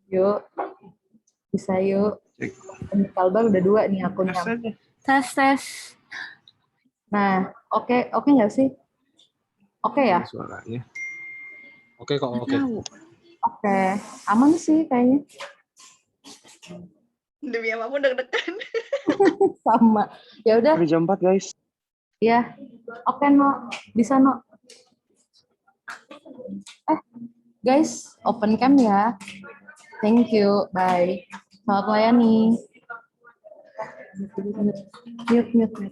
Yuk, bisa yuk. Cek. Kalbar udah 2 nih akunnya. Tes aja. Tes. Nah, oke nggak sih? Oke ya? Suaranya. Oke kok, oke. Oke, aman sih kayaknya. Demi apapun deg-degan. Sama. Ya udah. Hari jam 4 guys. Ya. Oke, No. Bisa, No. Guys, open cam ya. Thank you. Bye. Selamat melayani. Mute.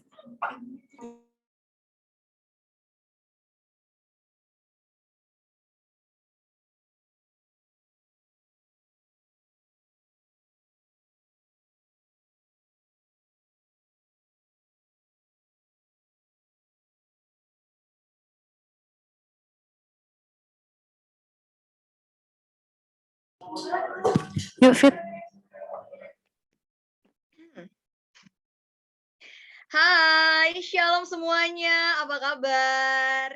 Yuk, Fit. Hai, shalom semuanya. Apa kabar?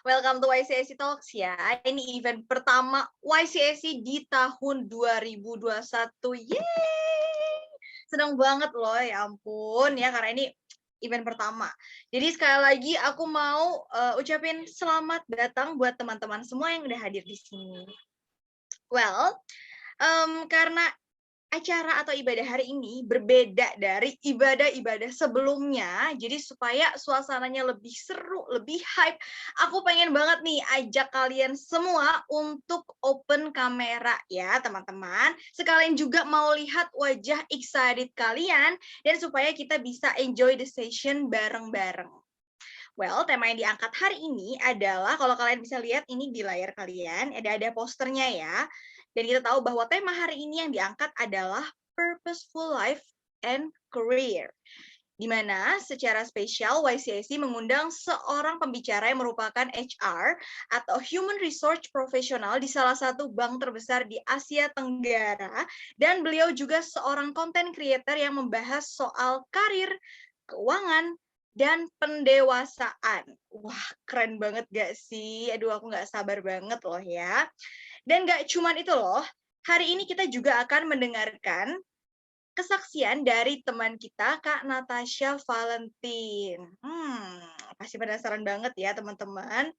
Welcome to YCSC Talks ya. Ini event pertama YCSC di tahun 2021. Yeay! Senang banget loh, ya ampun ya, karena ini event pertama. Jadi sekali lagi aku mau ucapin selamat datang buat teman-teman semua yang udah hadir di sini. Well, karena acara atau ibadah hari ini berbeda dari ibadah-ibadah sebelumnya, jadi supaya suasananya lebih seru, lebih hype, aku pengen banget nih ajak kalian semua untuk open kamera ya teman-teman. Sekalian juga mau lihat wajah excited kalian, dan supaya kita bisa enjoy the session bareng-bareng. Well, tema yang diangkat hari ini adalah, kalau kalian bisa lihat ini di layar kalian, ada posternya ya. Dan kita tahu bahwa tema hari ini yang diangkat adalah Purposeful Life and Career. Di mana secara spesial YCSC mengundang seorang pembicara yang merupakan HR atau Human Resource Professional di salah satu bank terbesar di Asia Tenggara. Dan beliau juga seorang content creator yang membahas soal karir, keuangan, dan pendewasaan. Wah, keren banget gak sih? Aduh, aku gak sabar banget loh ya. Dan gak cuman itu loh, hari ini kita juga akan mendengarkan kesaksian dari teman kita, Kak Natasha Valentin. Pasti penasaran banget ya teman-teman.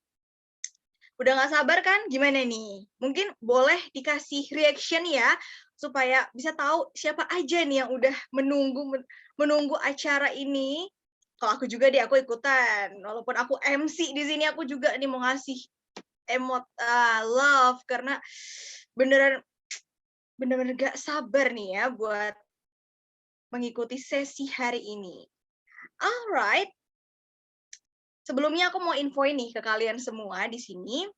Udah gak sabar kan? Gimana nih? Mungkin boleh dikasih reaction ya, supaya bisa tahu siapa aja nih yang udah menunggu acara ini. Kalau aku juga deh, aku ikutan. Walaupun aku MC di sini, aku juga nih mau ngasih emot love, karena beneran gak sabar nih ya buat mengikuti sesi hari ini. Alright, sebelumnya aku mau info nih ke kalian semua di sini.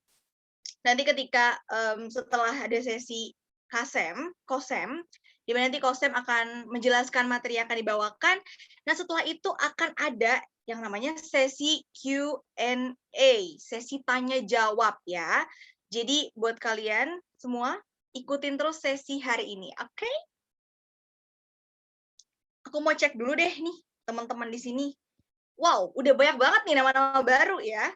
Nanti ketika setelah ada sesi KOSEM, di mana nanti KOSEM akan menjelaskan materi yang akan dibawakan. Nah, setelah itu akan ada yang namanya sesi Q&A, sesi tanya jawab ya. Jadi buat kalian semua ikutin terus sesi hari ini, oke? Aku mau cek dulu deh nih teman-teman di sini. Wow, udah banyak banget nih nama-nama baru ya.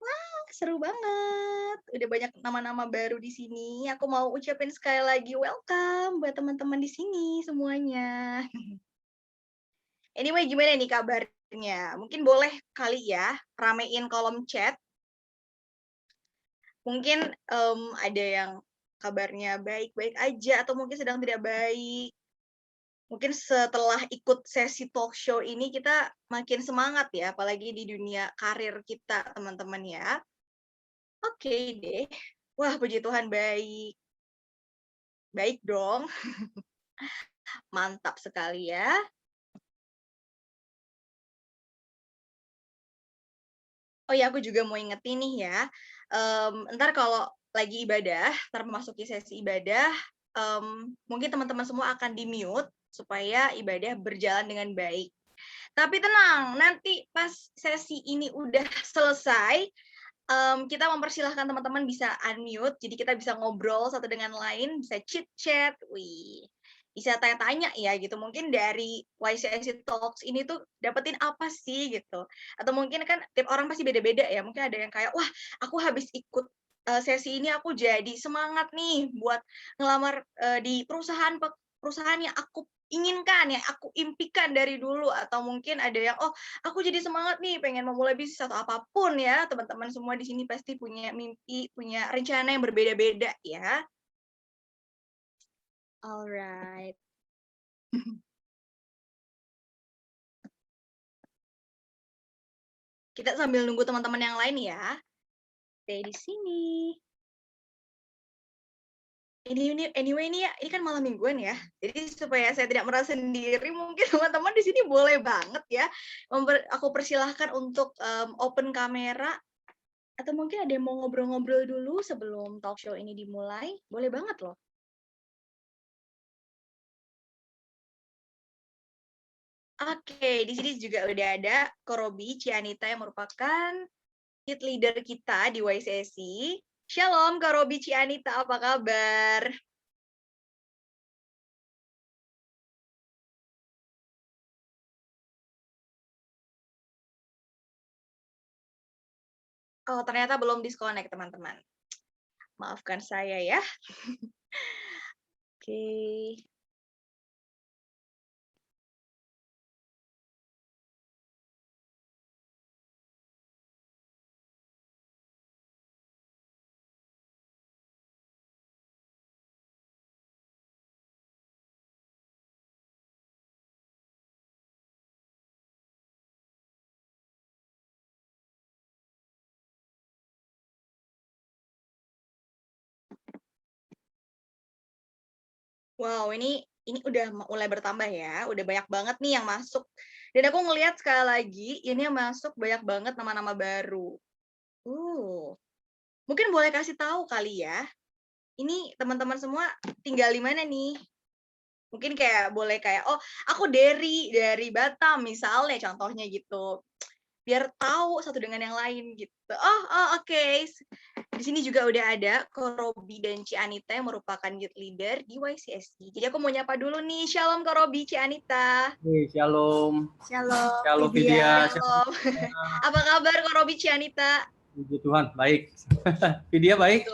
Wah, seru banget. Udah banyak nama-nama baru di sini. Aku mau ucapin sekali lagi welcome buat teman-teman di sini semuanya. Anyway, gimana nih kabarnya? Mungkin boleh kali ya ramein kolom chat. Mungkin ada yang kabarnya baik-baik aja atau mungkin sedang tidak baik. Mungkin setelah ikut sesi talk show ini kita makin semangat ya, apalagi di dunia karir kita teman-teman ya. Oke deh. Wah, puji Tuhan baik. Baik dong. Mantap sekali ya. Oh ya, aku juga mau ingetin nih ya. Ntar kalau lagi ibadah, ntar memasuki sesi ibadah, mungkin teman-teman semua akan di-mute supaya ibadah berjalan dengan baik. Tapi tenang, nanti pas sesi ini udah selesai, kita mempersilahkan teman-teman bisa unmute, jadi kita bisa ngobrol satu dengan lain, bisa chit-chat, bisa tanya-tanya ya gitu. Mungkin dari YCSC Talks ini tuh dapetin apa sih gitu. Atau mungkin kan tiap orang pasti beda-beda ya, mungkin ada yang kayak, wah aku habis ikut sesi ini aku jadi semangat nih buat ngelamar di perusahaan yang aku inginkan, yang aku impikan dari dulu, atau mungkin ada yang aku jadi semangat nih pengen memulai bisnis atau apapun ya. Teman-teman semua di sini pasti punya mimpi, punya rencana yang berbeda-beda ya. Alright. Kita sambil nunggu teman-teman yang lain ya. Stay di sini. Anyway ini ya, ini kan malam mingguan ya. Jadi supaya saya tidak merasa sendiri, mungkin teman-teman di sini boleh banget ya. Aku persilahkan untuk open kamera, atau mungkin ada yang mau ngobrol-ngobrol dulu sebelum talk show ini dimulai. Boleh banget loh. Oke, di sini juga udah ada Korobi Cianita yang merupakan hit leader kita di YCSI. Shalom Korobi Cianita, apa kabar? Oh, ternyata belum disconnect, teman-teman. Maafkan saya ya. Oke. Wow, ini udah mulai bertambah ya, udah banyak banget nih yang masuk. Dan aku ngelihat sekali lagi, ini yang masuk banyak banget nama-nama baru. Mungkin boleh kasih tahu kali ya, ini teman-teman semua tinggal di mana nih? Mungkin boleh aku dari Batam misalnya, contohnya gitu. Biar tahu satu dengan yang lain gitu. Oke. Di sini juga udah ada Korobi dan Cianita yang merupakan youth leader di YCSI. Jadi aku mau nyapa dulu nih. Shalom Korobi, Cianita. Shalom. Shalom. Shalom Vidya. Shalom. Apa kabar Korobi, Cianita? Puji Tuhan, baik. Vidya baik?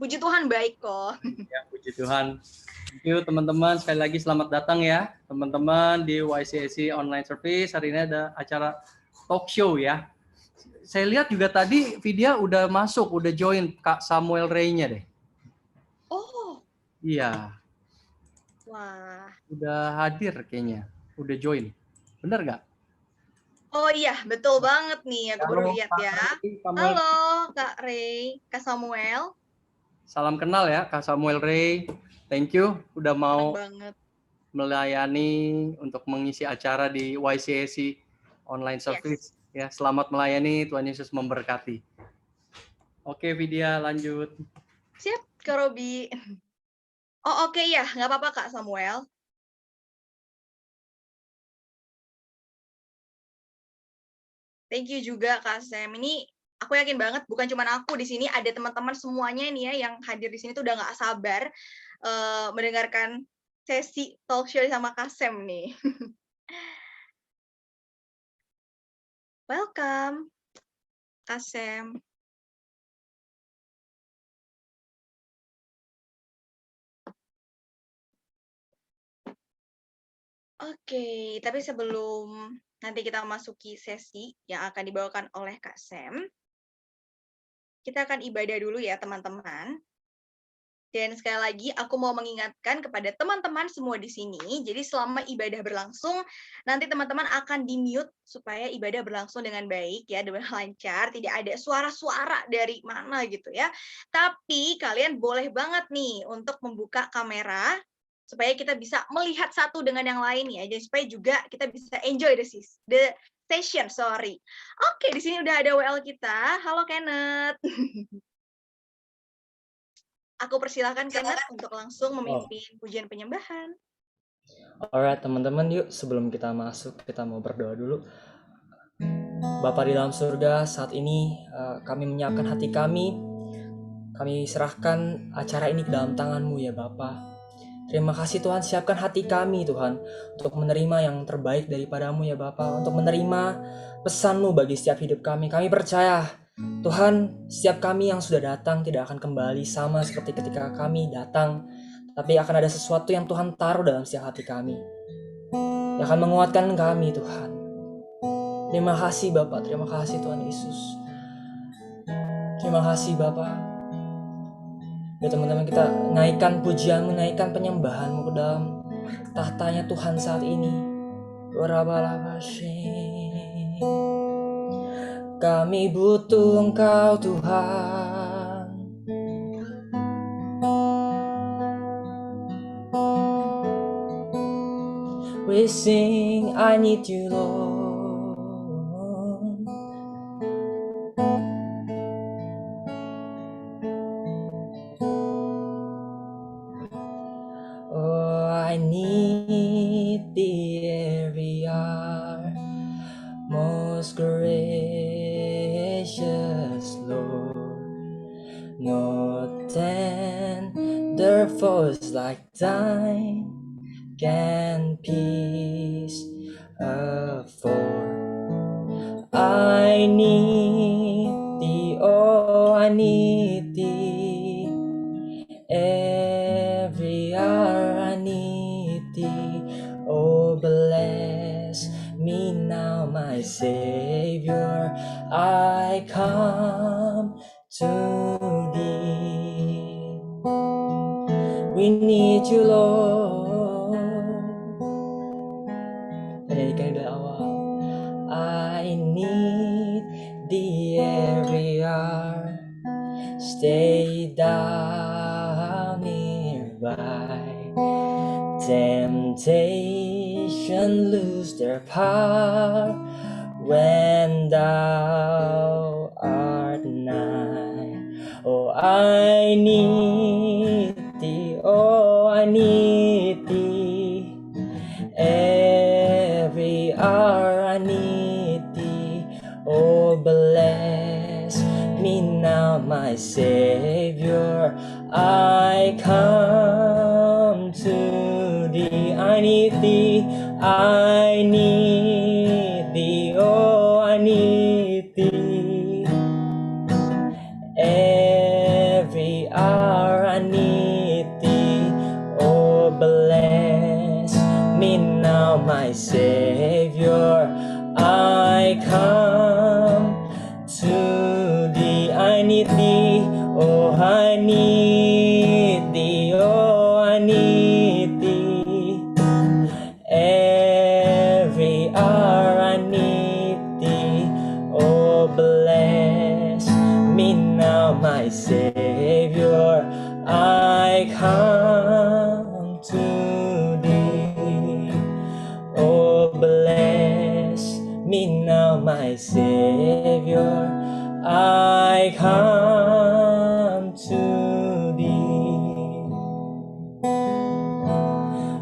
Puji Tuhan baik kok. Ya, puji Tuhan. Thank you teman-teman, sekali lagi selamat datang ya teman-teman di YCSI Online Service. Hari ini ada acara talk show ya. Saya lihat juga tadi Vidya udah masuk, udah join Kak Samuel Ray-nya deh. Oh. Iya. Wah. Udah hadir kayaknya, udah join. Bener nggak? Oh iya, betul banget nih. Aku baru lihat ya. Halo Kak Ray, Kak Samuel. Salam kenal ya Kak Samuel Ray. Thank you udah mau melayani untuk mengisi acara di YCSI Online Service. Ya, selamat melayani, Tuhan Yesus memberkati. Oke, Vidya lanjut. Siap, Kak Robi. Oh oke ya, nggak apa-apa Kak Samuel. Thank you juga Kak Sam. Ini aku yakin banget bukan cuma aku di sini, ada teman-teman semuanya nih ya yang hadir di sini tuh udah nggak sabar mendengarkan sesi talk show sama Kak Sam nih. Welcome, Kak Sam. Oke, tapi sebelum nanti kita masuki sesi yang akan dibawakan oleh Kak Sam, kita akan ibadah dulu ya teman-teman. Dan sekali lagi aku mau mengingatkan kepada teman-teman semua di sini, jadi selama ibadah berlangsung, nanti teman-teman akan di-mute supaya ibadah berlangsung dengan baik ya, dengan lancar, tidak ada suara-suara dari mana gitu ya. Tapi kalian boleh banget nih untuk membuka kamera supaya kita bisa melihat satu dengan yang lain ya, jadi supaya juga kita bisa enjoy the session, sorry. Oke, di sini udah ada WL kita. Halo Kenneth. Aku persilahkan Kenneth untuk langsung memimpin pujian penyembahan. Alright teman-teman, yuk sebelum kita masuk kita mau berdoa dulu. Bapa di dalam surga, saat ini kami menyiapkan hati kami. Kami serahkan acara ini ke dalam tangan-Mu ya Bapa. Terima kasih Tuhan, siapkan hati kami Tuhan untuk menerima yang terbaik daripada-Mu ya Bapa, untuk menerima pesan-Mu bagi setiap hidup kami. Kami percaya Tuhan, setiap kami yang sudah datang tidak akan kembali sama seperti ketika kami datang, tapi akan ada sesuatu yang Tuhan taruh dalam setiap hati kami, yang akan menguatkan kami, Tuhan. Terima kasih Bapak, terima kasih Tuhan Yesus. Terima kasih Bapak. Ya teman-teman, kita naikkan pujian-Mu, naikkan penyembahan-Mu ke dalam tahtanya Tuhan saat ini. Kami butuh Engkau Tuhan. We sing, I need you Lord. Oh, I need thee every hour, most gracious Lord. No tender voice like thine can peace afford. I need thee, oh, I need thee. Every hour I need thee. Oh, bless me now, my Savior. I come to thee. We need you, Lord. Penyanyikan dari awal. I need thee every hour. Stay down nearby. Temptation lose their power when thou art nigh. Oh, I need thee, oh, I need thee. Every hour I need thee. Oh, bless me now, my Savior. I come to thee. I need thee. I need thee. Oh, I need thee. Every hour I need thee. Oh, bless me now, my Savior. I come to thee. I need thee. Oh, I need thee. Oh, I need thee. Every hour I need thee. Oh, bless me now, my Savior. I come to thee. Oh, bless me now, my Savior. I come to thee.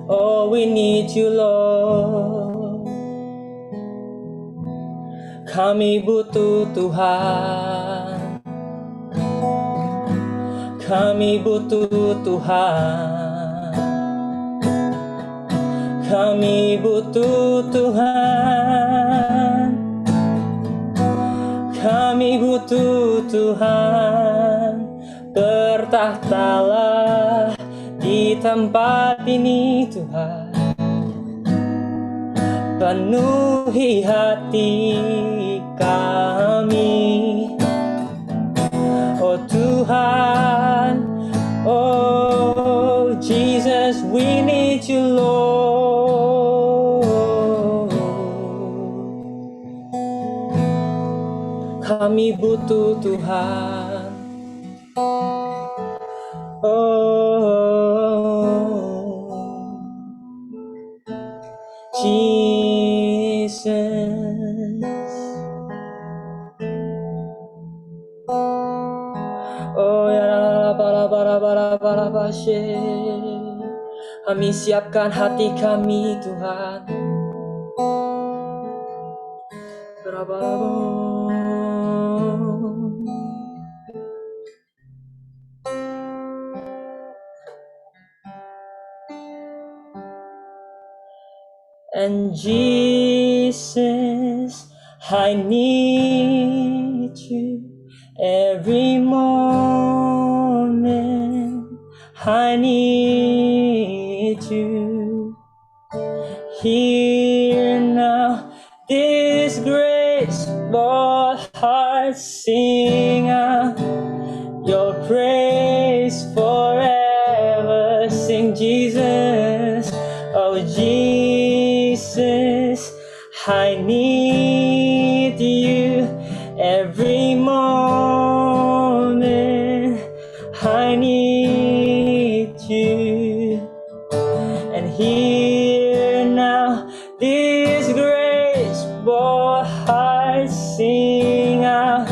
Oh, we need you, Lord. Kami butuh Tuhan. Kami butuh Tuhan. Kami butuh Tuhan. Kami butuh Tuhan. Bertahtalah di tempat ini, Tuhan. Penuhi hati kami, oh Tuhan. Oh Jesus, we need you, Lord. Kami butuh Tuhan. Oh Jesus. Oh ya para bashe. Kami siapkan hati kami, Tuhan. And Jesus, I need you. every moment I need you. Here now, this graceful heart sing out your praise forever. Sing Jesus, oh Jesus, I need you every moment. I need you. And here now, this graceful heart sing out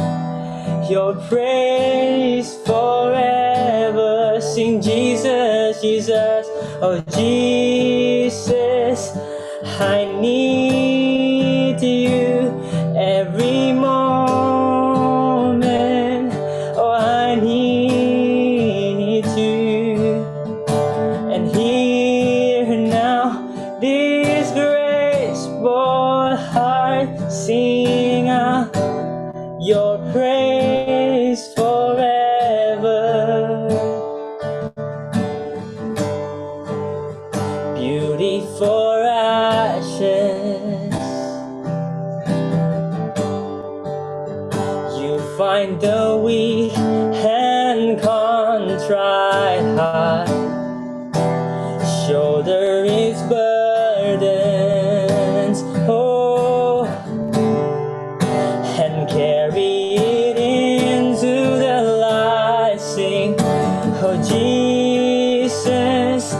your praise forever. Sing Jesus, Jesus, oh Jesus, I need you every moment. Oh, I need you. And here now, this graceful heart sing out your praise forever. Beauty for ashes, you find the weak and contrite heart, shoulder its burdens, oh, and carry it into the light. Sing, oh Jesus,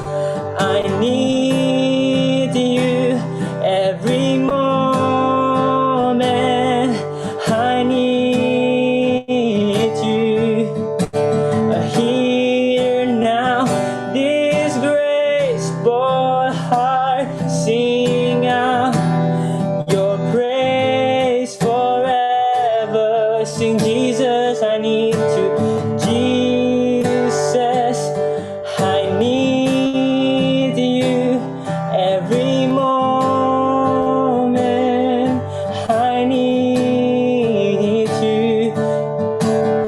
I need you every moment. I need you. Here now, this graceful heart sing out your praise forever. Sing Jesus, I need you. Jesus, I need you every moment. I need you.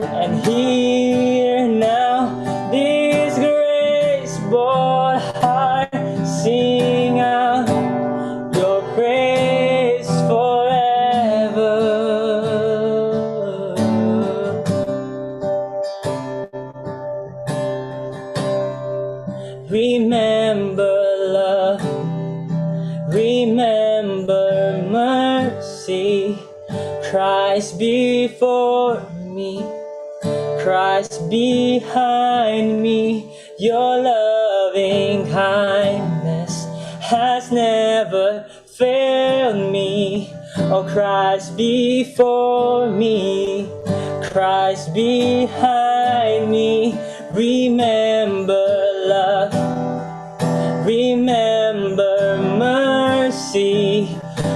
And here now, this graceful heart sing out your praise forever. Remember love, remember mercy, Christ before me, Christ behind me. Your loving kindness has never failed me. Oh, Christ before me, Christ behind me. Remember love, remember mercy,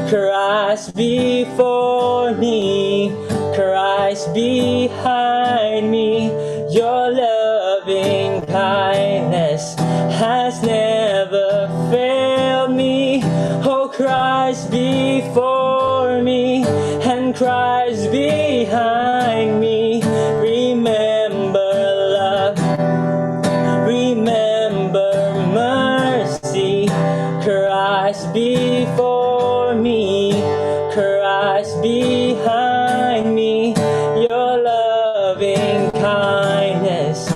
Christ before me, Christ behind me. Your loving kindness has never failed me. Oh, Christ before me and Christ behind me. Remember love, remember mercy, Christ before me, Christ behind me. Your loving kindness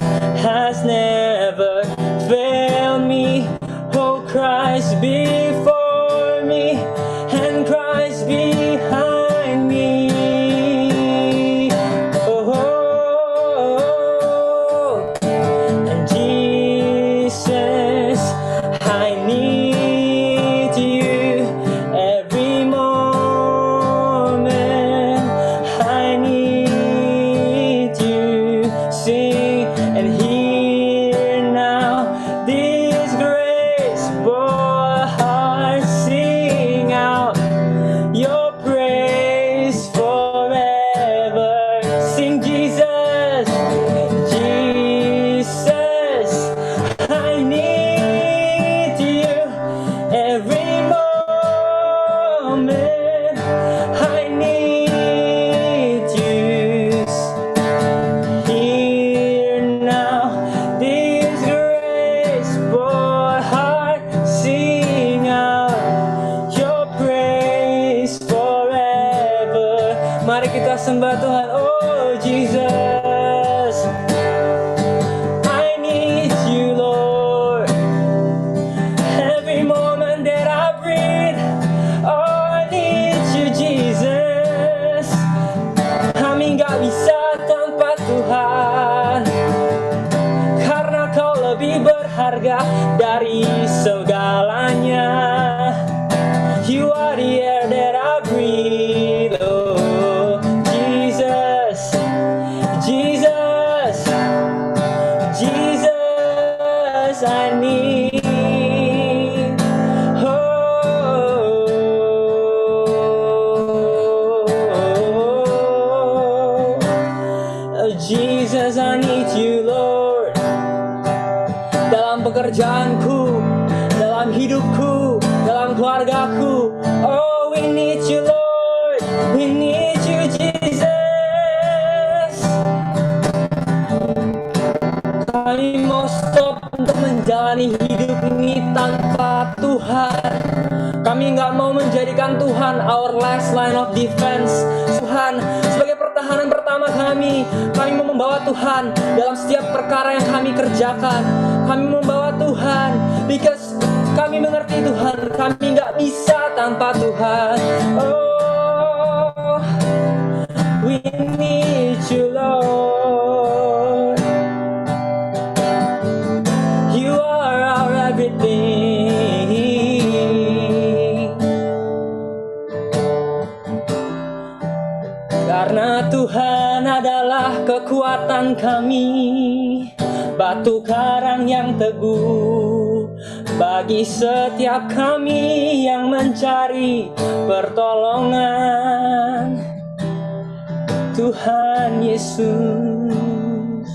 has never failed me. Oh, Christ before me and Christ behind me. kita sembah Tuhan. Oh Jesus, I need you Lord. Every moment that I breathe, oh I need you Jesus. Kami gak bisa tanpa Tuhan, karena kau lebih berharga dari segalanya. You are the air that I breathe. Oh Jesus, Jesus, Jesus, I need. Oh, Jesus, I need you, Lord. Dalam pekerjaanku, dalam hidupku, dalam keluargaku. Oh, we need you, Lord. We need you, Jesus. Kami mau stop untuk menjalani hidup ini tanpa Tuhan. Kami nggak mau menjadikan Tuhan our last line of defense. Tuhan sebagai pertahanan pertama kami. Kami mau membawa Tuhan dalam setiap perkara yang kami kerjakan. Kami membawa Tuhan because kami mengerti Tuhan. Kami nggak bisa tanpa Tuhan. Oh, we need you, Lord. You are our everything. Karena Tuhan adalah kekuatan kami, batu karang yang teguh bagi setiap kami yang mencari pertolongan. Tuhan Yesus,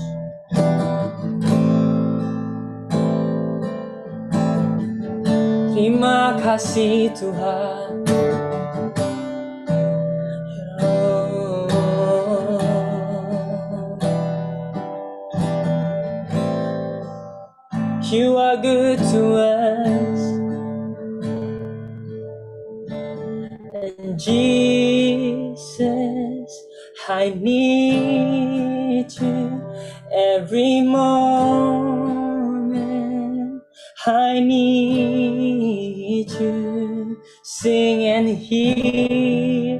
terima kasih Tuhan. You are good to us, and Jesus, I need you every moment. I need you. Sing and hear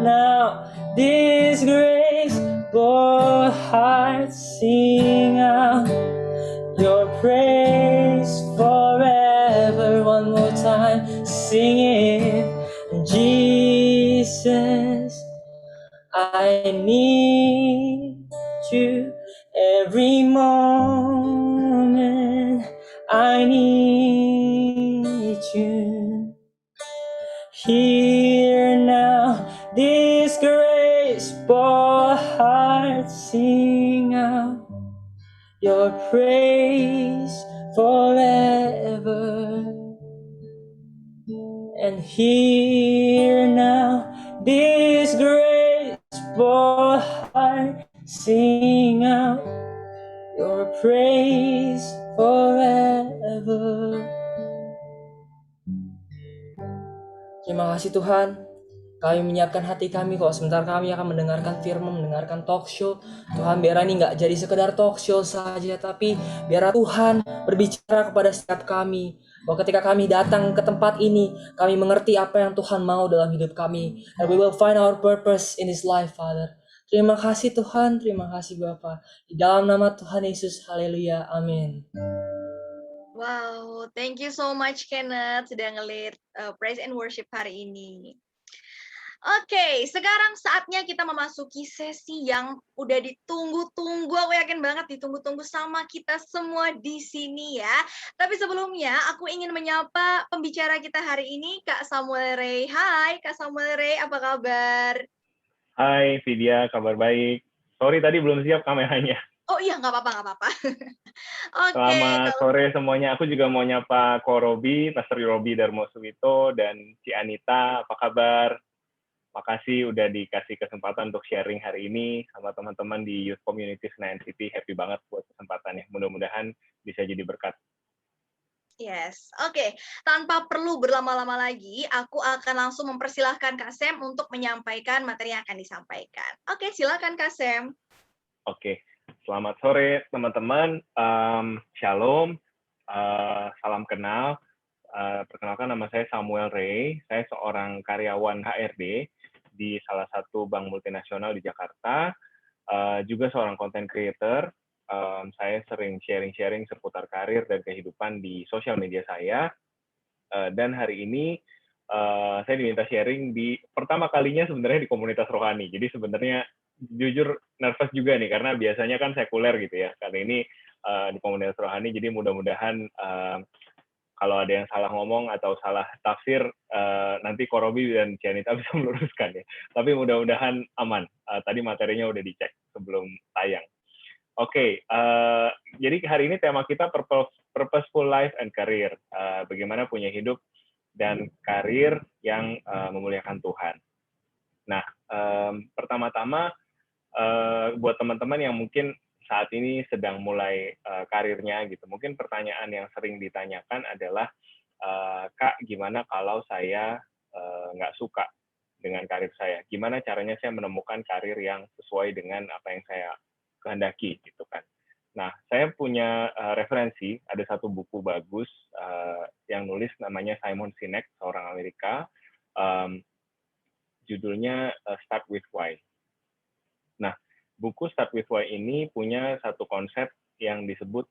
now this grace, for hearts sing out your praise forever. One more time, sing it. Jesus, I need you every moment. I need you. Hear now this grace, for hearts sing out your praise forever. And hear now this grace, for heart sing out your praise forever. Terima kasih Tuhan. Kami menyiapkan hati kami kalau sebentar kami akan mendengarkan firman, mendengarkan talk show. Tuhan, biar ini nggak jadi sekedar talk show saja, tapi biar Tuhan berbicara kepada setiap kami. Bahwa ketika kami datang ke tempat ini, kami mengerti apa yang Tuhan mau dalam hidup kami. And we will find our purpose in this life, Father. Terima kasih Tuhan, terima kasih Bapa. Di dalam nama Tuhan Yesus, haleluya, amin. Wow, thank you so much Kenneth sudah nge-lead praise and worship hari ini. Oke, sekarang saatnya kita memasuki sesi yang udah ditunggu-tunggu. Aku yakin banget ditunggu-tunggu sama kita semua di sini ya. Tapi sebelumnya aku ingin menyapa pembicara kita hari ini, Kak Samuel Ray. Hai, Kak Samuel Ray, apa kabar? Hai, Vidya, kabar baik. Sorry tadi belum siap kameranya. Oh iya, nggak apa-apa. Oke. Selamat sore semuanya. Aku juga mau nyapa Ko Robi, Pastor Robi Darmo Suwito, dan Ci Anita. Apa kabar? Makasih udah dikasih kesempatan untuk sharing hari ini sama teman-teman di Youth Community Senayan City. Happy banget buat kesempatannya. Mudah-mudahan bisa jadi berkat. Yes, oke. Tanpa perlu berlama-lama lagi, aku akan langsung mempersilahkan Kak Sam untuk menyampaikan materi yang akan disampaikan. Oke, silakan Kak Sam. Oke, selamat sore teman-teman. Shalom, salam kenal. Perkenalkan, nama saya Samuel Ray. Saya seorang karyawan HRD di salah satu bank multinasional di Jakarta. Juga seorang content creator. Saya sering sharing-sharing seputar karir dan kehidupan di sosial media saya. Dan hari ini saya diminta sharing di pertama kalinya sebenarnya di komunitas rohani. Jadi sebenarnya jujur nervous juga nih, karena biasanya kan sekuler gitu ya. Kali ini di komunitas rohani, jadi mudah-mudahan kalau ada yang salah ngomong atau salah tafsir, nanti Korobi dan Cianita bisa meluruskan ya. Tapi mudah-mudahan aman. Tadi materinya udah dicek sebelum tayang. Oke, jadi hari ini tema kita Purposeful Life and Career. Bagaimana punya hidup dan karir yang memuliakan Tuhan. Nah, pertama-tama buat teman-teman yang mungkin saat ini sedang mulai karirnya gitu, mungkin pertanyaan yang sering ditanyakan adalah, Kak, gimana kalau saya nggak suka dengan karir saya? Gimana caranya saya menemukan karir yang sesuai dengan apa yang saya kehendaki gitu kan? Nah, saya punya referensi, ada satu buku bagus yang nulis namanya Simon Sinek, seorang Amerika, judulnya Start With Why. Nah, buku Start With Why ini punya satu konsep yang disebut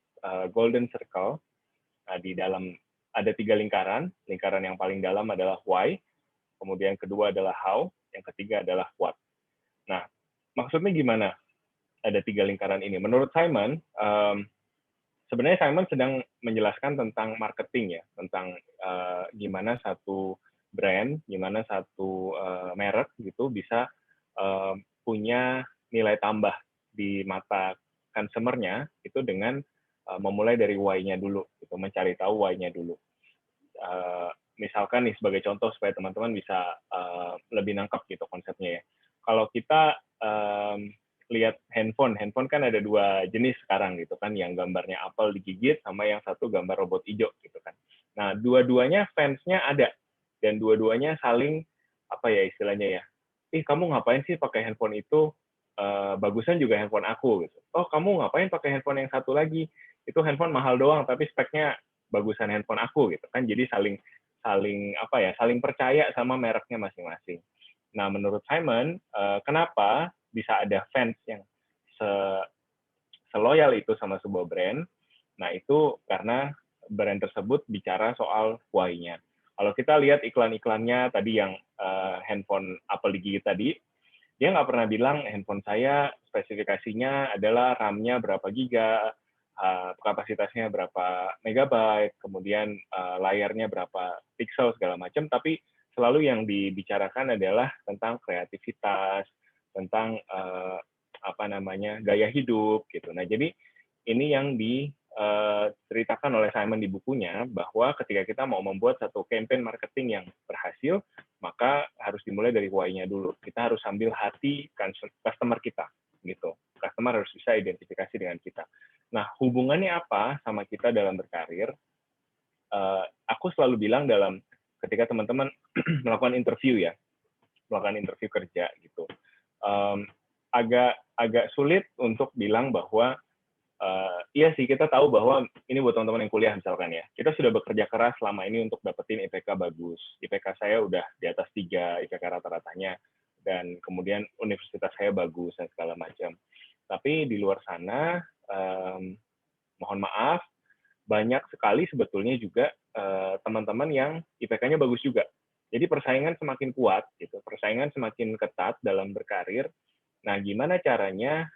Golden Circle. Di dalam ada 3 lingkaran. Lingkaran yang paling dalam adalah why, kemudian kedua adalah how, yang ketiga adalah what. Nah, maksudnya gimana ada 3 lingkaran ini? Menurut Simon, sebenarnya Simon sedang menjelaskan tentang marketing ya, tentang gimana satu brand, gimana satu merek gitu bisa punya nilai tambah di mata consumer-nya itu dengan memulai dari why-nya dulu, gitu, mencari tahu why-nya dulu. Misalkan nih sebagai contoh supaya teman-teman bisa lebih nangkep gitu konsepnya ya. Kalau kita lihat handphone kan ada 2 jenis sekarang gitu kan, yang gambarnya apel digigit sama yang satu gambar robot hijau gitu kan. Nah, dua-duanya fans-nya ada dan dua-duanya saling apa ya istilahnya ya. Kamu ngapain sih pakai handphone itu? Bagusan juga handphone aku gitu. Oh, kamu ngapain pakai handphone yang satu lagi? Itu handphone mahal doang tapi speknya bagusan handphone aku gitu kan. Jadi saling apa ya, saling percaya sama mereknya masing-masing. Nah, menurut Simon, kenapa bisa ada fans yang seloyal itu sama sebuah brand? Nah, itu karena brand tersebut bicara soal why-nya. Kalau kita lihat iklan-iklannya tadi yang handphone Apple digigit tadi, dia nggak pernah bilang handphone saya spesifikasinya adalah RAM-nya berapa giga, kapasitasnya berapa megabyte, kemudian layarnya berapa pixel segala macam, tapi selalu yang dibicarakan adalah tentang kreativitas, tentang apa namanya gaya hidup gitu. Nah, jadi ini yang diceritakan oleh Simon di bukunya, bahwa ketika kita mau membuat satu campaign marketing yang berhasil, maka harus dimulai dari why-nya dulu. Kita harus ambil hati customer kita, gitu. Customer harus bisa identifikasi dengan kita. Nah, hubungannya apa sama kita dalam berkarir? Aku selalu bilang ketika teman-teman melakukan interview ya, melakukan interview kerja gitu, agak sulit untuk bilang bahwa iya sih, kita tahu bahwa ini buat teman-teman yang kuliah misalkan ya, kita sudah bekerja keras selama ini untuk dapetin IPK bagus. IPK saya udah di atas 3, IPK rata-ratanya, dan kemudian universitas saya bagus dan segala macam. Tapi di luar sana, mohon maaf, banyak sekali sebetulnya juga teman-teman yang IPK-nya bagus juga. Jadi persaingan semakin kuat, gitu. Persaingan semakin ketat dalam berkarir. Nah, gimana caranya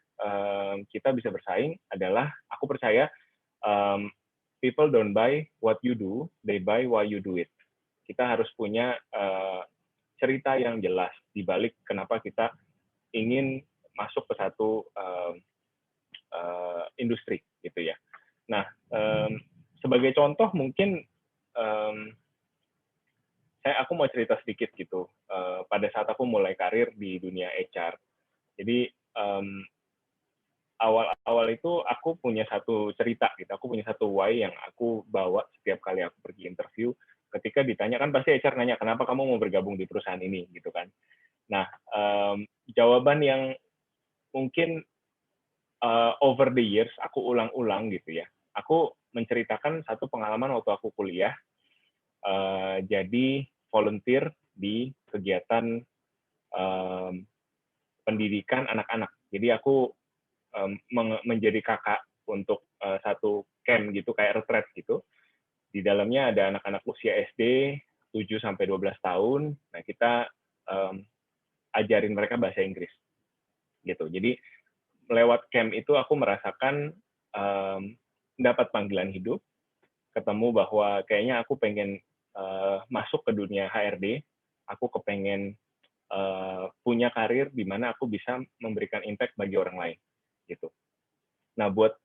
kita bisa bersaing adalah, aku percaya people don't buy what you do, they buy why you do it. Kita harus punya cerita yang jelas di balik kenapa kita ingin masuk ke satu industri gitu ya. Nah, sebagai contoh mungkin aku mau cerita sedikit gitu. Pada saat aku mulai karir di dunia HR, jadi awal-awal itu aku aku punya satu cerita gitu, aku punya satu why yang aku bawa setiap kali aku pergi interview. Ketika ditanya kan pasti HR nanya kenapa kamu mau bergabung di perusahaan ini gitu kan. Nah, jawaban yang mungkin over the years aku ulang-ulang gitu ya. Aku menceritakan satu pengalaman waktu aku kuliah, jadi volunteer di kegiatan pendidikan anak-anak. Jadi aku menjadi kakak untuk satu camp gitu, kayak retreat gitu. Di dalamnya ada anak-anak usia SD 7 sampai 12 tahun. Nah, kita ajarin mereka bahasa Inggris gitu. Jadi lewat camp itu aku merasakan dapat panggilan hidup, ketemu bahwa kayaknya aku pengen masuk ke dunia HRD, aku kepengen punya karir di mana aku bisa memberikan impact bagi orang lain gitu. Nah, buat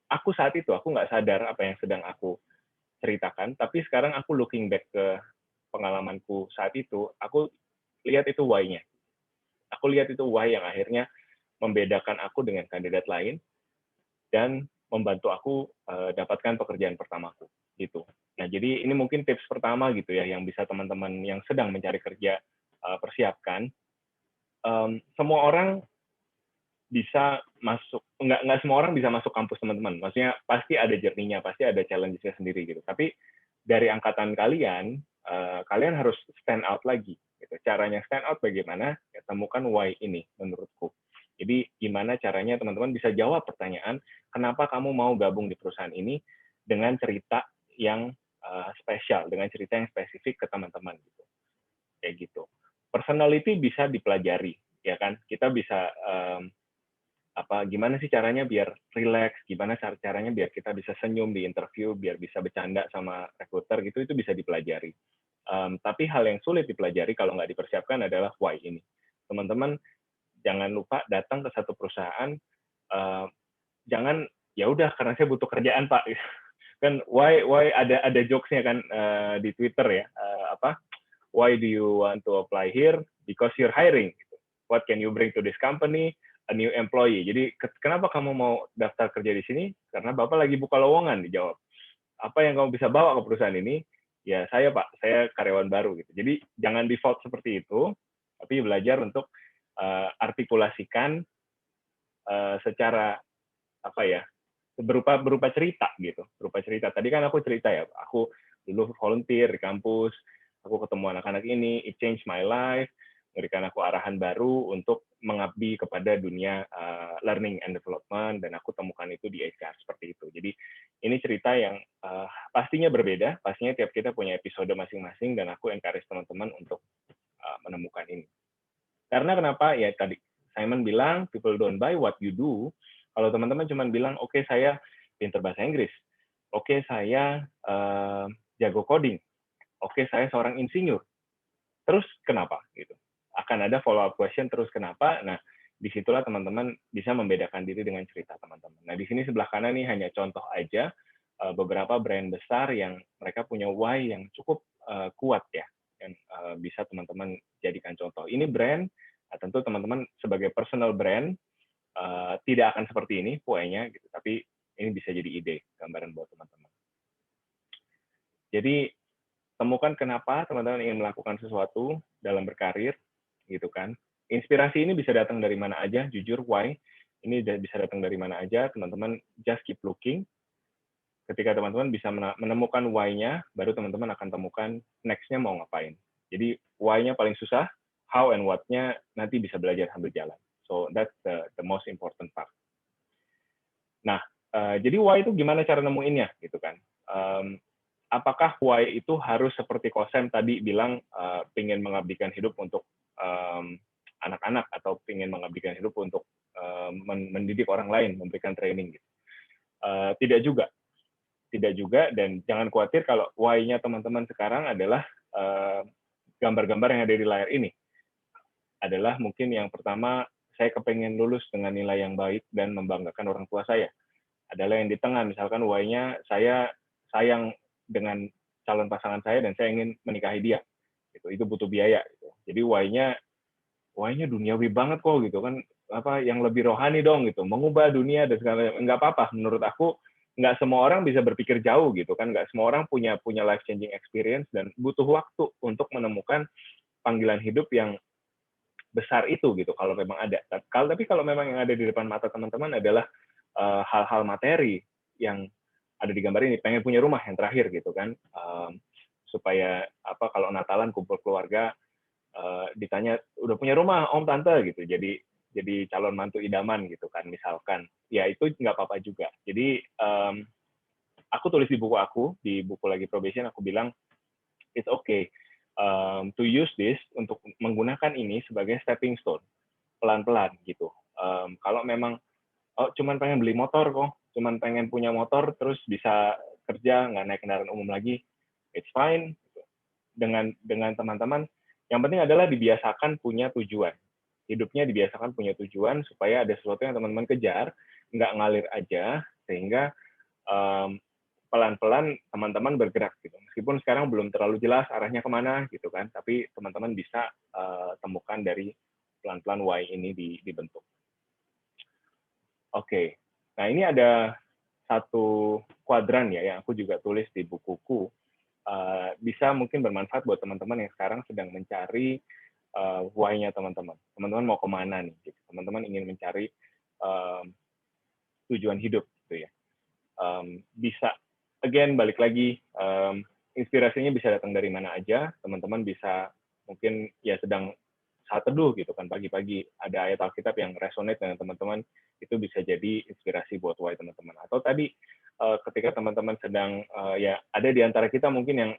aku saat itu aku nggak sadar apa yang sedang aku ceritakan, tapi sekarang aku looking back ke pengalamanku saat itu, aku lihat itu why-nya. Aku lihat itu why yang akhirnya membedakan aku dengan kandidat lain dan membantu aku dapatkan pekerjaan pertamaku gitu. Nah, jadi ini mungkin tips pertama gitu ya yang bisa teman-teman yang sedang mencari kerja persiapkan. Semua orang bisa masuk, nggak semua orang bisa masuk kampus teman-teman. Maksudnya pasti ada journey-nya, pasti ada challenge-nya sendiri gitu. Tapi dari angkatan kalian, kalian harus stand out lagi. Gitu. Caranya stand out bagaimana? Ya, temukan why ini menurutku. Jadi gimana caranya teman-teman bisa jawab pertanyaan, kenapa kamu mau gabung di perusahaan ini dengan cerita yang spesial, dengan cerita yang spesifik ke teman-teman gitu. Kayak gitu. Personality bisa dipelajari, ya kan? Kita bisa gimana sih caranya biar relax, gimana caranya biar kita bisa senyum di interview, biar bisa bercanda sama recruiter gitu, itu bisa dipelajari. Tapi hal yang sulit dipelajari kalau nggak dipersiapkan adalah why ini. Teman-teman jangan lupa datang ke satu perusahaan, jangan ya udah karena saya butuh kerjaan Pak, kan why ada jokesnya kan di Twitter ya, why do you want to apply here? Because you're hiring. What can you bring to this company? A new employee. Jadi kenapa kamu mau daftar kerja di sini? Karena Bapak lagi buka lowongan, dijawab. Apa yang kamu bisa bawa ke perusahaan ini? Ya saya Pak, saya karyawan baru gitu. Jadi jangan default seperti itu, tapi belajar untuk artikulasikan secara berupa cerita gitu, berupa cerita. Tadi kan aku cerita ya, aku dulu volunteer di kampus, aku ketemu anak-anak ini, it changed my life, memberikan aku arahan baru untuk mengabdi kepada dunia learning and development, dan aku temukan itu di HR seperti itu. Jadi ini cerita yang pastinya berbeda, pastinya tiap kita punya episode masing-masing, dan aku encourage teman-teman untuk menemukan ini. Karena kenapa? Ya tadi Simon bilang, people don't buy what you do. Kalau teman-teman cuma bilang, oke, saya pinter bahasa Inggris, oke, saya jago coding, oke, saya seorang insinyur, terus kenapa? Gitu. Akan ada follow-up question, terus kenapa? Nah, disitulah teman-teman bisa membedakan diri dengan cerita teman-teman. Nah, di sini sebelah kanan nih hanya contoh aja beberapa brand besar yang mereka punya why yang cukup kuat ya, yang bisa teman-teman jadikan contoh. Ini brand, tentu teman-teman sebagai personal brand tidak akan seperti ini why-nya, gitu. Tapi ini bisa jadi ide, gambaran buat teman-teman. Jadi temukan kenapa teman-teman ingin melakukan sesuatu dalam berkarir, gitu kan. Inspirasi ini bisa datang dari mana aja, jujur, why. Ini bisa datang dari mana aja, teman-teman just keep looking. Ketika teman-teman bisa menemukan why-nya, baru teman-teman akan temukan next-nya mau ngapain. Jadi why-nya paling susah, how and what-nya nanti bisa belajar sambil jalan. So that's the most important part. Nah, jadi why itu gimana cara nemuinnya, gitu kan? Apakah why itu harus seperti Kosem tadi bilang, pengen mengabdikan hidup untuk anak-anak atau pengen mengabdikan hidup untuk mendidik orang lain, memberikan training, gitu? Tidak juga, dan jangan khawatir kalau why-nya teman-teman sekarang adalah gambar-gambar yang ada di layar ini. Adalah mungkin yang pertama, saya kepengen lulus dengan nilai yang baik dan membanggakan orang tua saya. Adalah yang di tengah, misalkan why-nya saya sayang dengan calon pasangan saya dan saya ingin menikahi dia. Itu butuh biaya. Gitu. Jadi why-nya duniawi banget kok gitu kan. yang lebih rohani dong gitu, mengubah dunia dan segala macam. Nggak apa-apa, menurut aku nggak semua orang bisa berpikir jauh gitu kan, nggak semua orang punya life changing experience dan butuh waktu untuk menemukan panggilan hidup yang besar itu gitu kalau memang ada. Tapi kalau memang yang ada di depan mata teman-teman adalah hal-hal materi yang ada di gambar ini, pengen punya rumah yang terakhir gitu kan, supaya kalau Natalan kumpul keluarga ditanya udah punya rumah om tante gitu, jadi calon mantu idaman gitu kan misalkan, ya itu nggak apa-apa juga. Jadi aku tulis di buku lagi probation, aku bilang it's okay to use this, untuk menggunakan ini sebagai stepping stone pelan-pelan gitu. Kalau memang cuman pengen beli motor kok, cuman pengen punya motor terus bisa kerja nggak naik kendaraan umum lagi, it's fine. Dengan teman-teman, yang penting adalah dibiasakan punya tujuan. Hidupnya dibiasakan punya tujuan supaya ada sesuatu yang teman-teman kejar, nggak ngalir aja, sehingga pelan-pelan teman-teman bergerak gitu. Meskipun sekarang belum terlalu jelas arahnya kemana gitu kan, tapi teman-teman bisa temukan dari pelan-pelan why ini dibentuk. Oke, nah ini ada satu kuadran ya yang aku juga tulis di bukuku. Bisa mungkin bermanfaat buat teman-teman yang sekarang sedang mencari why-nya teman-teman. Teman-teman mau kemana nih? Gitu. Teman-teman ingin mencari tujuan hidup, gitu ya. Bisa, again balik lagi, inspirasinya bisa datang dari mana aja. Teman-teman bisa mungkin ya sedang saat teduh gitu kan, pagi-pagi ada ayat Alkitab yang resonate dengan teman-teman, itu bisa jadi inspirasi buat why teman-teman. Atau tadi ketika teman-teman sedang ya ada di antara kita mungkin yang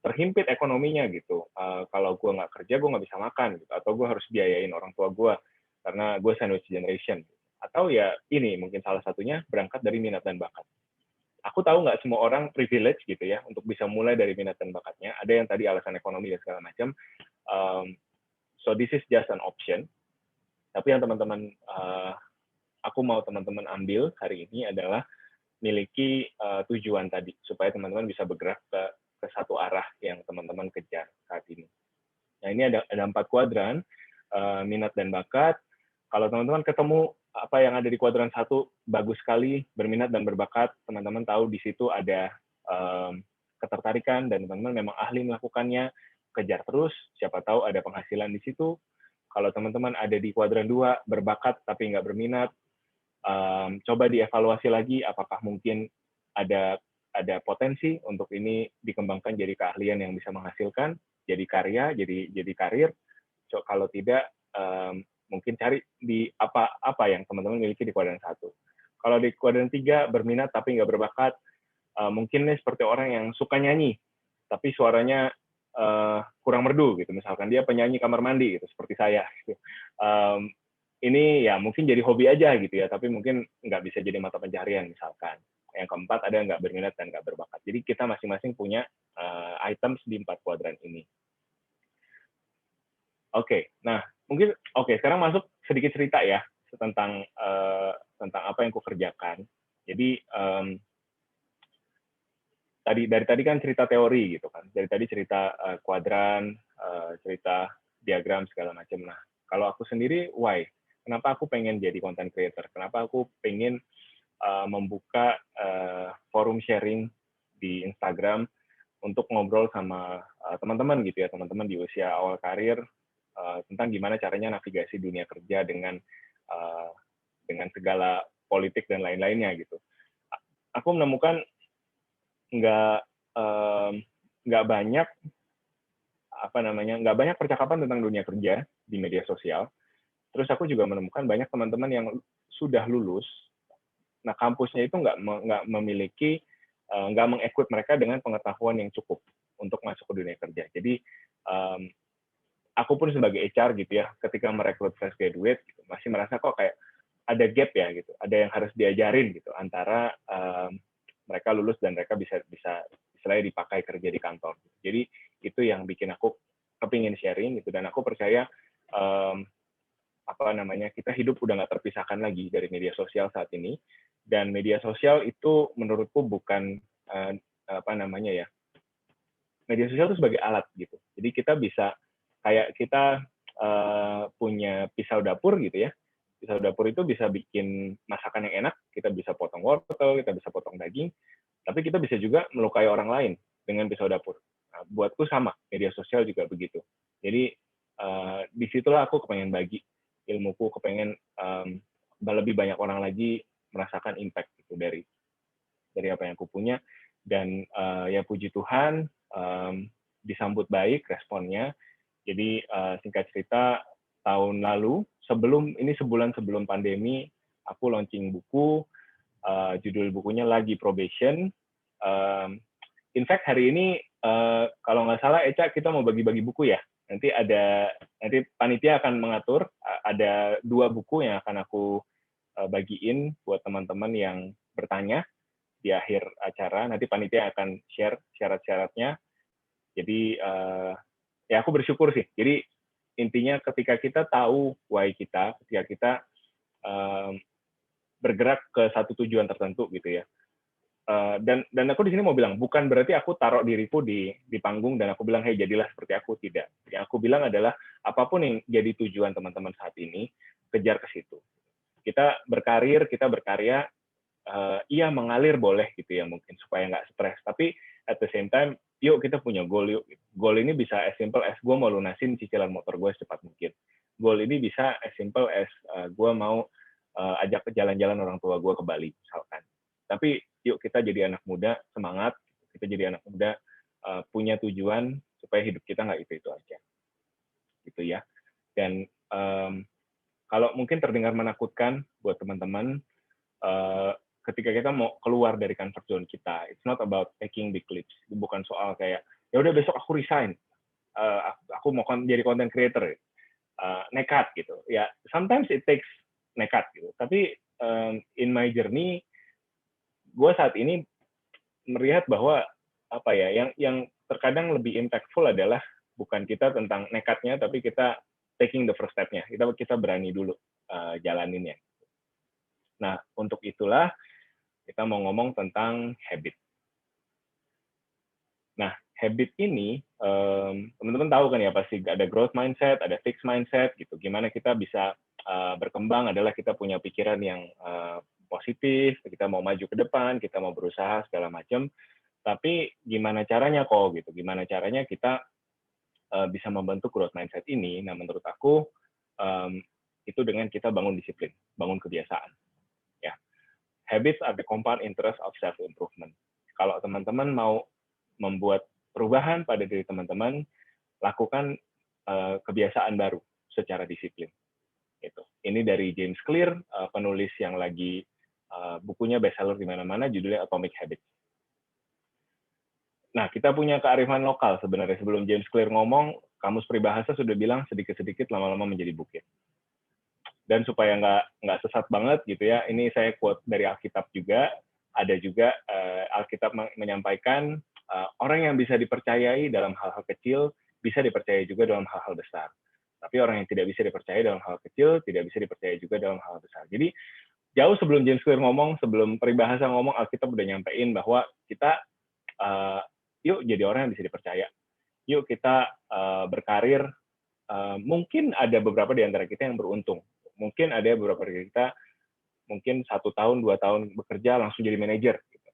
terhimpit ekonominya gitu, kalau gue nggak kerja gue nggak bisa makan gitu, atau gue harus biayain orang tua gue karena gue sandwich generation, atau ya ini mungkin salah satunya berangkat dari minat dan bakat. Aku tahu nggak semua orang privilege gitu ya untuk bisa mulai dari minat dan bakatnya, ada yang tadi alasan ekonomi dan segala macam. So this is just an option. Tapi yang teman-teman, aku mau teman-teman ambil hari ini adalah miliki tujuan tadi, supaya teman-teman bisa bergerak ke satu arah yang teman-teman kejar saat ini. Nah ini ada 4 kuadran, minat dan bakat. Kalau teman-teman ketemu apa yang ada di kuadran 1, bagus sekali, berminat dan berbakat, teman-teman tahu di situ ada ketertarikan dan teman-teman memang ahli melakukannya, kejar terus, siapa tahu ada penghasilan di situ. Kalau teman-teman ada di kuadran 2, berbakat tapi nggak berminat, coba dievaluasi lagi apakah mungkin ada potensi untuk ini dikembangkan jadi keahlian yang bisa menghasilkan, jadi karya, jadi karir. So, kalau tidak, mungkin cari di apa yang teman-teman miliki di kuadran 1. Kalau di kuadran 3, berminat tapi nggak berbakat, mungkin nih seperti orang yang suka nyanyi, tapi suaranya kurang merdu gitu, misalkan dia penyanyi kamar mandi gitu, seperti saya gitu. Ini ya mungkin jadi hobi aja gitu ya, tapi mungkin nggak bisa jadi mata pencarian misalkan. Yang keempat ada nggak berminat dan nggak berbakat. Jadi kita masing-masing punya items di 4 kuadran ini. Oke, nah mungkin sekarang masuk sedikit cerita ya tentang apa yang kukerjakan. Jadi dari tadi kan cerita teori gitu kan, dari tadi cerita kuadran, cerita diagram segala macam. Nah, kalau aku sendiri, why? Kenapa aku pengen jadi content creator? Kenapa aku pengen membuka forum sharing di Instagram untuk ngobrol sama teman-teman gitu ya, teman-teman di usia awal karir, tentang gimana caranya navigasi dunia kerja dengan segala politik dan lain-lainnya gitu. Aku menemukan nggak banyak percakapan tentang dunia kerja di media sosial. Terus aku juga menemukan banyak teman-teman yang sudah lulus, nah kampusnya itu nggak memiliki, nggak mengequip mereka dengan pengetahuan yang cukup untuk masuk ke dunia kerja. Jadi aku pun sebagai HR gitu ya, ketika merekrut fresh graduate gitu, masih merasa kok kayak ada gap ya gitu, ada yang harus diajarin gitu antara mereka lulus dan mereka bisa istilahnya dipakai kerja di kantor. Jadi itu yang bikin aku kepingin sharing gitu, dan aku percaya kita hidup udah nggak terpisahkan lagi dari media sosial saat ini, dan media sosial itu menurutku bukan media sosial itu sebagai alat gitu. Jadi kita bisa kayak kita punya pisau dapur gitu ya, Pisau dapur itu bisa bikin masakan yang enak, kita bisa potong wortel, kita bisa potong daging, tapi kita bisa juga melukai orang lain dengan pisau dapur. Nah, buatku sama, media sosial juga begitu. Jadi disitulah aku kepengen bagi ilmuku, kepengen lebih banyak orang lagi merasakan impact gitu dari apa yang aku punya. Dan ya puji Tuhan disambut baik responnya. Jadi singkat cerita, tahun lalu sebulan sebelum pandemi, aku launching buku, judul bukunya Lagi Probation. In fact hari ini kalau nggak salah Eca, kita mau bagi-bagi buku ya. Nanti panitia akan mengatur, ada 2 buku yang akan aku bagiin buat teman-teman yang bertanya di akhir acara. Nanti panitia akan share syarat-syaratnya. Jadi ya aku bersyukur sih. Jadi intinya ketika kita tahu why kita, ketika kita bergerak ke satu tujuan tertentu gitu ya. Dan aku di sini mau bilang, bukan berarti aku taruh diriku di panggung dan aku bilang, hey jadilah seperti aku, tidak. Yang aku bilang adalah apapun yang jadi tujuan teman-teman saat ini, kejar ke situ. Kita berkarir, kita berkarya, iya mengalir boleh gitu ya mungkin supaya nggak stres. Tapi at the same time, yuk kita punya goal yuk. Goal ini bisa as simple as gue mau lunasin cicilan motor gue secepat mungkin. Goal ini bisa as simple as gue mau ajak ke jalan-jalan orang tua gue ke Bali misalkan. Tapi yuk kita jadi anak muda semangat, kita jadi anak muda punya tujuan supaya hidup kita nggak itu aja, gitu ya. Dan kalau mungkin terdengar menakutkan buat teman-teman, ketika kita mau keluar dari comfort zone kita, it's not about taking big leaps. Bukan soal kayak ya udah besok aku resign, aku mau jadi content creator, nekat gitu. Ya sometimes it takes nekat gitu. Tapi in my journey, gue saat ini melihat bahwa apa ya, yang terkadang lebih impactful adalah bukan kita tentang nekatnya, tapi kita taking the first step-nya. Kita berani dulu jalaninnya. Nah, untuk itulah kita mau ngomong tentang habit. Nah, habit ini teman-teman tahu kan ya, pasti ada growth mindset, ada fixed mindset gitu. Gimana kita bisa berkembang adalah kita punya pikiran yang positif, kita mau maju ke depan, kita mau berusaha segala macam. Tapi gimana caranya kok gitu? Gimana caranya kita bisa membentuk growth mindset ini? Nah, menurut aku itu dengan kita bangun disiplin, bangun kebiasaan. Ya, habits are the compound interest of self improvement. Kalau teman-teman mau membuat perubahan pada diri teman-teman, lakukan kebiasaan baru secara disiplin. Gitu. Ini dari James Clear, penulis yang lagi bukunya bestseller di mana-mana, judulnya Atomic Habits. Nah, kita punya kearifan lokal sebenarnya. Sebelum James Clear ngomong, Kamus Peribahasa sudah bilang sedikit-sedikit lama-lama menjadi bukit. Dan supaya nggak sesat banget gitu ya, ini saya quote dari Alkitab juga. Ada juga Alkitab menyampaikan orang yang bisa dipercayai dalam hal-hal kecil bisa dipercayai juga dalam hal-hal besar. Tapi orang yang tidak bisa dipercayai dalam hal kecil tidak bisa dipercayai juga dalam hal besar. Jadi jauh sebelum James Clear ngomong, sebelum Peribahasa ngomong, Alkitab udah nyampein bahwa kita yuk jadi orang yang bisa dipercaya. Yuk kita berkarir. Mungkin ada beberapa di antara kita yang beruntung. Mungkin ada beberapa dari kita mungkin 1 tahun, 2 tahun bekerja langsung jadi manajer. Gitu.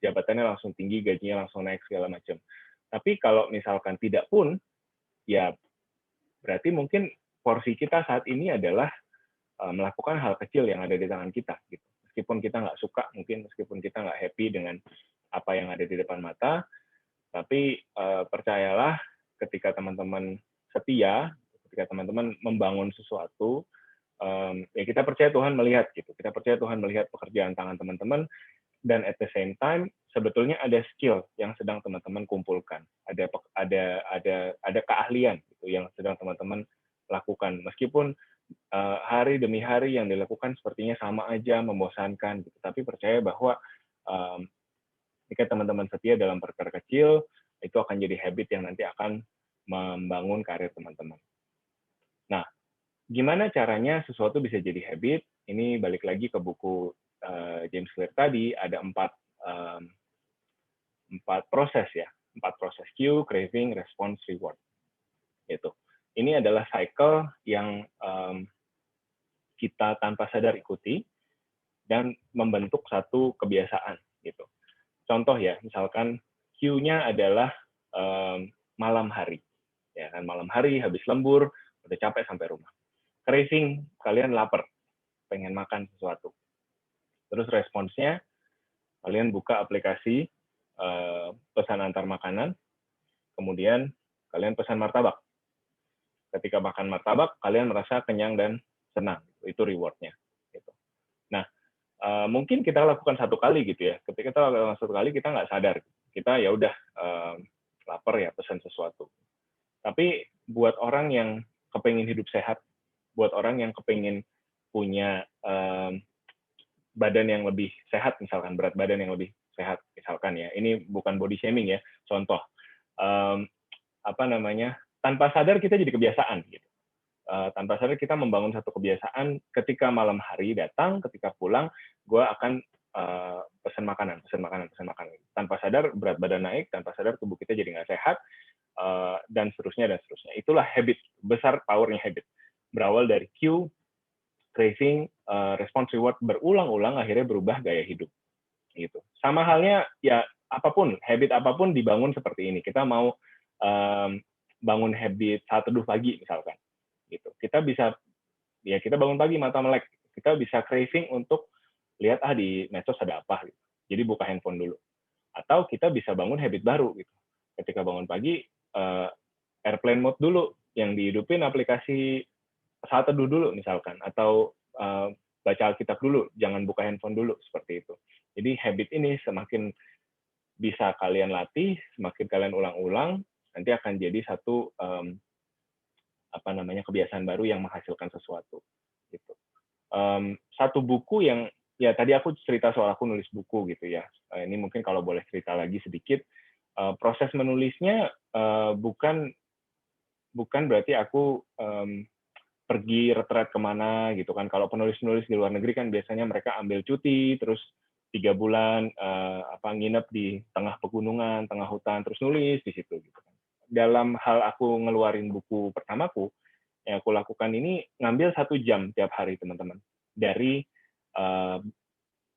Jabatannya langsung tinggi, gajinya langsung naik segala macam. Tapi kalau misalkan tidak pun, ya berarti mungkin porsi kita saat ini adalah melakukan hal kecil yang ada di tangan kita. Gitu. Meskipun kita nggak suka, meskipun kita nggak happy dengan apa yang ada di depan mata, tapi percayalah ketika teman-teman setia, ketika teman-teman membangun sesuatu, ya kita percaya Tuhan melihat gitu. Kita percaya Tuhan melihat pekerjaan tangan teman-teman, dan at the same time sebetulnya ada skill yang sedang teman-teman kumpulkan. Ada keahlian gitu yang sedang teman-teman lakukan. Meskipun hari demi hari yang dilakukan sepertinya sama aja, membosankan gitu. Tapi percaya bahwa jika teman-teman setia dalam perkara kecil, itu akan jadi habit yang nanti akan membangun karir teman-teman. Nah, gimana caranya sesuatu bisa jadi habit? Ini balik lagi ke buku James Clear tadi, ada 4 proses ya, 4 proses cue, craving, response, reward. Itu. Ini adalah cycle yang kita tanpa sadar ikuti dan membentuk satu kebiasaan gitu. Contoh ya, misalkan cue-nya adalah malam hari. Ya kan, malam hari habis lembur, udah capek sampai rumah. Craving, kalian lapar, pengen makan sesuatu. Terus responsnya, kalian buka aplikasi pesan antar makanan, kemudian kalian pesan martabak. Ketika makan martabak, kalian merasa kenyang dan senang. Itu reward-nya. Gitu. Nah, mungkin kita lakukan satu kali gitu ya. Ketika kita lakukan satu kali, kita nggak sadar. Kita ya udah lapar ya, pesan sesuatu. Tapi buat orang yang kepengen hidup sehat, buat orang yang kepengen punya badan yang lebih sehat, misalkan berat badan yang lebih sehat, misalkan ya. Ini bukan body shaming ya, contoh. Tanpa sadar kita jadi kebiasaan gitu. Tanpa sadar kita membangun satu kebiasaan ketika malam hari datang, ketika pulang, gue akan pesan makanan. Tanpa sadar berat badan naik, tanpa sadar tubuh kita jadi nggak sehat, dan seterusnya. Itulah habit, besar powernya habit. Berawal dari cue, craving, response reward berulang-ulang, akhirnya berubah gaya hidup. Gitu. Sama halnya ya apapun, habit apapun dibangun seperti ini. Kita mau bangun habit saat teduh pagi misalkan. Gitu. Kita bangun pagi mata melek. Kita bisa craving untuk lihat di medsos ada apa gitu. Jadi buka handphone dulu. Atau kita bisa bangun habit baru gitu. Ketika bangun pagi airplane mode dulu, yang dihidupin aplikasi saat teduh dulu misalkan, atau baca Alkitab dulu, jangan buka handphone dulu, seperti itu. Jadi habit ini semakin bisa kalian latih, semakin kalian ulang-ulang, nanti akan jadi satu kebiasaan baru yang menghasilkan sesuatu. Gitu. Satu buku yang ya tadi aku cerita soal aku nulis buku gitu ya. Ini mungkin kalau boleh cerita lagi sedikit. Proses menulisnya bukan berarti aku pergi retret kemana gitu kan. Kalau penulis-penulis di luar negeri kan biasanya mereka ambil cuti, terus 3 bulan nginep di tengah pegunungan, tengah hutan, terus nulis di situ gitu kan. Dalam hal aku ngeluarin buku pertamaku, yang aku lakukan ini ngambil 1 jam tiap hari teman-teman. Dari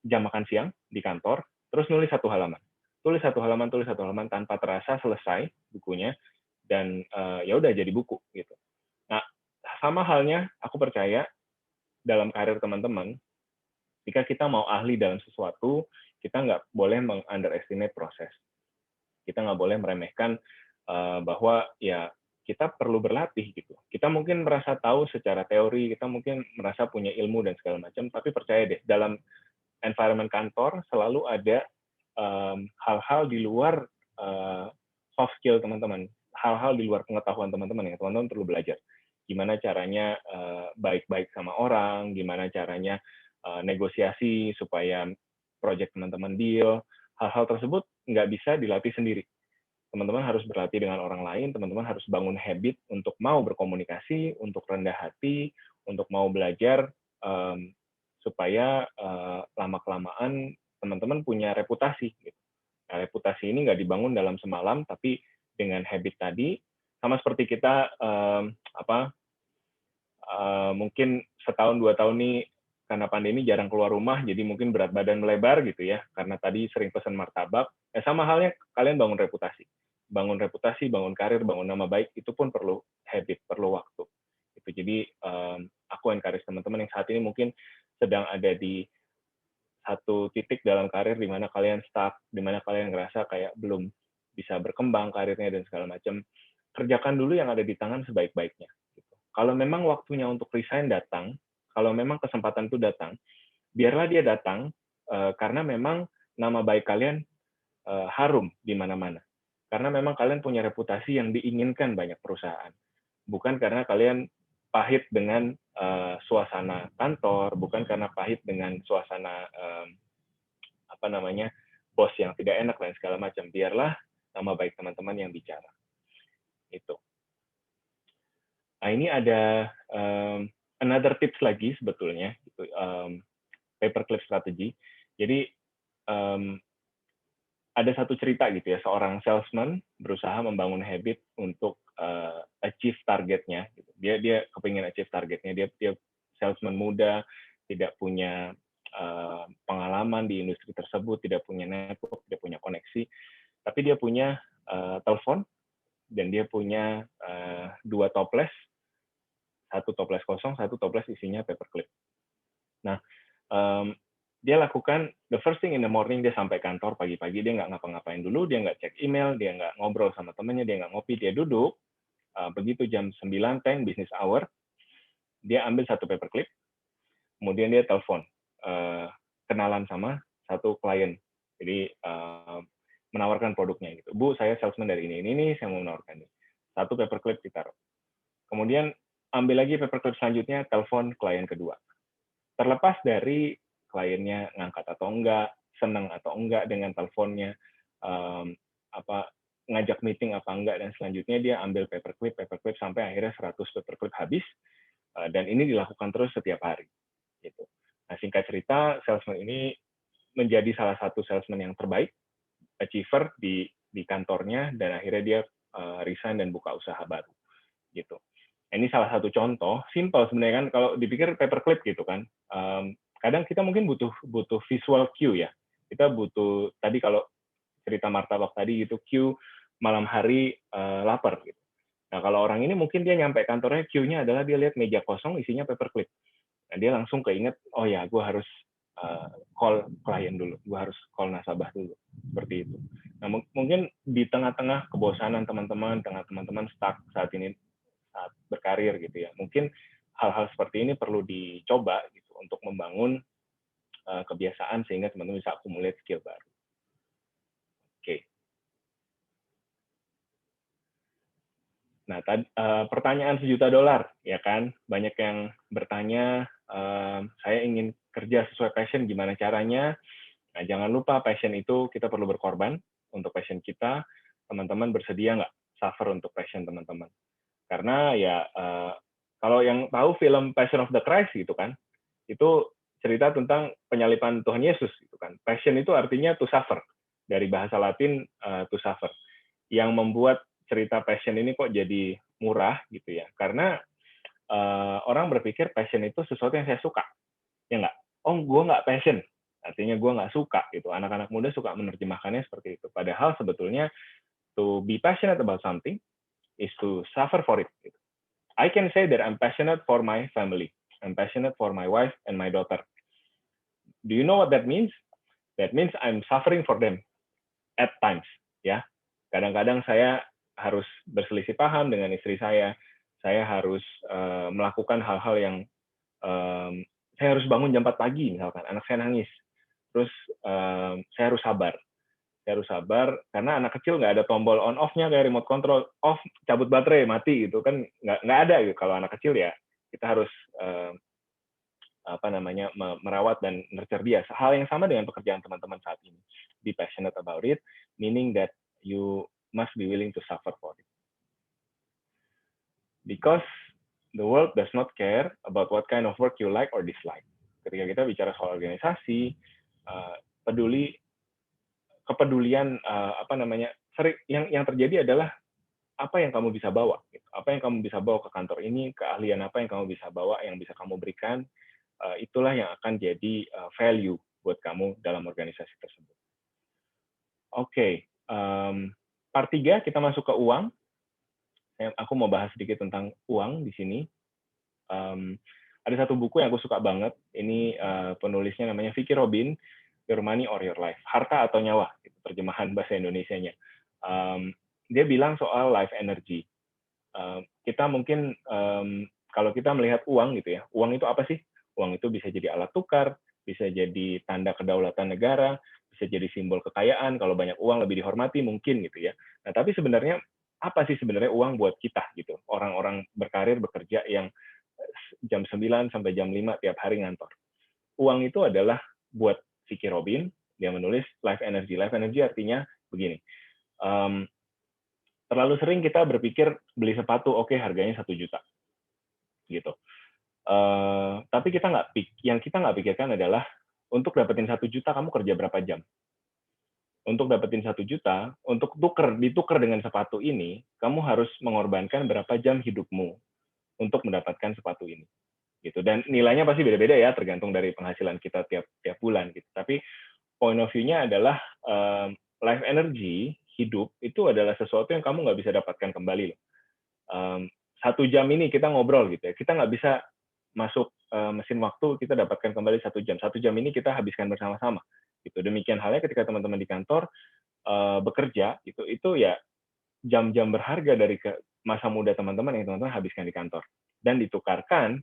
jam makan siang di kantor, terus nulis 1 halaman. Tulis satu halaman tanpa terasa selesai bukunya, dan ya udah jadi buku gitu. Nah, sama halnya aku percaya dalam karir teman-teman, jika kita mau ahli dalam sesuatu, kita nggak boleh meng-underestimate proses. Kita nggak boleh meremehkan bahwa ya kita perlu berlatih gitu. Kita mungkin merasa tahu secara teori, kita mungkin merasa punya ilmu dan segala macam, tapi percaya deh, dalam environment kantor selalu ada hal-hal di luar soft skill teman-teman, hal-hal di luar pengetahuan teman-teman yang teman-teman perlu belajar. Gimana caranya baik-baik sama orang, gimana caranya negosiasi supaya project teman-teman deal. Hal-hal tersebut nggak bisa dilatih sendiri. Teman-teman harus berlatih dengan orang lain, teman-teman harus bangun habit untuk mau berkomunikasi, untuk rendah hati, untuk mau belajar, supaya lama-kelamaan teman-teman punya reputasi. Nah, reputasi ini nggak dibangun dalam semalam, tapi dengan habit tadi, sama seperti kita mungkin setahun 2 tahun ini karena pandemi jarang keluar rumah, jadi mungkin berat badan melebar gitu ya, karena tadi sering pesan martabak. Sama halnya kalian bangun reputasi, bangun karir, bangun nama baik, itu pun perlu habit, perlu waktu. Gitu. Jadi aku encourage teman-teman yang saat ini mungkin sedang ada di satu titik dalam karir di mana kalian stuck, di mana kalian ngerasa kayak belum bisa berkembang karirnya dan segala macam. Kerjakan dulu yang ada di tangan sebaik-baiknya. Gitu. Kalau memang waktunya untuk resign datang, kalau memang kesempatan itu datang, biarlah dia datang karena memang nama baik kalian harum di mana-mana. Karena memang kalian punya reputasi yang diinginkan banyak perusahaan. Bukan karena kalian pahit dengan suasana kantor, bukan karena pahit dengan suasana bos yang tidak enak dan segala macam. Biarlah nama baik teman-teman yang bicara. Itu. Nah, ini ada another tips lagi sebetulnya, gitu, paperclip strategy. Jadi ada satu cerita gitu ya, seorang salesman berusaha membangun habit untuk achieve targetnya. Gitu. Dia kepingin achieve targetnya. Dia salesman muda, tidak punya pengalaman di industri tersebut, tidak punya network, tidak punya koneksi, tapi dia punya telepon dan dia punya 2 toples, 1 toples kosong, 1 toples isinya paperclip. Nah, dia lakukan the first thing in the morning, dia sampai kantor pagi-pagi, dia nggak ngapa-ngapain dulu, dia nggak cek email, dia nggak ngobrol sama temennya, dia nggak ngopi, dia duduk, begitu jam 9, 10, business hour, dia ambil 1 paperclip, kemudian dia telepon, kenalan sama 1 klien. Jadi, menawarkan produknya gitu. Bu, saya salesman dari ini, saya mau menawarkan ini. 1 paperclip ditaruh. Kemudian ambil lagi paperclip selanjutnya, telepon klien kedua. Terlepas dari kliennya ngangkat atau enggak, senang atau enggak dengan teleponnya, ngajak meeting apa enggak, dan selanjutnya dia ambil paperclip sampai akhirnya 100 paperclip habis, dan ini dilakukan terus setiap hari. Gitu. Nah, singkat cerita, salesman ini menjadi salah satu salesman yang terbaik, achiever di kantornya, dan akhirnya dia resign dan buka usaha baru. Gitu. Ini salah satu contoh, simple sebenarnya kan, kalau dipikir paperclip gitu kan, kadang kita mungkin butuh visual cue ya. Kita butuh, tadi kalau cerita martabak tadi gitu, cue malam hari lapar gitu. Nah, kalau orang ini mungkin dia nyampe kantornya, cue-nya adalah dia lihat meja kosong isinya paperclip. Nah, dia langsung keinget, oh ya, gue harus call klien dulu, gue harus call nasabah dulu, seperti itu. Nah, mungkin di tengah-tengah kebosanan teman-teman, tengah teman-teman stuck saat ini, saat berkarir gitu ya, mungkin hal-hal seperti ini perlu dicoba gitu untuk membangun kebiasaan sehingga teman-teman bisa accumulate skill baru. Oke. Nah, pertanyaan $1 juta, ya kan? Banyak yang bertanya, saya ingin kerja sesuai passion, gimana caranya? Nah, jangan lupa passion itu kita perlu berkorban untuk passion kita. Teman-teman bersedia nggak suffer untuk passion teman-teman? Karena ya, kalau yang tahu film Passion of the Christ gitu kan, itu cerita tentang penyalipan Tuhan Yesus gitu kan. Passion itu artinya to suffer, dari bahasa Latin to suffer. Yang membuat cerita passion ini kok jadi murah gitu ya, karena orang berpikir passion itu sesuatu yang saya suka, ya nggak? Oh, gue nggak passion, artinya gue nggak suka gitu. Anak-anak muda suka menerjemahkannya seperti itu. Padahal sebetulnya to be passionate about something is to suffer for it. Gitu. I can say that I'm passionate for my family. I'm passionate for my wife and my daughter. Do you know what that means? That means I'm suffering for them at times. Ya, kadang-kadang saya harus berselisih paham dengan istri saya. Saya harus melakukan hal-hal yang saya harus bangun jam 4 pagi misalkan, anak saya nangis. Terus saya harus sabar. Saya harus sabar karena anak kecil nggak ada tombol on off-nya kayak remote control, off cabut baterai mati gitu kan, nggak ada gitu. Kalau anak kecil ya kita harus merawat dan nurture dia. Hal yang sama dengan pekerjaan teman-teman saat ini. Be passionate about it, meaning that you must be willing to suffer for it. Because the world does not care about what kind of work you like or dislike. Ketika kita bicara soal organisasi, kepedulian yang terjadi adalah apa yang kamu bisa bawa, gitu. Apa yang kamu bisa bawa ke kantor ini, keahlian apa yang kamu bisa bawa, yang bisa kamu berikan, itulah yang akan jadi value buat kamu dalam organisasi tersebut. Oke, part 3 kita masuk ke uang. Aku mau bahas sedikit tentang uang di sini. Ada satu buku yang aku suka banget. Ini penulisnya namanya Vicki Robin, Your Money or Your Life, harta atau nyawa, gitu, terjemahan bahasa Indonesianya. Dia bilang soal life energy. Kita mungkin kalau kita melihat uang gitu ya, uang itu apa sih? Uang itu bisa jadi alat tukar, bisa jadi tanda kedaulatan negara, bisa jadi simbol kekayaan. Kalau banyak uang lebih dihormati mungkin gitu ya. Nah, tapi sebenarnya apa sih sebenarnya uang buat kita gitu? Orang-orang berkarir bekerja yang jam 9 sampai jam 5 tiap hari ngantor. Uang itu adalah buat Vicki Robin, dia menulis life energy. Life energy artinya begini. Terlalu sering kita berpikir beli sepatu, oke, harganya 1 juta. Gitu. Tapi yang kita nggak pikirkan adalah untuk dapetin 1 juta kamu kerja berapa jam? Untuk dapetin 1 juta, untuk ditukar dengan sepatu ini, kamu harus mengorbankan berapa jam hidupmu untuk mendapatkan sepatu ini. gitu. Dan nilainya pasti beda-beda ya, tergantung dari penghasilan kita tiap bulan gitu. Tapi point of view-nya adalah life energy hidup itu adalah sesuatu yang kamu nggak bisa dapatkan kembali loh. 1 jam ini kita ngobrol gitu ya, kita nggak bisa masuk mesin waktu kita dapatkan kembali 1 jam. 1 jam ini kita habiskan bersama-sama gitu. Demikian halnya ketika teman-teman di kantor bekerja gitu, itu ya jam-jam berharga dari masa muda teman-teman yang teman-teman habiskan di kantor dan ditukarkan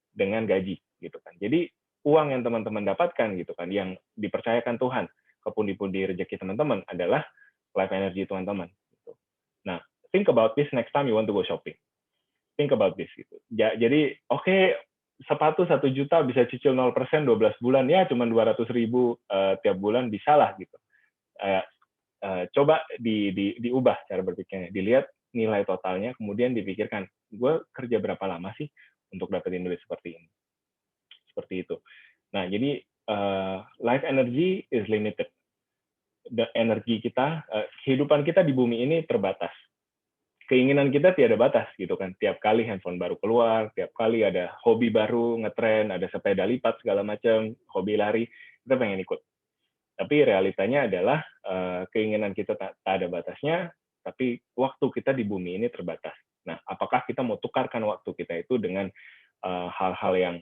dengan gaji gitu kan. Jadi uang yang teman-teman dapatkan gitu kan, yang dipercayakan Tuhan ke pundi-pundi rezeki teman-teman adalah life energy teman-teman. Gitu. Nah, think about this next time you want to go shopping. Think about this gitu. Jadi oke, sepatu 1 juta bisa cicil 0% 12 bulan ya, cuma 200.000 tiap bulan bisa lah gitu. Coba diubah cara berpikirnya, dilihat nilai totalnya, kemudian dipikirkan, gue kerja berapa lama sih untuk dapetin duit seperti ini, seperti itu. Nah, jadi life energy is limited. Energi kita, kehidupan kita di bumi ini terbatas. Keinginan kita tiada batas gitu kan. Tiap kali handphone baru keluar, tiap kali ada hobi baru ngetren, ada sepeda lipat segala macam, hobi lari, kita pengen ikut. Tapi realitanya adalah keinginan kita tak ada batasnya, tapi waktu kita di bumi ini terbatas. Nah, apakah kita mau tukarkan waktu kita itu dengan hal-hal yang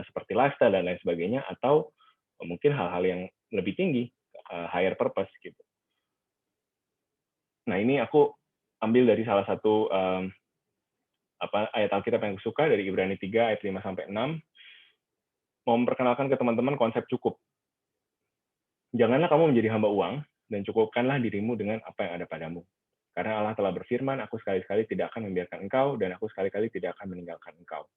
seperti lifestyle dan lain sebagainya, atau mungkin hal-hal yang lebih tinggi, higher purpose gitu. Nah, ini aku ambil dari salah satu ayat Alkitab yang aku suka dari Ibrani 3 ayat 5-6, mau memperkenalkan ke teman-teman konsep cukup. Janganlah kamu menjadi hamba uang, dan cukupkanlah dirimu dengan apa yang ada padamu. Karena Allah telah berfirman, aku sekali-kali tidak akan membiarkan engkau, dan aku sekali-kali tidak akan meninggalkan engkau.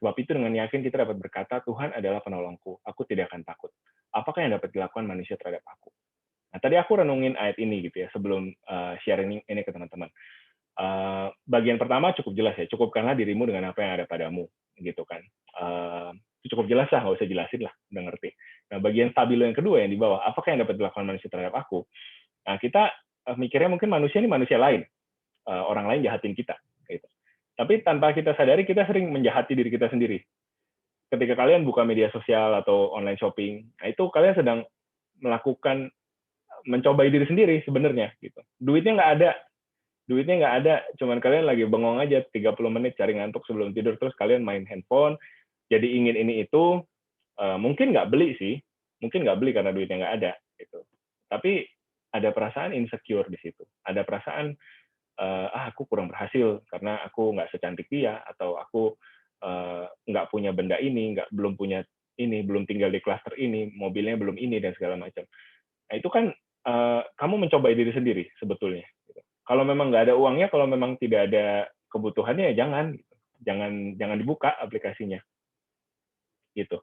Sebab itu dengan yakin kita dapat berkata, Tuhan adalah penolongku, aku tidak akan takut. Apakah yang dapat dilakukan manusia terhadap aku? Nah, tadi aku renungin ayat ini gitu ya, sebelum sharing ini ke teman-teman. Bagian pertama cukup jelas ya, cukupkanlah dirimu dengan apa yang ada padamu, gitu kan. Itu cukup jelas lah, nggak usah jelasin lah, udah ngerti. Nah, bagian stabilo yang kedua yang di bawah, apakah yang dapat dilakukan manusia terhadap aku? Nah, kita mikirnya mungkin manusia ini manusia lain, orang lain jahatin kita, gitu. Tapi tanpa kita sadari, kita sering menjahati diri kita sendiri. Ketika kalian buka media sosial atau online shopping, nah itu kalian sedang melakukan, mencobai diri sendiri sebenarnya, gitu. Duitnya nggak ada, cuman kalian lagi bengong aja 30 menit cari ngantuk sebelum tidur, terus kalian main handphone, jadi ingin ini itu, mungkin nggak beli sih, mungkin nggak beli karena duitnya nggak ada, gitu. Tapi ada perasaan insecure di situ, ada perasaan aku kurang berhasil karena aku nggak secantik dia, atau aku nggak punya benda ini, belum punya ini, belum tinggal di klaster ini, mobilnya belum ini dan segala macam. Nah itu kan kamu mencobai diri sendiri sebetulnya. Gitu. Kalau memang nggak ada uangnya, kalau memang tidak ada kebutuhannya ya jangan, gitu. jangan dibuka aplikasinya. Gitu.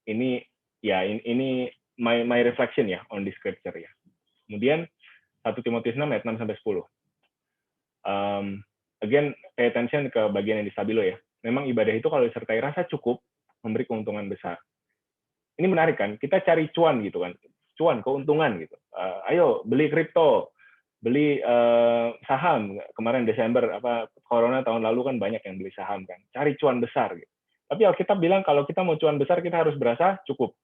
Ini my reflection ya on this scripture ya. Kemudian 1 Timotius 6 ayat 6-10. Again, pay attention ke bagian yang di stabilo ya. Memang ibadah itu kalau disertai rasa cukup, memberi keuntungan besar. Ini menarik kan? Kita cari cuan gitu kan. Cuan, keuntungan gitu. Ayo beli kripto, beli saham. Kemarin Desember corona tahun lalu kan banyak yang beli saham kan. Cari cuan besar gitu. Tapi Alkitab bilang kalau kita mau cuan besar kita harus berasa cukup.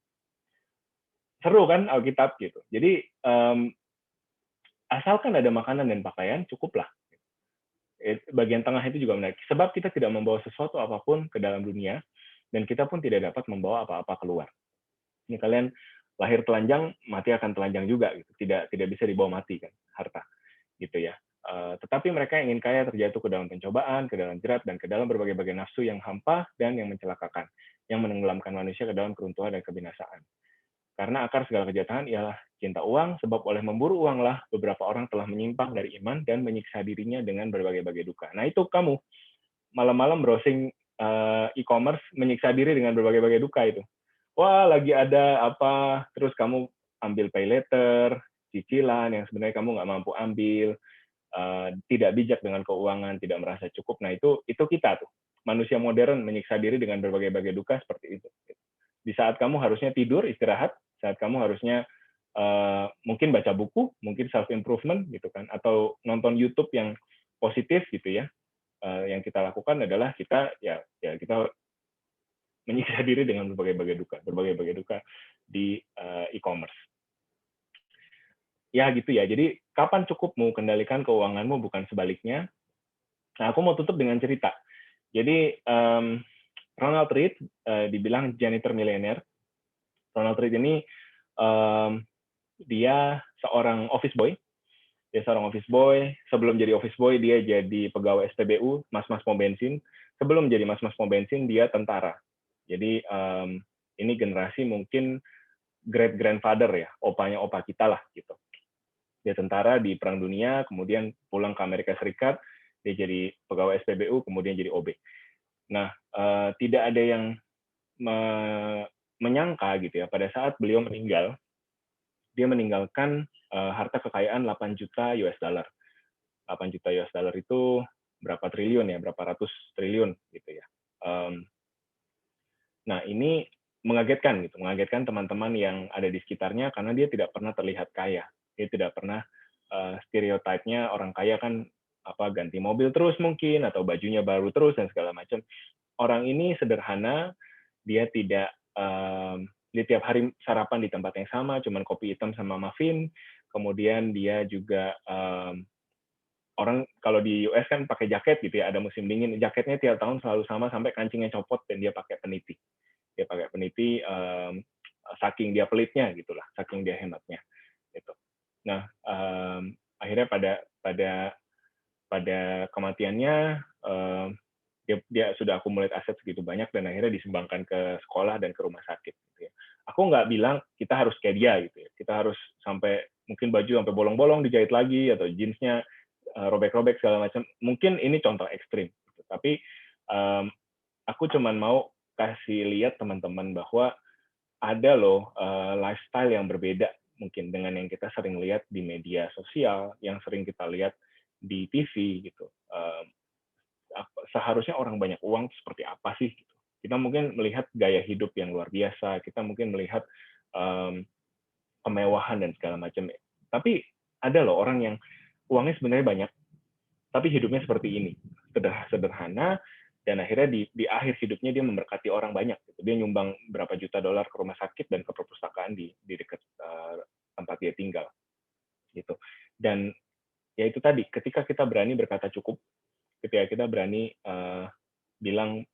Seru kan Alkitab gitu. Jadi asalkan ada makanan dan pakaian cukuplah. Bagian tengah itu juga menarik. Sebab kita tidak membawa sesuatu apapun ke dalam dunia, dan kita pun tidak dapat membawa apa-apa keluar. Ini kalian lahir telanjang, mati akan telanjang juga. Gitu. Tidak bisa dibawa mati kan, harta. Gitu ya. Tetapi mereka yang ingin kaya terjatuh ke dalam pencobaan, ke dalam jerat, dan ke dalam berbagai-bagai nafsu yang hampa dan yang mencelakakan, yang menenggelamkan manusia ke dalam keruntuhan dan kebinasaan. Karena akar segala kejahatan ialah cinta uang, sebab oleh memburu uanglah beberapa orang telah menyimpang dari iman dan menyiksa dirinya dengan berbagai-bagai duka. Nah itu kamu malam-malam browsing e-commerce, menyiksa diri dengan berbagai-bagai duka itu. Wah lagi ada apa, terus kamu ambil pay later, cicilan yang sebenarnya kamu nggak mampu ambil, tidak bijak dengan keuangan, tidak merasa cukup. Nah itu kita tuh, manusia modern menyiksa diri dengan berbagai-bagai duka seperti itu. Di saat kamu harusnya tidur, istirahat, saat kamu harusnya mungkin baca buku, mungkin self improvement gitu kan, atau nonton YouTube yang positif gitu ya. yang kita lakukan adalah kita menyiksa diri dengan berbagai duka di e-commerce. Ya gitu ya. Jadi kapan cukupmu kendalikan keuanganmu, bukan sebaliknya. Nah, aku mau tutup dengan cerita. Jadi Ronald Read dibilang janitor milenial. Ronald Read ini dia seorang office boy. Dia seorang office boy. Sebelum jadi office boy, dia jadi pegawai SPBU, mas-mas pom bensin. Sebelum jadi mas-mas pom bensin, dia tentara. Jadi ini generasi mungkin great grandfather ya, opanya opa kita lah gitu. Dia tentara di Perang Dunia, kemudian pulang ke Amerika Serikat, dia jadi pegawai SPBU, kemudian jadi OB. Nah, tidak ada yang menyangka gitu ya, pada saat beliau meninggal, dia meninggalkan harta kekayaan 8 juta US dollar. 8 juta US dollar itu berapa triliun ya, berapa ratus triliun gitu ya. Nah, ini mengagetkan teman-teman yang ada di sekitarnya karena dia tidak pernah terlihat kaya. Dia tidak pernah stereotipnya orang kaya kan ganti mobil terus mungkin, atau bajunya baru terus dan segala macam. Orang ini sederhana, dia tidak dia tiap hari sarapan di tempat yang sama, cuman kopi hitam sama muffin. Kemudian dia juga orang kalau di US kan pakai jaket gitu ya, ada musim dingin, jaketnya tiap tahun selalu sama sampai kancingnya copot dan dia pakai peniti. Dia pakai peniti saking dia pelitnya gitulah, saking dia hematnya gitu. Nah, akhirnya pada kematiannya dia sudah akumulasi aset segitu banyak dan akhirnya disumbangkan ke sekolah dan ke rumah sakit gitu ya. Aku nggak bilang kita harus kayak dia gitu ya. Kita harus sampai mungkin baju sampai bolong-bolong dijahit lagi atau jeansnya robek-robek segala macam. Mungkin ini contoh ekstrim gitu. Tapi aku cuman mau kasih lihat teman-teman bahwa ada loh lifestyle yang berbeda mungkin dengan yang kita sering lihat di media sosial, yang sering kita lihat di TV gitu. Seharusnya orang banyak uang seperti apa sih? Gitu. Kita mungkin melihat gaya hidup yang luar biasa, kita mungkin melihat kemewahan dan segala macam. Tapi ada loh orang yang uangnya sebenarnya banyak, tapi hidupnya seperti ini, sederhana, dan akhirnya di akhir hidupnya dia memberkati orang banyak. Gitu. Dia nyumbang berapa juta dolar ke rumah sakit dan ke perpustakaan di dekat tempat dia tinggal. Gitu. Dan ya itu tadi, ketika kita berani berkata cukup, ketika kita berani bilang,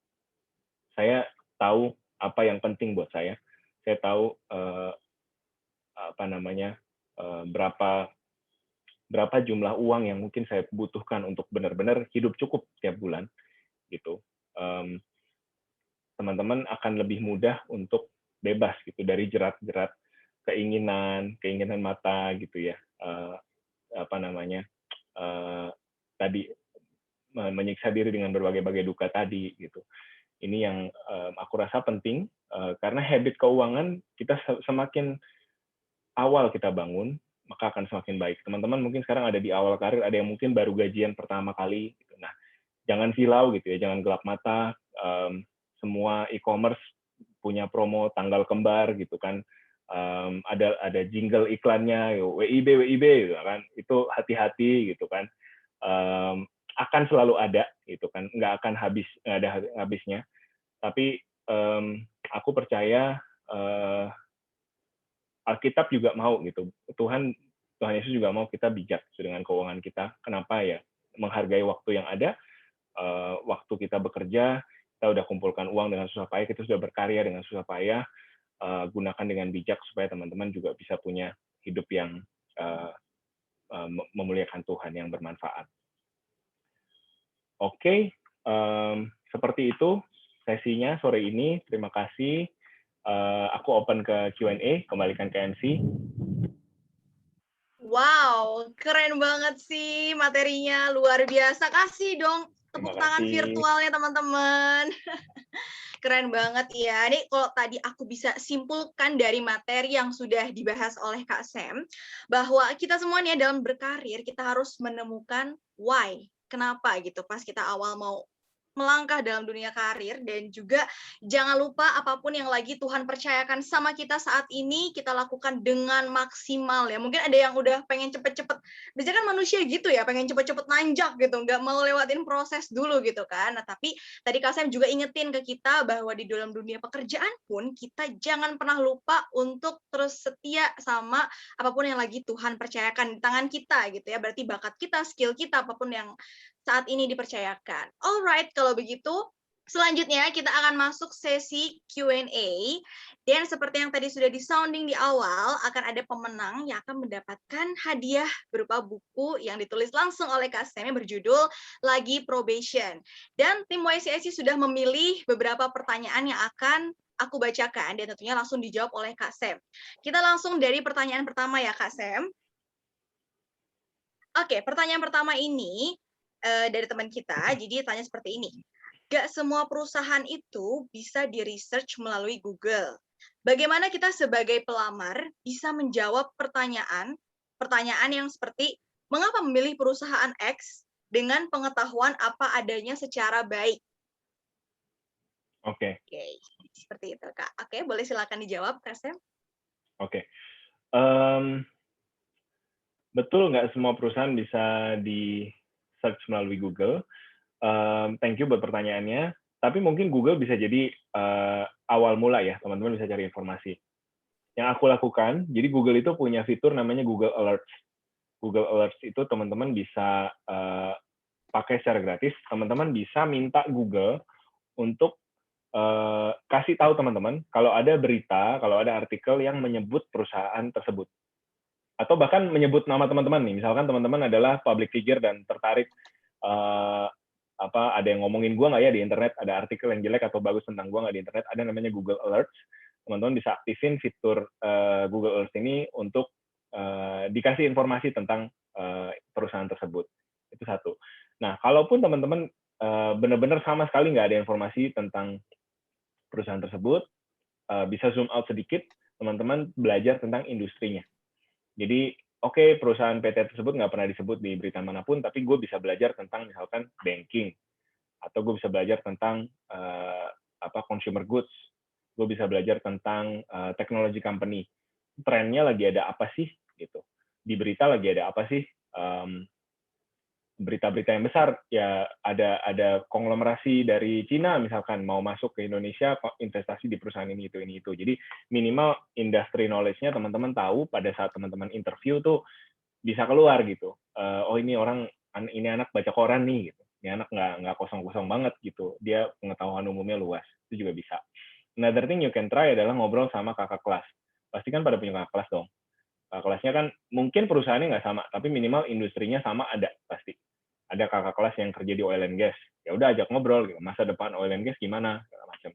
saya tahu apa yang penting buat saya tahu berapa jumlah uang yang mungkin saya butuhkan untuk benar-benar hidup cukup tiap bulan, gitu. Teman-teman akan lebih mudah untuk bebas gitu dari jerat-jerat keinginan mata gitu ya. Tadi menyiksa diri dengan berbagai duka tadi gitu. Ini yang aku rasa penting karena habit keuangan kita semakin awal kita bangun maka akan semakin baik. Teman-teman mungkin sekarang ada di awal karir, ada yang mungkin baru gajian pertama kali gitu. Nah, jangan silau gitu ya, jangan gelap mata. Semua e-commerce punya promo tanggal kembar gitu kan. Ada jingle iklannya, WIB gitu kan. Itu hati-hati gitu kan. Akan selalu ada gitu kan, nggak akan nggak ada habisnya. Tapi aku percaya Alkitab juga mau gitu, Tuhan Yesus juga mau kita bijak dengan keuangan kita. Kenapa ya? Menghargai waktu yang ada, waktu kita bekerja, kita udah kumpulkan uang dengan susah payah, kita sudah berkarya dengan susah payah, gunakan dengan bijak supaya teman-teman juga bisa punya hidup yang memuliakan Tuhan, yang bermanfaat. Oke, seperti itu sesinya sore ini. Terima kasih. Aku open ke Q&A, kembalikan ke MC. Wow, keren banget sih materinya, luar biasa. Kasih dong tepuk tangan virtualnya teman-teman. Keren banget ya. Ini kalau tadi aku bisa simpulkan dari materi yang sudah dibahas oleh Kak Sam, bahwa kita semua nih dalam berkarir, kita harus menemukan why. Kenapa gitu, pas kita awal mau melangkah dalam dunia karir, dan juga jangan lupa apapun yang lagi Tuhan percayakan sama kita saat ini kita lakukan dengan maksimal ya. Mungkin ada yang udah pengen cepet-cepet, biasanya kan manusia gitu ya, pengen cepet-cepet nanjak gitu, nggak mau lewatin proses dulu gitu kan. Nah tapi tadi Kak Sam juga ingetin ke kita bahwa di dalam dunia pekerjaan pun kita jangan pernah lupa untuk terus setia sama apapun yang lagi Tuhan percayakan di tangan kita gitu ya. Berarti bakat kita, skill kita, apapun yang saat ini dipercayakan. Alright, kalau begitu selanjutnya kita akan masuk sesi Q&A, dan seperti yang tadi sudah di-sounding di awal, akan ada pemenang yang akan mendapatkan hadiah berupa buku yang ditulis langsung oleh Kak Sam yang berjudul Lagi Probation. Dan tim YCSC sudah memilih beberapa pertanyaan yang akan aku bacakan dan tentunya langsung dijawab oleh Kak Sam. Kita langsung dari pertanyaan pertama ya Kak Sam. Oke, pertanyaan pertama ini dari teman kita, jadi tanya seperti ini. Gak semua perusahaan itu bisa di-research melalui Google. Bagaimana kita sebagai pelamar bisa menjawab pertanyaan yang seperti, mengapa memilih perusahaan X dengan pengetahuan apa adanya secara baik? Oke. Oke, seperti itu Kak. Oke, boleh silakan dijawab Kak Sam. Oke. Betul nggak semua perusahaan bisa di search melalui Google. Thank you buat pertanyaannya. Tapi mungkin Google bisa jadi awal mula ya, teman-teman bisa cari informasi. Yang aku lakukan, jadi Google itu punya fitur namanya Google Alerts. Google Alerts itu teman-teman bisa pakai secara gratis. Teman-teman bisa minta Google untuk kasih tahu teman-teman kalau ada berita, kalau ada artikel yang menyebut perusahaan tersebut. Atau bahkan menyebut nama teman-teman nih, misalkan teman-teman adalah public figure dan tertarik ada yang ngomongin gue nggak ya di internet, ada artikel yang jelek atau bagus tentang gue nggak di internet, ada namanya Google Alerts. Teman-teman bisa aktifin fitur Google Alerts ini untuk dikasih informasi tentang perusahaan tersebut. Itu satu. Nah, kalaupun teman-teman benar-benar sama sekali nggak ada informasi tentang perusahaan tersebut, bisa zoom out sedikit, teman-teman belajar tentang industrinya. Jadi, oke, perusahaan PT tersebut nggak pernah disebut di berita manapun, tapi gue bisa belajar tentang misalkan banking, atau gue bisa belajar tentang consumer goods, gue bisa belajar tentang technology company. Trennya lagi ada apa sih? Gitu. Di berita lagi ada apa sih? Berita-berita yang besar, ya ada konglomerasi dari Cina misalkan mau masuk ke Indonesia, investasi di perusahaan ini itu. Jadi minimal industry knowledge-nya teman-teman tahu pada saat teman-teman interview tuh bisa keluar gitu. Oh ini anak baca koran nih gitu. Ini anak nggak kosong-kosong banget gitu. Dia pengetahuan umumnya luas. Itu juga bisa. Another thing you can try adalah ngobrol sama kakak kelas. Pasti kan pada punya kakak kelas dong. Kelasnya kan mungkin perusahaannya nggak sama, tapi minimal industrinya sama ada pasti. Ada kakak kelas yang kerja di oil and gas, ya udah ajak ngobrol gitu. Masa depan oil and gas gimana, segala macam.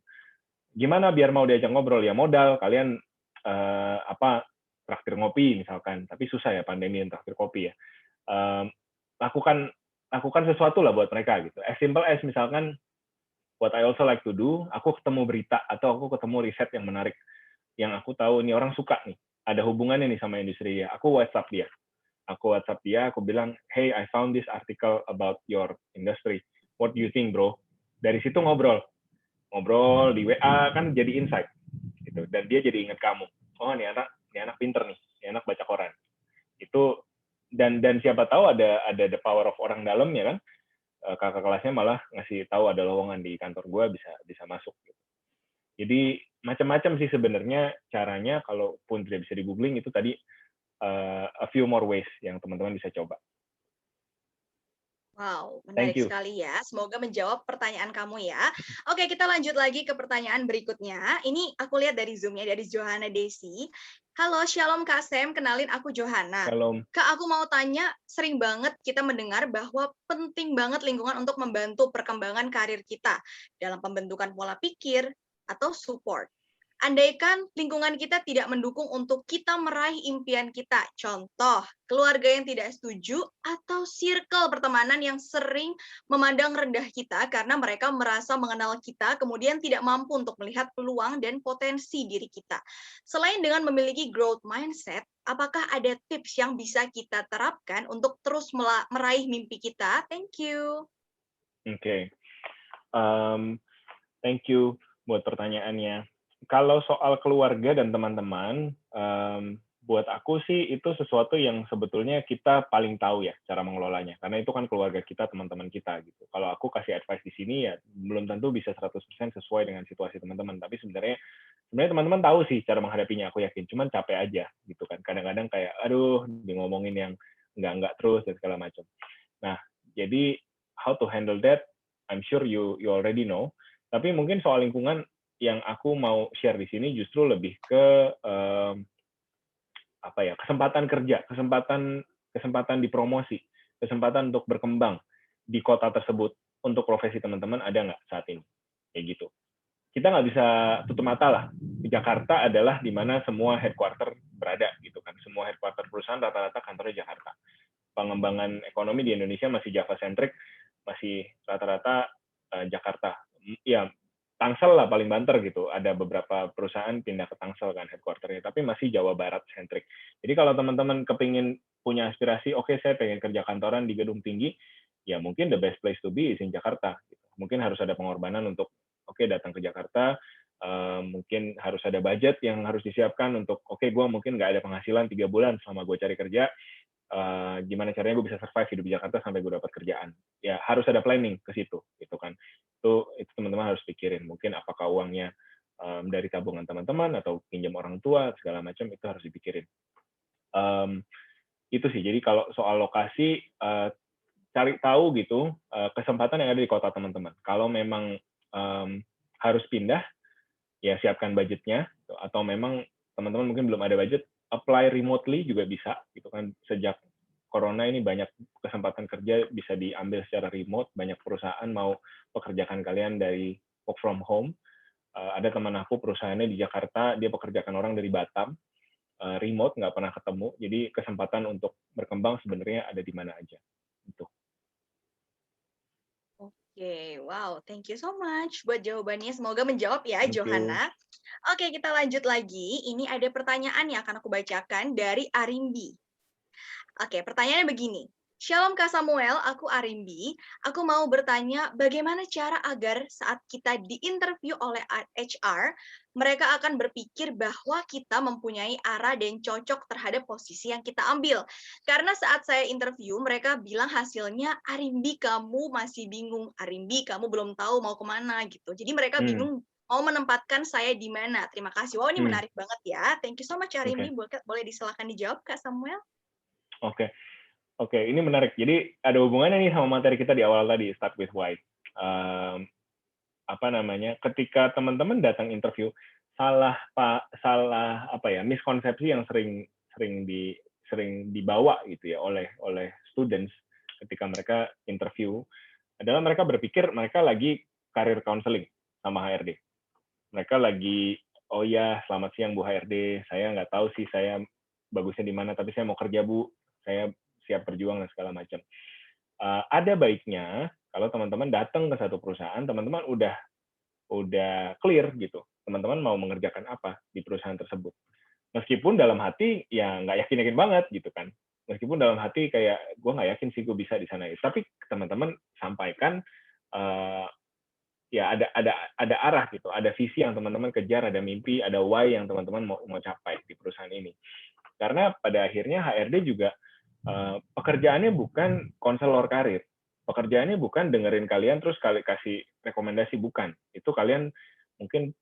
Gimana biar mau diajak ngobrol? Ya modal, kalian traktir ngopi misalkan, tapi susah ya pandemi yang traktir kopi ya. Lakukan sesuatu lah buat mereka gitu. As simple as misalkan what I also like to do, aku ketemu berita atau aku ketemu riset yang menarik, yang aku tahu ini orang suka nih, ada hubungannya nih sama industri ya. Aku WhatsApp dia, aku bilang, hey, I found this article about your industry. What do you think, bro? Dari situ ngobrol di WA kan jadi insight, gitu. Dan dia jadi ingat kamu. Oh, ini anak pinter nih, ini anak baca koran. Itu dan siapa tahu ada the power of orang dalam ya kan. Kakak kelasnya malah ngasih tahu ada lowongan di kantor gue, bisa masuk. Gitu. Jadi macam-macam sih sebenarnya caranya, kalaupun tidak bisa di googling itu tadi. A few more ways yang teman-teman bisa coba. Wow, menarik sekali ya. Semoga menjawab pertanyaan kamu ya. Oke, kita lanjut lagi ke pertanyaan berikutnya. Ini aku lihat dari Zoom-nya, dari Johanna Desi. Halo, Shalom Kak Sam, kenalin aku Johanna. Shalom. Kak, aku mau tanya, sering banget kita mendengar bahwa penting banget lingkungan untuk membantu perkembangan karir kita dalam pembentukan pola pikir atau support. Andaikan lingkungan kita tidak mendukung untuk kita meraih impian kita, contoh keluarga yang tidak setuju atau circle pertemanan yang sering memandang rendah kita karena mereka merasa mengenal kita, kemudian tidak mampu untuk melihat peluang dan potensi diri kita. Selain dengan memiliki growth mindset, apakah ada tips yang bisa kita terapkan untuk terus meraih mimpi kita? Thank you. Oke. Thank you buat pertanyaannya. Kalau soal keluarga dan teman-teman, buat aku sih itu sesuatu yang sebetulnya kita paling tahu ya cara mengelolanya. Karena itu kan keluarga kita, teman-teman kita gitu. Kalau aku kasih advice di sini ya belum tentu bisa 100% sesuai dengan situasi teman-teman. Tapi sebenarnya teman-teman tahu sih cara menghadapinya, aku yakin. Cuman capek aja gitu kan. Kadang-kadang kayak, aduh, di ngomongin yang enggak terus dan segala macam. Nah, jadi how to handle that, I'm sure you already know. Tapi mungkin soal lingkungan yang aku mau share di sini justru lebih ke kesempatan kerja, kesempatan dipromosi, kesempatan untuk berkembang di kota tersebut untuk profesi teman-teman ada nggak saat ini? Kayak gitu. Kita nggak bisa tutup mata lah. Jakarta adalah di mana semua headquarter berada gitu kan. Semua headquarter perusahaan rata-rata kantornya Jakarta. Pengembangan ekonomi di Indonesia masih Java-centric, masih rata-rata Jakarta. Ya, Tangsel lah paling banter gitu. Ada beberapa perusahaan pindah ke Tangsel kan headquarternya, tapi masih Jawa Barat centric. Jadi kalau teman-teman kepingin punya aspirasi, oke, saya pengen kerja kantoran di gedung tinggi, ya mungkin the best place to be is in Jakarta. Gitu. Mungkin harus ada pengorbanan untuk datang ke Jakarta. Mungkin harus ada budget yang harus disiapkan untuk gue mungkin nggak ada penghasilan 3 bulan selama gue cari kerja. Gimana caranya gue bisa survive hidup di Jakarta sampai gue dapat kerjaan. Ya harus ada planning ke situ, gitu kan. Itu teman-teman harus pikirin. Mungkin apakah uangnya dari tabungan teman-teman atau pinjam orang tua segala macam itu harus dipikirin. Itu sih. Jadi kalau soal lokasi cari tahu gitu kesempatan yang ada di kota teman-teman. Kalau memang harus pindah, ya siapkan budgetnya. Atau memang teman-teman mungkin belum ada budget, apply remotely juga bisa gitu kan. Sejak corona ini banyak kesempatan kerja bisa diambil secara remote, banyak perusahaan mau pekerjakan kalian dari work from home. Ada teman aku perusahaannya di Jakarta, dia pekerjakan orang dari Batam, remote, nggak pernah ketemu, jadi kesempatan untuk berkembang sebenarnya ada di mana aja. Gitu. Oke, wow, thank you so much buat jawabannya. Semoga menjawab ya, Thank you. Johanna. Oke, kita lanjut lagi. Ini ada pertanyaan yang akan aku bacakan dari Arimbi. Oke, pertanyaannya begini. Shalom Kak Samuel, aku Arimbi. Aku mau bertanya bagaimana cara agar saat kita diinterview oleh HR, mereka akan berpikir bahwa kita mempunyai arah dan cocok terhadap posisi yang kita ambil. Karena saat saya interview, mereka bilang hasilnya, Arimbi kamu masih bingung, Arimbi kamu belum tahu mau kemana gitu. Jadi mereka bingung mau menempatkan saya di mana. Terima kasih. Wow, ini menarik banget ya. Thank you so much Arimbi. Boleh disilakan dijawab Kak Samuel? Oke, ini menarik. Jadi ada hubungannya nih sama materi kita di awal tadi, start with why. Ketika teman-teman datang interview, miskonsepsi yang sering dibawa gitu ya oleh students ketika mereka interview adalah mereka berpikir mereka lagi career counseling sama HRD. Mereka lagi, oh ya, selamat siang Bu HRD, saya nggak tahu sih saya bagusnya di mana, tapi saya mau kerja Bu, saya siap berjuang dan segala macam. Ada baiknya kalau teman-teman datang ke satu perusahaan, teman-teman udah clear gitu, teman-teman mau mengerjakan apa di perusahaan tersebut. Meskipun dalam hati ya nggak yakin banget gitu kan. Meskipun dalam hati kayak gue nggak yakin sih gue bisa di sana. Tapi teman-teman sampaikan ya ada arah gitu, ada visi yang teman-teman kejar, ada mimpi, ada why yang teman-teman mau capai di perusahaan ini. Karena pada akhirnya HRD juga pekerjaannya bukan konselor karir. Pekerjaannya bukan dengerin kalian terus kasih rekomendasi, bukan. Itu kalian mungkin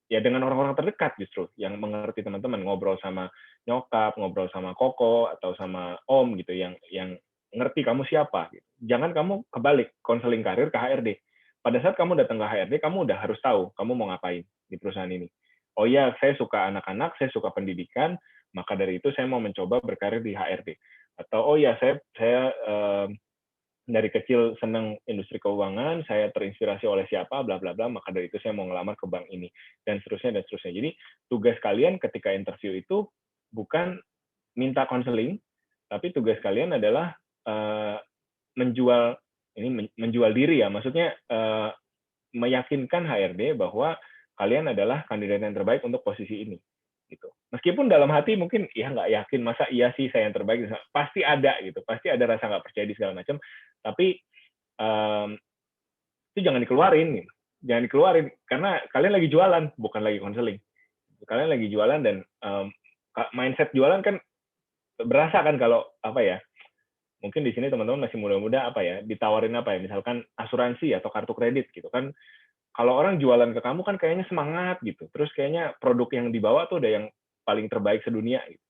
ya dengan orang-orang terdekat justru yang mengerti teman-teman, ngobrol sama nyokap, ngobrol sama koko atau sama om gitu yang ngerti kamu siapa gitu. Jangan kamu kebalik konseling karir ke HRD. Pada saat kamu datang ke HRD, kamu udah harus tahu kamu mau ngapain di perusahaan ini. Oh iya, saya suka anak-anak, saya suka pendidikan, maka dari itu saya mau mencoba berkarir di HRD. Atau oh ya, saya dari kecil senang industri keuangan, saya terinspirasi oleh siapa, bla bla bla, maka dari itu saya mau ngelamar ke bank ini, dan seterusnya dan seterusnya. Jadi tugas kalian ketika interview itu bukan minta konseling, tapi tugas kalian adalah menjual diri ya, maksudnya meyakinkan HRD bahwa kalian adalah kandidat yang terbaik untuk posisi ini. Gitu. Meskipun dalam hati mungkin ya nggak yakin, masa iya sih saya yang terbaik, pasti ada gitu, pasti ada rasa nggak percaya di segala macam, tapi em, itu jangan dikeluarin gitu. Jangan dikeluarin karena kalian lagi jualan, bukan lagi konseling. Kalian lagi jualan dan mindset jualan kan berasa kan kalau apa ya, mungkin di sini teman-teman masih muda-muda apa ya, ditawarin apa ya, misalkan asuransi atau kartu kredit gitu kan. Kalau orang jualan ke kamu kan kayaknya semangat gitu. Terus kayaknya produk yang dibawa tuh udah yang paling terbaik sedunia gitu.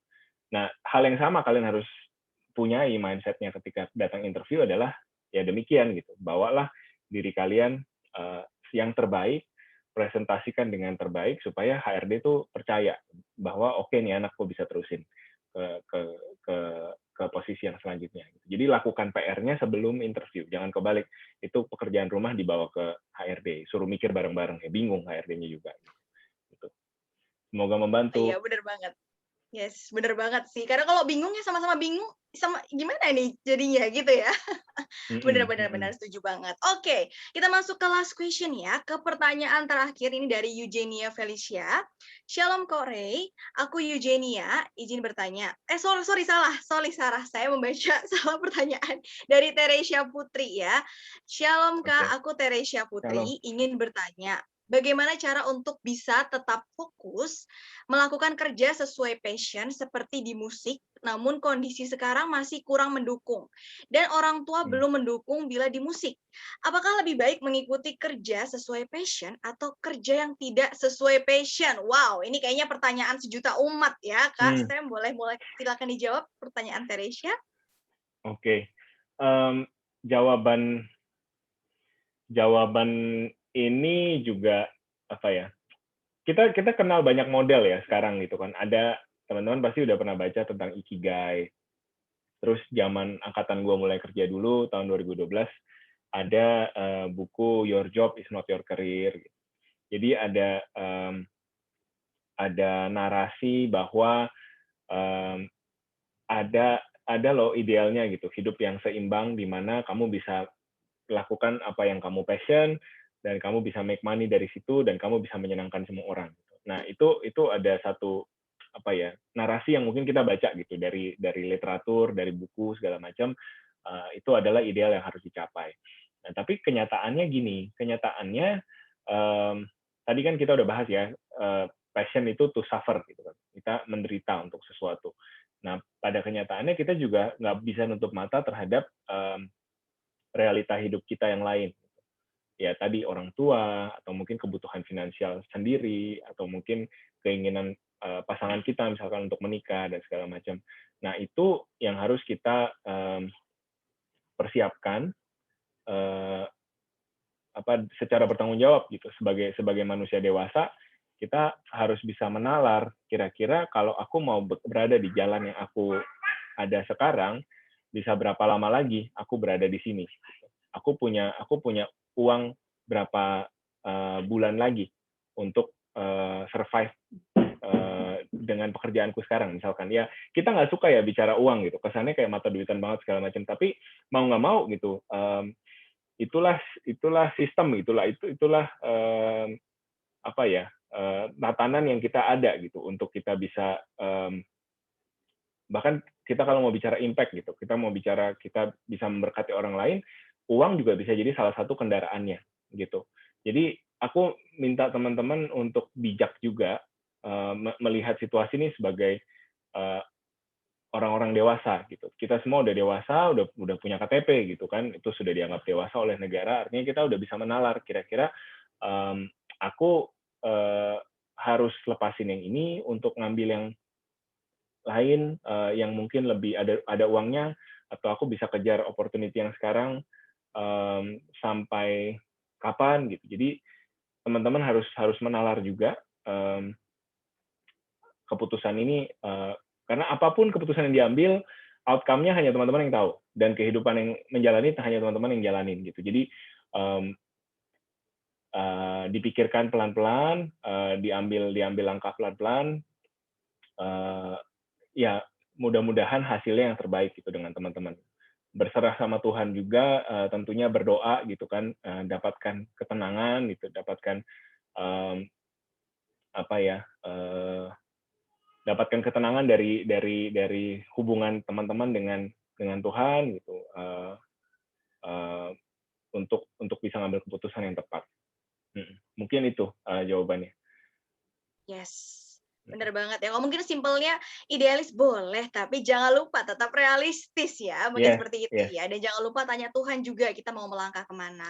Nah, hal yang sama kalian harus punyai mindset-nya ketika datang interview adalah ya demikian gitu. Bawalah diri kalian yang terbaik, presentasikan dengan terbaik supaya HRD tuh percaya bahwa oke nih anak kok bisa terusin ke ke ke ke posisi yang selanjutnya. Jadi lakukan PR-nya sebelum interview, jangan kebalik. Itu pekerjaan rumah dibawa ke HRD, suruh mikir bareng-bareng, ya bingung HRD-nya juga. Gitu. Semoga membantu. Iya, bener banget. Yes, bener banget sih. Karena kalau bingung ya sama-sama bingung, sama gimana nih jadinya gitu ya. Benar-benar setuju banget. Oke, kita masuk ke last question ya, ke pertanyaan terakhir ini dari Eugenia Felicia. Shalom Korey, aku Eugenia, izin bertanya. Sorry Sarah, saya membaca salah pertanyaan dari Teresia Putri ya. Shalom Kak, aku Teresia Putri, ingin bertanya. Bagaimana cara untuk bisa tetap fokus melakukan kerja sesuai passion seperti di musik, namun kondisi sekarang masih kurang mendukung dan orang tua belum mendukung bila di musik. Apakah lebih baik mengikuti kerja sesuai passion atau kerja yang tidak sesuai passion? Wow, ini kayaknya pertanyaan sejuta umat ya, Kak. Sam, boleh silakan dijawab pertanyaan Teresia. Oke. Jawaban ini juga apa ya? Kita kenal banyak model ya sekarang gitu kan. Ada teman-teman pasti udah pernah baca tentang Ikigai. Terus zaman angkatan gue mulai kerja dulu tahun 2012 ada buku Your Job is Not Your Career. Jadi ada narasi bahwa ada loh idealnya gitu, hidup yang seimbang di mana kamu bisa lakukan apa yang kamu passion dan kamu bisa make money dari situ dan kamu bisa menyenangkan semua orang. Nah, itu ada satu apa ya, narasi yang mungkin kita baca gitu dari literatur, dari buku segala macam, itu adalah ideal yang harus dicapai. Nah, tapi kenyataannya gini, tadi kan kita udah bahas ya, passion itu to suffer gitu kan. Kita menderita untuk sesuatu. Nah, pada kenyataannya kita juga nggak bisa nutup mata terhadap realita hidup kita yang lain. Ya tadi orang tua, atau mungkin kebutuhan finansial sendiri, atau mungkin keinginan pasangan kita misalkan untuk menikah dan segala macam. Nah itu yang harus kita persiapkan secara bertanggung jawab gitu. Sebagai manusia dewasa, kita harus bisa menalar kira-kira kalau aku mau berada di jalan yang aku ada sekarang, bisa berapa lama lagi aku berada di sini. Aku punya uang berapa bulan lagi untuk survive dengan pekerjaanku sekarang misalkan. Ya kita nggak suka ya bicara uang gitu, kesannya kayak mata duitan banget segala macam, tapi mau nggak mau gitu, itulah sistem, itulah apa ya, tatanan yang kita ada gitu untuk kita bisa bahkan kita kalau mau bicara impact gitu, kita mau bicara kita bisa memberkati orang lain, uang juga bisa jadi salah satu kendaraannya gitu. Jadi aku minta teman-teman untuk bijak juga melihat situasi ini sebagai orang-orang dewasa gitu. Kita semua udah dewasa, udah punya KTP gitu kan, itu sudah dianggap dewasa oleh negara. Artinya kita udah bisa menalar kira-kira aku harus lepasin yang ini untuk ngambil yang lain yang mungkin lebih ada uangnya, atau aku bisa kejar opportunity yang sekarang sampai kapan gitu. Jadi teman-teman harus menalar juga keputusan ini, karena apapun keputusan yang diambil, outcome-nya hanya teman-teman yang tahu, dan kehidupan yang menjalani hanya teman-teman yang jalanin gitu. Jadi dipikirkan pelan-pelan, diambil langkah pelan-pelan, ya mudah-mudahan hasilnya yang terbaik gitu dengan teman-teman. Berserah sama Tuhan juga, tentunya berdoa gitu kan, dapatkan ketenangan gitu, dapatkan dapatkan ketenangan dari hubungan teman-teman dengan Tuhan gitu. bisa ngambil keputusan yang tepat. Mungkin itu jawabannya. Yes, bener banget ya. Kalau mungkin simpelnya idealis boleh, tapi jangan lupa tetap realistis ya. Mungkin Yes, seperti itu yes. ya. Dan jangan lupa tanya Tuhan juga kita mau melangkah kemana.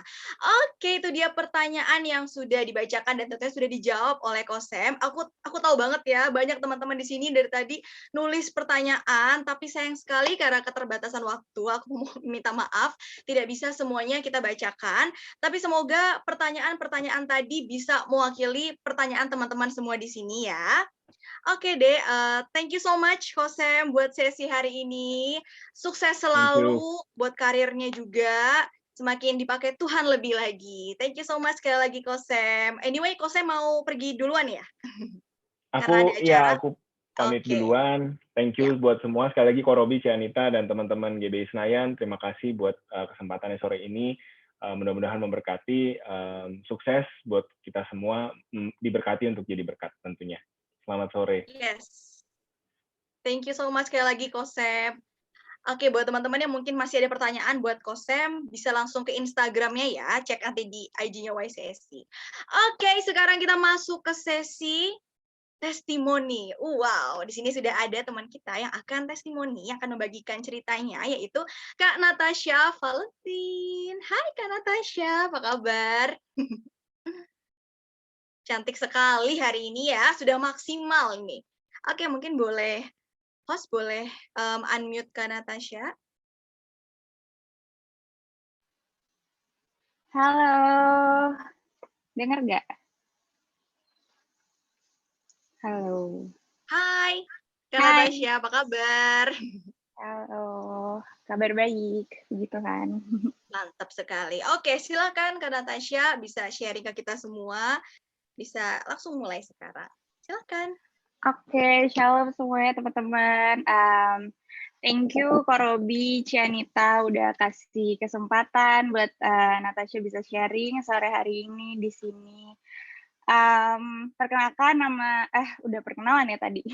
Oke, itu dia pertanyaan yang sudah dibacakan dan tentunya sudah dijawab oleh Kosem. Aku tahu banget ya, banyak teman-teman di sini dari tadi nulis pertanyaan, tapi sayang sekali karena keterbatasan waktu, aku mau minta maaf, tidak bisa semuanya kita bacakan. Tapi semoga pertanyaan-pertanyaan tadi bisa mewakili pertanyaan teman-teman semua di sini ya. Oke deh, thank you so much Kosem buat sesi hari ini. Sukses selalu buat karirnya juga. Semakin dipakai Tuhan lebih lagi. Thank you so much sekali lagi Kosem. Anyway, Kosem mau pergi duluan ya? Aku pamit duluan. Thank you buat semua. Sekali lagi Korobi, Cianita, dan teman-teman GBI Senayan. Terima kasih buat kesempatannya sore ini. Mudah-mudahan memberkati. Sukses buat kita semua. Diberkati untuk jadi berkat tentunya. Selamat sore. Yes. Thank you so much sekali lagi Kosem. Oke, buat teman-teman yang mungkin masih ada pertanyaan buat Kosem, bisa langsung ke Instagramnya ya, cek nanti di IG-nya YCSI. Oke, sekarang kita masuk ke sesi testimoni. Wow, di sini sudah ada teman kita yang akan testimoni, yang akan membagikan ceritanya, yaitu Kak Natasha Valentin. Hai Kak Natasha, apa kabar? Cantik sekali hari ini ya, sudah maksimal nih. Oke, mungkin boleh host boleh unmute Kak Natasha. Halo, dengar nggak? Halo. Hai, Kak Natasha, apa kabar? Halo, kabar baik, begitu kan? Mantap sekali. Oke, silakan Kak Natasha bisa sharing ke kita semua. Bisa langsung mulai sekarang. Silakan. Oke, shalom semuanya teman-teman. Thank you Korobi, Cianita udah kasih kesempatan buat Natasha bisa sharing sore hari ini di sini. Perkenalkan udah perkenalan ya tadi.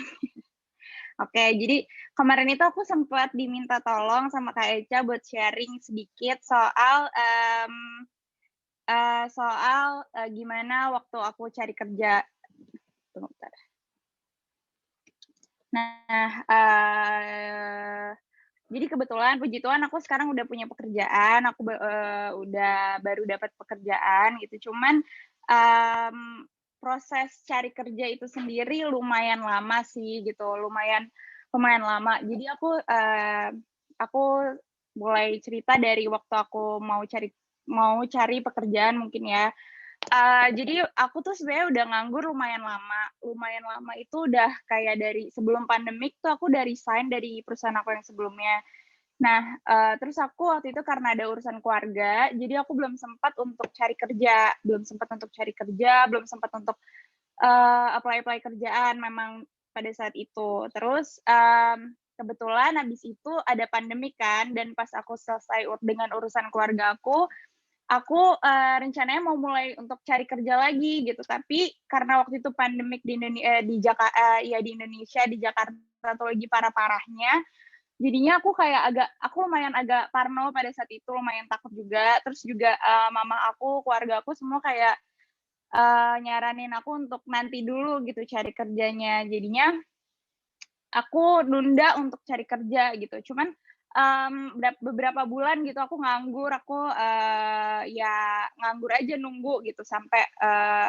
Oke, jadi kemarin itu aku sempat diminta tolong sama Kak Eca buat sharing sedikit soal gimana waktu aku cari kerja. Tunggu bentar. Nah, jadi kebetulan puji Tuhan aku sekarang udah punya pekerjaan, aku udah baru dapat pekerjaan gitu. Cuman proses cari kerja itu sendiri lumayan lama sih gitu, lumayan lama. Jadi aku mulai cerita dari waktu aku mau cari pekerjaan mungkin ya. Jadi aku tuh sebenarnya udah nganggur lumayan lama itu udah kayak dari sebelum pandemik tuh aku udah resign dari perusahaan aku yang sebelumnya. Nah, terus aku waktu itu karena ada urusan keluarga, jadi aku belum sempat untuk cari kerja, belum sempat untuk apply kerjaan memang pada saat itu. Terus kebetulan habis itu ada pandemi kan, dan pas aku selesai dengan urusan keluarga aku rencananya mau mulai untuk cari kerja lagi gitu, tapi karena waktu itu pandemik di Indonesia, di Jakarta tuh lagi parah-parahnya, jadinya aku lumayan agak parno pada saat itu, lumayan takut juga. Terus juga mama aku, keluarga aku semua kayak nyaranin aku untuk nanti dulu gitu cari kerjanya. Jadinya aku nunda untuk cari kerja gitu. Cuman beberapa bulan gitu aku nganggur, ya nganggur aja nunggu gitu sampai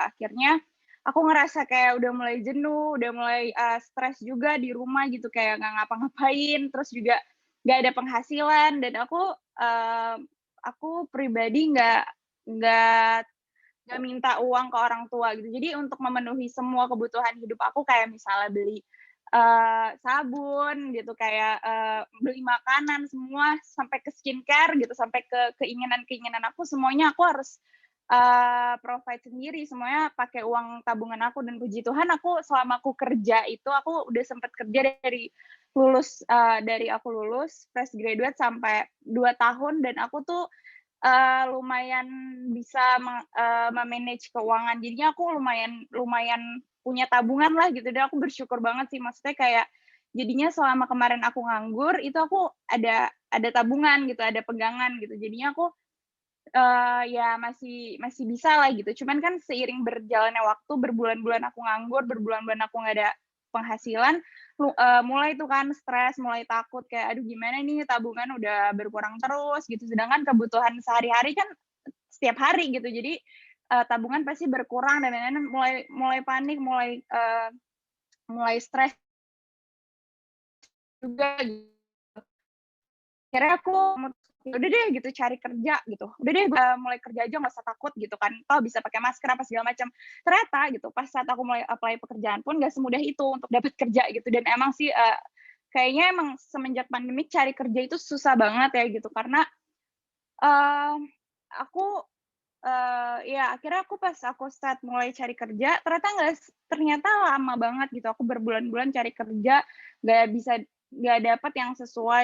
akhirnya aku ngerasa kayak udah mulai jenuh, udah mulai stres juga di rumah gitu, kayak nggak ngapa-ngapain, terus juga nggak ada penghasilan, dan aku pribadi nggak minta uang ke orang tua gitu. Jadi untuk memenuhi semua kebutuhan hidup aku kayak misalnya beli sabun gitu, kayak beli makanan semua, sampai ke skincare gitu, sampai ke keinginan aku, semuanya aku harus provide sendiri, semuanya pakai uang tabungan aku. Dan puji Tuhan aku selama aku kerja itu, aku udah sempat kerja dari aku lulus fresh graduate sampai 2 tahun, dan aku tuh lumayan bisa memanage keuangan. Jadinya aku lumayan punya tabungan lah gitu, dan aku bersyukur banget sih, maksudnya kayak jadinya selama kemarin aku nganggur itu aku ada tabungan gitu, ada pegangan gitu. Jadinya aku ya masih bisa lah gitu. Cuman kan seiring berjalannya waktu, berbulan-bulan aku nganggur, berbulan-bulan aku nggak ada penghasilan, mulai tuh kan stres, mulai takut kayak, "Aduh gimana nih tabungan udah berkurang terus," gitu. Sedangkan kebutuhan sehari-hari kan setiap hari gitu. Jadi, tabungan pasti berkurang dan lain-lain, mulai mulai panik, mulai stres juga gitu. Akhirnya aku ya udah deh gitu cari kerja gitu. Udah deh mulai kerja aja nggak usah takut gitu kan. Toh bisa pakai masker apa segala macam. Ternyata gitu pas saat aku mulai apply pekerjaan pun nggak semudah itu untuk dapat kerja gitu. Dan emang sih kayaknya emang semenjak pandemi cari kerja itu susah banget ya gitu karena eee, aku ya akhirnya aku pas aku start mulai cari kerja ternyata lama banget gitu. Aku berbulan-bulan cari kerja nggak dapat yang sesuai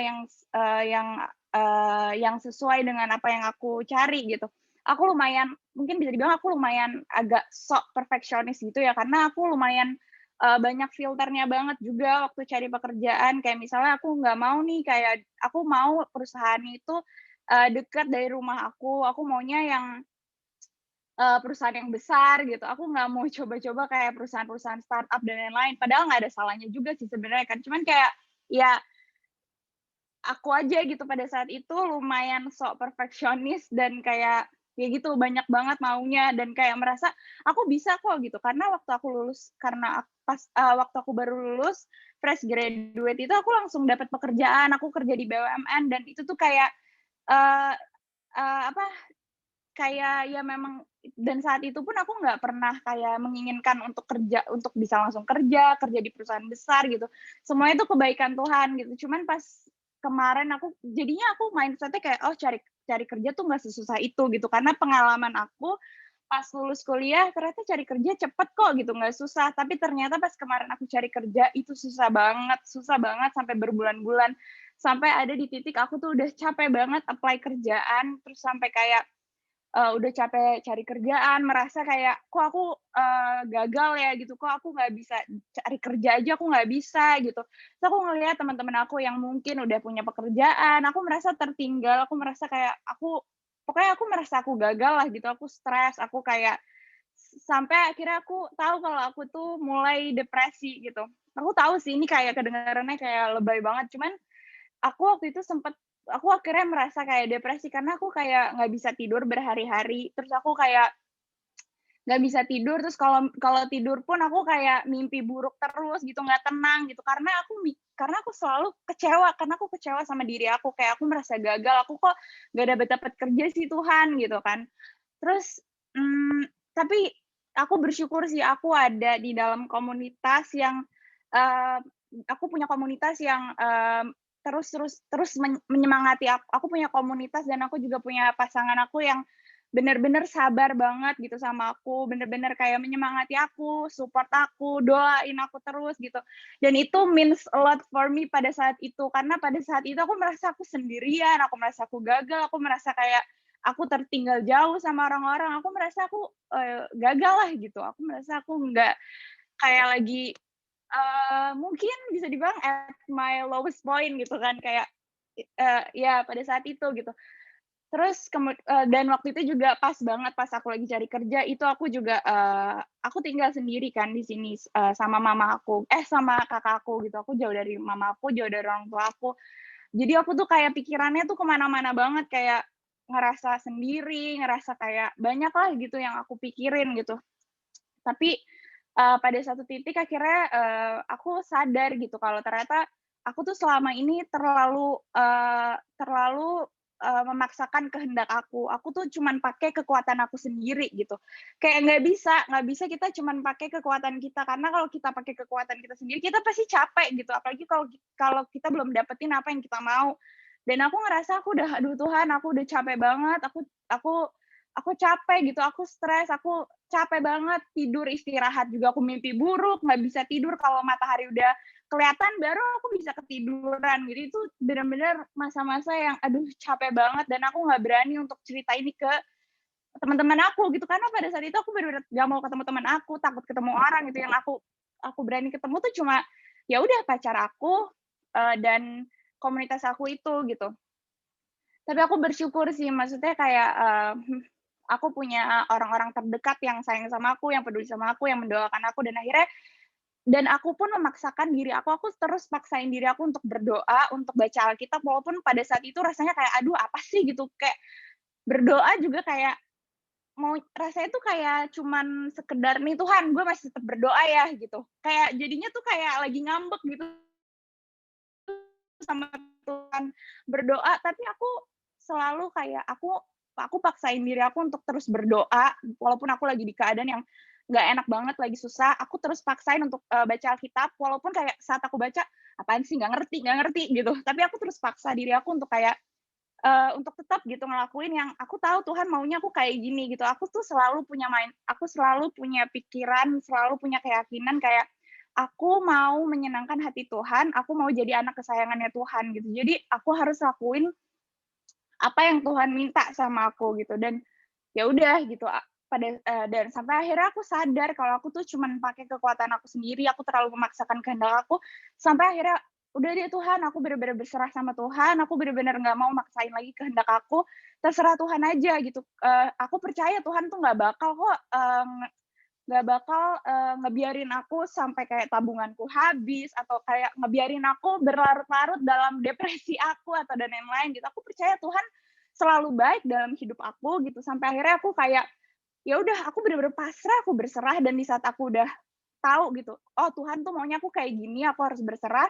yang sesuai dengan apa yang aku cari gitu. Aku lumayan mungkin bisa dibilang aku lumayan agak sok perfeksionis gitu ya karena aku lumayan banyak filternya banget juga waktu cari pekerjaan. Kayak misalnya aku nggak mau nih kayak aku mau perusahaan itu dekat dari rumah aku maunya yang perusahaan yang besar gitu, aku nggak mau coba-coba kayak perusahaan-perusahaan startup dan lain-lain, padahal nggak ada salahnya juga sih sebenarnya kan, cuman kayak, ya aku aja gitu pada saat itu lumayan sok perfeksionis dan kayak, ya gitu banyak banget maunya dan kayak merasa, aku bisa kok gitu, karena waktu aku lulus waktu aku baru lulus, fresh graduate itu aku langsung dapat pekerjaan, aku kerja di BUMN dan itu tuh kayak, eee apa, kayak ya memang dan saat itu pun aku nggak pernah kayak menginginkan untuk bisa langsung kerja di perusahaan besar gitu. Semuanya itu kebaikan Tuhan gitu. Cuman pas kemarin jadinya aku mindset-nya kayak, "Oh cari cari kerja tuh nggak sesusah itu," gitu. Karena pengalaman aku pas lulus kuliah ternyata cari kerja cepet kok gitu, nggak susah. Tapi ternyata pas kemarin aku cari kerja itu susah banget sampai berbulan-bulan. Sampai ada di titik aku tuh udah capek banget apply kerjaan, terus sampai kayak udah capek cari kerjaan, merasa kayak, "Kok aku, gagal ya?" Gitu, "Kok aku nggak bisa cari kerja aja aku nggak bisa?" Gitu. Terus aku ngelihat teman-teman aku yang mungkin udah punya pekerjaan, aku merasa tertinggal, aku merasa kayak pokoknya aku merasa aku gagal lah gitu, aku stres, aku kayak sampai akhirnya aku tahu kalau aku tuh mulai depresi gitu. Aku tahu sih ini kayak kedengarannya kayak lebay banget, cuman aku waktu itu aku akhirnya merasa kayak depresi karena aku kayak nggak bisa tidur berhari-hari, terus aku kayak nggak bisa tidur, terus kalau kalau tidur pun aku kayak mimpi buruk terus gitu, nggak tenang gitu, karena aku selalu kecewa, karena aku kecewa sama diri aku, kayak aku merasa gagal, aku kok nggak dapet-dapet kerja sih Tuhan, gitu kan. Terus, tapi aku bersyukur sih aku ada di dalam komunitas yang, eee, aku punya komunitas yang, terus terus terus menyemangati aku punya komunitas dan aku juga punya pasangan aku yang bener-bener sabar banget gitu sama aku, bener-bener kayak menyemangati aku, support aku, doain aku terus gitu. Dan itu means a lot for me pada saat itu, karena pada saat itu aku merasa aku sendirian, aku merasa aku gagal, aku merasa kayak aku tertinggal jauh sama orang-orang, aku merasa aku, gagal lah gitu, aku merasa aku nggak kayak lagi, mungkin bisa dibilang at my lowest point gitu kan, kayak, ya pada saat itu gitu. Terus dan waktu itu juga pas banget pas aku lagi cari kerja, itu aku juga, aku tinggal sendiri kan di sini, sama mama aku sama kakak aku gitu, aku jauh dari mama aku, jauh dari orang tua aku. Jadi aku tuh kayak pikirannya tuh kemana mana banget, kayak ngerasa sendiri, ngerasa kayak banyak lah gitu yang aku pikirin gitu. Tapi, pada satu titik akhirnya, aku sadar gitu kalau ternyata aku tuh selama ini terlalu, memaksakan kehendak aku. Aku tuh cuman pakai kekuatan aku sendiri gitu. Kayak nggak bisa kita cuman pakai kekuatan kita, karena kalau kita pakai kekuatan kita sendiri, kita pasti capek gitu, apalagi kalau kita belum dapetin apa yang kita mau. Dan aku ngerasa aku udah, "Aduh Tuhan, aku udah capek banget, aku capek gitu, aku stres, aku capek banget tidur, istirahat juga aku mimpi buruk, nggak bisa tidur kalau matahari udah kelihatan baru aku bisa ketiduran." Jadi itu bener-bener masa-masa yang aduh capek banget dan aku nggak berani untuk cerita ini ke teman-teman aku gitu, karena pada saat itu aku bener-bener nggak mau ketemu teman aku, takut ketemu orang gitu, yang aku berani ketemu tuh cuma, ya udah pacar aku, dan komunitas aku itu gitu. Tapi aku bersyukur sih, maksudnya kayak, aku punya orang-orang terdekat yang sayang sama aku, yang peduli sama aku, yang mendoakan aku, dan aku pun memaksakan diri aku terus paksain diri aku untuk berdoa, untuk baca Alkitab, walaupun pada saat itu rasanya kayak, "Aduh apa sih?" gitu, kayak berdoa juga kayak rasanya tuh kayak cuman sekedar, "Nih Tuhan, gue masih tetap berdoa ya," gitu. Kayak jadinya tuh kayak lagi ngambek gitu sama Tuhan, berdoa, tapi aku selalu kayak aku paksain diri aku untuk terus berdoa, walaupun aku lagi di keadaan yang nggak enak banget, lagi susah, aku terus paksain untuk, baca Alkitab, walaupun kayak saat aku baca, "Apaan sih, nggak ngerti," gitu. Tapi aku terus paksa diri aku untuk kayak, untuk tetap gitu ngelakuin yang aku tahu Tuhan maunya aku kayak gini gitu. Aku selalu punya pikiran, selalu punya keyakinan kayak, aku mau menyenangkan hati Tuhan, aku mau jadi anak kesayangannya Tuhan gitu. Jadi aku harus lakuin apa yang Tuhan minta sama aku gitu, dan ya udah gitu, dan sampai akhirnya aku sadar kalau aku tuh cuman pakai kekuatan aku sendiri, aku terlalu memaksakan kehendak aku, sampai akhirnya, "Udah deh Tuhan, aku bener-bener berserah sama Tuhan, aku bener-bener nggak mau maksain lagi kehendak aku, terserah Tuhan aja," gitu. Aku percaya Tuhan tuh nggak bakal kok, ngebiarin aku sampai kayak tabunganku habis, atau kayak ngebiarin aku berlarut-larut dalam depresi aku, atau dan lain-lain gitu. Aku percaya Tuhan selalu baik dalam hidup aku gitu, sampai akhirnya aku kayak, ya udah aku bener-bener pasrah, aku berserah, dan di saat aku udah tahu gitu, oh Tuhan tuh maunya aku kayak gini, aku harus berserah,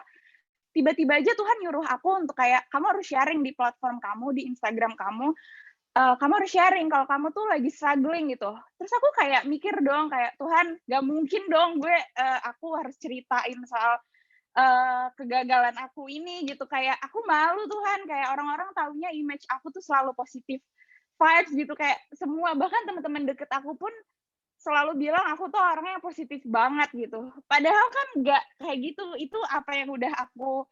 tiba-tiba aja Tuhan nyuruh aku untuk kayak, "Kamu harus sharing di platform kamu, di Instagram kamu, kamu harus sharing kalau kamu tuh lagi struggling," gitu. Terus aku kayak mikir dong, kayak, "Tuhan, nggak mungkin dong aku harus ceritain soal, kegagalan aku ini," gitu. Kayak aku malu Tuhan, kayak orang-orang taunya image aku tuh selalu positif vibes gitu, kayak semua, bahkan teman-teman deket aku pun selalu bilang aku tuh orangnya positif banget gitu. Padahal kan nggak kayak gitu, itu apa yang udah aku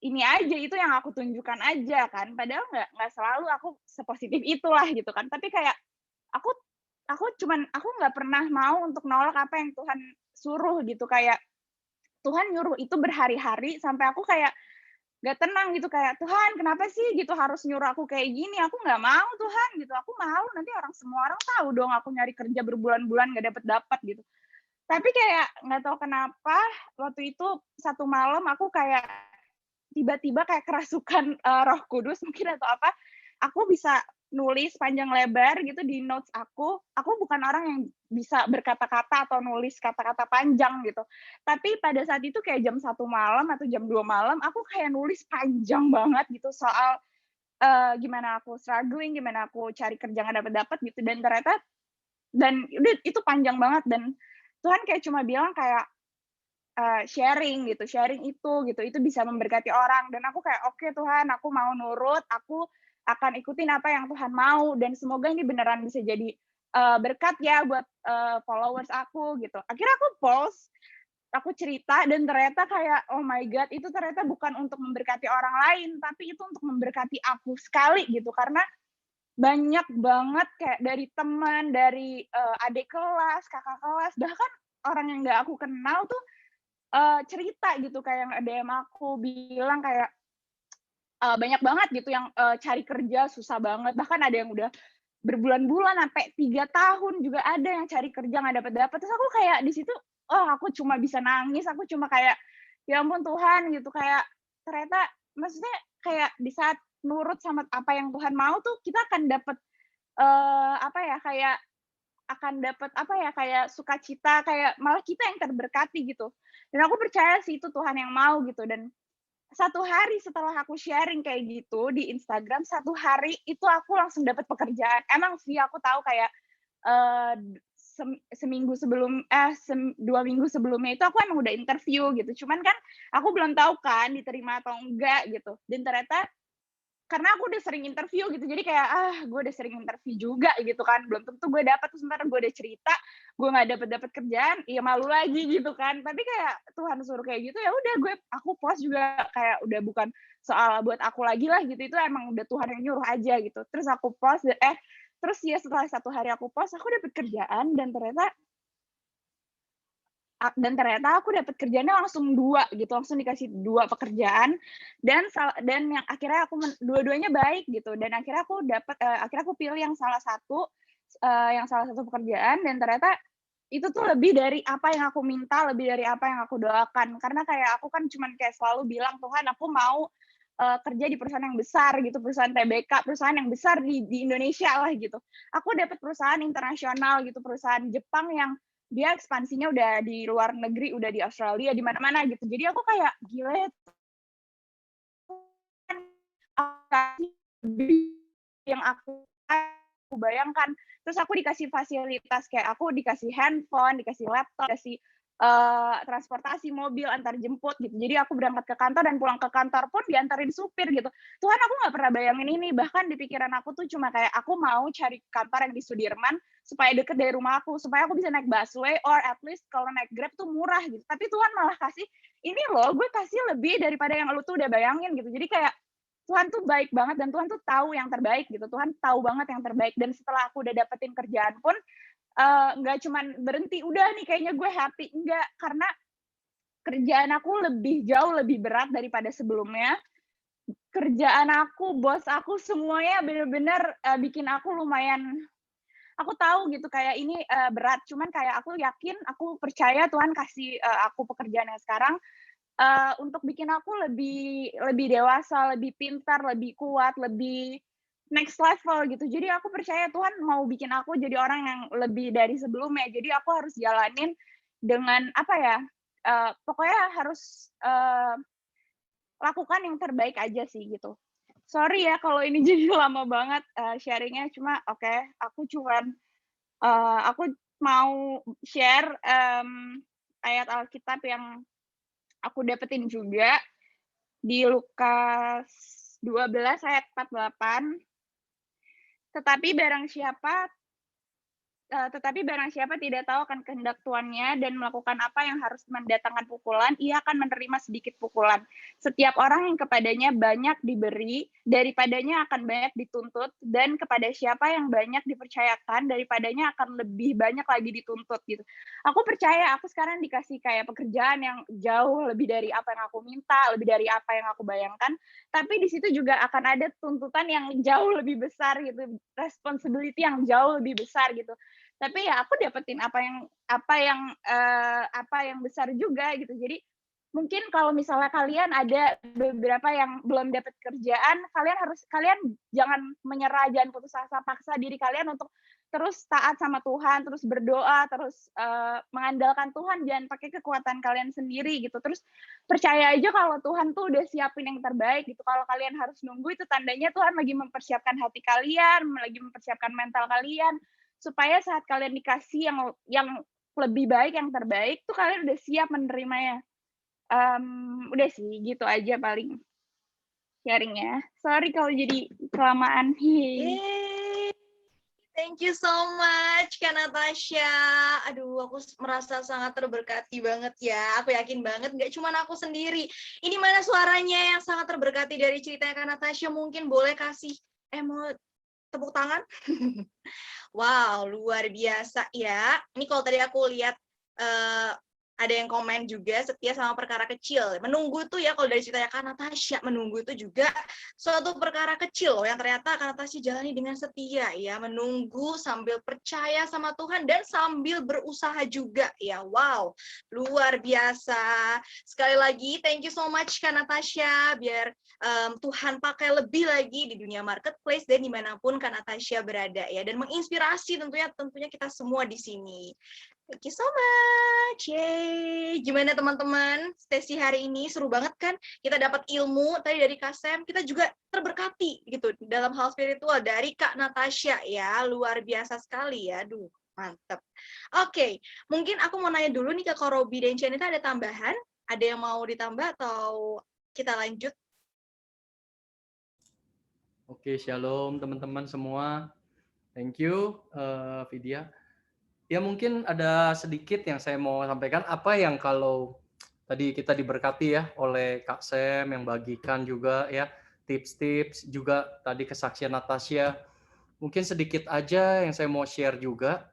ini aja, itu yang aku tunjukkan aja kan, padahal nggak selalu aku sepositif itulah gitu kan. Tapi kayak aku aku nggak pernah mau untuk nolak apa yang Tuhan suruh gitu, kayak Tuhan nyuruh itu berhari-hari sampai aku kayak nggak tenang gitu, kayak, "Tuhan kenapa sih gitu harus nyuruh aku kayak gini? Aku nggak mau Tuhan," gitu. "Aku malu nanti semua orang tahu dong aku nyari kerja berbulan-bulan nggak dapet-dapet," gitu. Tapi kayak nggak tahu kenapa waktu itu satu malam aku kayak tiba-tiba kayak kerasukan, Roh Kudus mungkin atau apa, aku bisa nulis panjang lebar gitu di notes aku. Aku bukan orang yang bisa berkata-kata atau nulis kata-kata panjang gitu. Tapi pada saat itu kayak jam 1 malam atau jam 2 malam, aku kayak nulis panjang banget gitu soal, gimana aku struggling, gimana aku cari kerja nggak dapet-dapet gitu, dan ternyata udah itu panjang banget, dan Tuhan kayak cuma bilang kayak, sharing gitu, sharing itu bisa memberkati orang, dan aku kayak, "Oke Tuhan, aku mau nurut, aku akan ikutin apa yang Tuhan mau, dan semoga ini beneran bisa jadi, berkat ya buat, followers aku," gitu. Akhirnya aku post, aku cerita, dan ternyata kayak, oh my God, itu ternyata bukan untuk memberkati orang lain, tapi itu untuk memberkati aku sekali gitu, karena banyak banget kayak dari teman, dari, adik kelas, kakak kelas, bahkan orang yang nggak aku kenal tuh, cerita gitu, kayak yang DM aku bilang kayak, banyak banget gitu yang, cari kerja susah banget, bahkan ada yang udah berbulan-bulan sampai 3 tahun juga ada yang cari kerja nggak dapet-dapet. Terus aku kayak di situ, oh aku cuma bisa nangis, aku cuma kayak, "Ya ampun Tuhan," gitu, kayak ternyata maksudnya kayak di saat nurut sama apa yang Tuhan mau tuh kita akan dapet, apa ya, kayak akan dapat apa ya, kayak sukacita, kayak malah kita yang terberkati gitu. Dan aku percaya sih itu Tuhan yang mau gitu, dan satu hari setelah aku sharing kayak gitu di Instagram, satu hari itu aku langsung dapat pekerjaan. Emang sih aku tahu kayak, eee, seminggu sebelum 2 minggu sebelumnya itu aku emang udah interview gitu, cuman kan aku belum tahu kan diterima atau enggak gitu. Dan ternyata karena aku udah sering interview gitu, jadi kayak, gue udah sering interview juga gitu kan, belum tentu gue dapet, terus entar gue udah cerita, gue nggak dapet kerjaan, ya malu lagi gitu kan. Tapi kayak Tuhan suruh kayak gitu, ya udah aku post juga kayak udah bukan soal buat aku lagi lah gitu, itu emang udah Tuhan yang nyuruh aja gitu. Terus aku post, terus ya setelah 1 hari aku post, aku dapet kerjaan, dan ternyata dan ternyata aku dapat kerjaannya langsung 2 gitu, langsung dikasih 2 pekerjaan dan yang akhirnya aku dua-duanya baik gitu dan akhirnya akhirnya aku pilih yang salah satu pekerjaan dan ternyata itu tuh lebih dari apa yang aku minta, lebih dari apa yang aku doakan. Karena kayak aku kan cuman kayak selalu bilang, "Tuhan, aku mau kerja di perusahaan yang besar gitu, perusahaan TBK, perusahaan yang besar di Indonesia lah gitu." Aku dapat perusahaan internasional gitu, perusahaan Jepang yang dia ekspansinya udah di luar negeri, udah di Australia, di mana-mana gitu. Jadi aku kayak, "Gila ya Tuhan, yang aku bayangkan." Terus aku dikasih fasilitas, kayak aku dikasih handphone, dikasih laptop, dikasih, transportasi mobil antar jemput gitu. Jadi aku berangkat ke kantor dan pulang ke kantor pun diantarin supir gitu. Tuhan, aku nggak pernah bayangin ini, bahkan di pikiran aku tuh cuma kayak aku mau cari kantor yang di Sudirman supaya deket dari rumah aku, supaya aku bisa naik busway or at least kalau naik Grab tuh murah gitu. Tapi Tuhan malah kasih, "Ini loh, gue kasih lebih daripada yang lu tuh udah bayangin," gitu. Jadi kayak Tuhan tuh baik banget dan Tuhan tuh tahu yang terbaik gitu. Tuhan tahu banget yang terbaik dan setelah aku udah dapetin kerjaan pun, nggak cuman berhenti, "Udah nih kayaknya gue happy." Enggak, karena kerjaan aku jauh lebih berat daripada sebelumnya. Kerjaan aku, bos aku, semuanya bener-bener, bikin aku lumayan aku tahu gitu kayak ini, berat, cuman kayak aku yakin, aku percaya Tuhan kasih, aku pekerjaan yang sekarang, untuk bikin aku lebih lebih dewasa, lebih pintar, lebih kuat, lebih next level gitu. Jadi aku percaya Tuhan mau bikin aku jadi orang yang lebih dari sebelumnya. Jadi aku harus jalanin dengan apa ya, pokoknya harus, lakukan yang terbaik aja sih gitu. Sorry ya kalau ini jadi lama banget, sharing-nya, cuma oke, aku mau share, ayat Alkitab yang aku dapetin juga di Lukas 12 ayat 48, tetapi barang siapa tidak tahu akan kehendak tuannya dan melakukan apa yang harus mendatangkan pukulan, ia akan menerima sedikit pukulan. Setiap orang yang kepadanya banyak diberi, daripadanya akan banyak dituntut, dan kepada siapa yang banyak dipercayakan, daripadanya akan lebih banyak lagi dituntut gitu. Aku percaya aku sekarang dikasih kayak pekerjaan yang jauh lebih dari apa yang aku minta, lebih dari apa yang aku bayangkan, tapi di situ juga akan ada tuntutan yang jauh lebih besar gitu, responsibility yang jauh lebih besar gitu. Tapi ya aku dapetin apa yang besar juga gitu. Jadi mungkin kalau misalnya kalian ada beberapa yang belum dapat kerjaan, kalian jangan menyerah, jangan putus asa, paksa diri kalian untuk terus taat sama Tuhan, terus berdoa, terus mengandalkan Tuhan, jangan pakai kekuatan kalian sendiri gitu. Terus percaya aja kalau Tuhan tuh udah siapin yang terbaik gitu. Kalau kalian harus nunggu, itu tandanya Tuhan lagi mempersiapkan hati kalian, lagi mempersiapkan mental kalian, supaya saat kalian dikasih yang lebih baik, yang terbaik, tuh kalian udah siap menerimanya. Udah sih, gitu aja paling sharing-nya. Sorry kalau jadi kelamaan. Yeay. Thank you so much, Kak Natasha. Aduh, aku merasa sangat terberkati banget ya. Aku yakin banget, nggak cuma aku sendiri. Ini mana suaranya yang sangat terberkati dari ceritanya Kak Natasha? Mungkin boleh kasih mau tepuk tangan? Wow, luar biasa ya. Ini kalau tadi aku lihat ada yang komen juga, setia sama perkara kecil. Menunggu tuh ya, kalau dari ceritanya Kak Natasha, menunggu itu juga suatu perkara kecil loh, yang ternyata Kak Natasha jalani dengan setia ya, menunggu sambil percaya sama Tuhan dan sambil berusaha juga ya. Wow, luar biasa. Sekali lagi, thank you so much Kak Natasha, biar Tuhan pakai lebih lagi di dunia marketplace dan dimanapun Kak Natasha berada ya, dan menginspirasi tentunya kita semua di sini. Thank you so much. Yeay. Gimana teman-teman? Sesi hari ini seru banget kan? Kita dapat ilmu tadi dari Kak Sam, kita juga terberkati gitu dalam hal spiritual dari Kak Natasha ya. Luar biasa sekali ya. Duh, mantep. Oke, mungkin aku mau nanya dulu nih ke Kak Robi dan Cianita, ada tambahan? Ada yang mau ditambah atau kita lanjut? Oke, shalom teman-teman semua. Thank you, Vidya. Ya mungkin ada sedikit yang saya mau sampaikan, apa yang kalau tadi kita diberkati ya oleh Kak Sam yang bagikan juga ya, tips-tips juga tadi kesaksian Natasha. Mungkin sedikit aja yang saya mau share juga.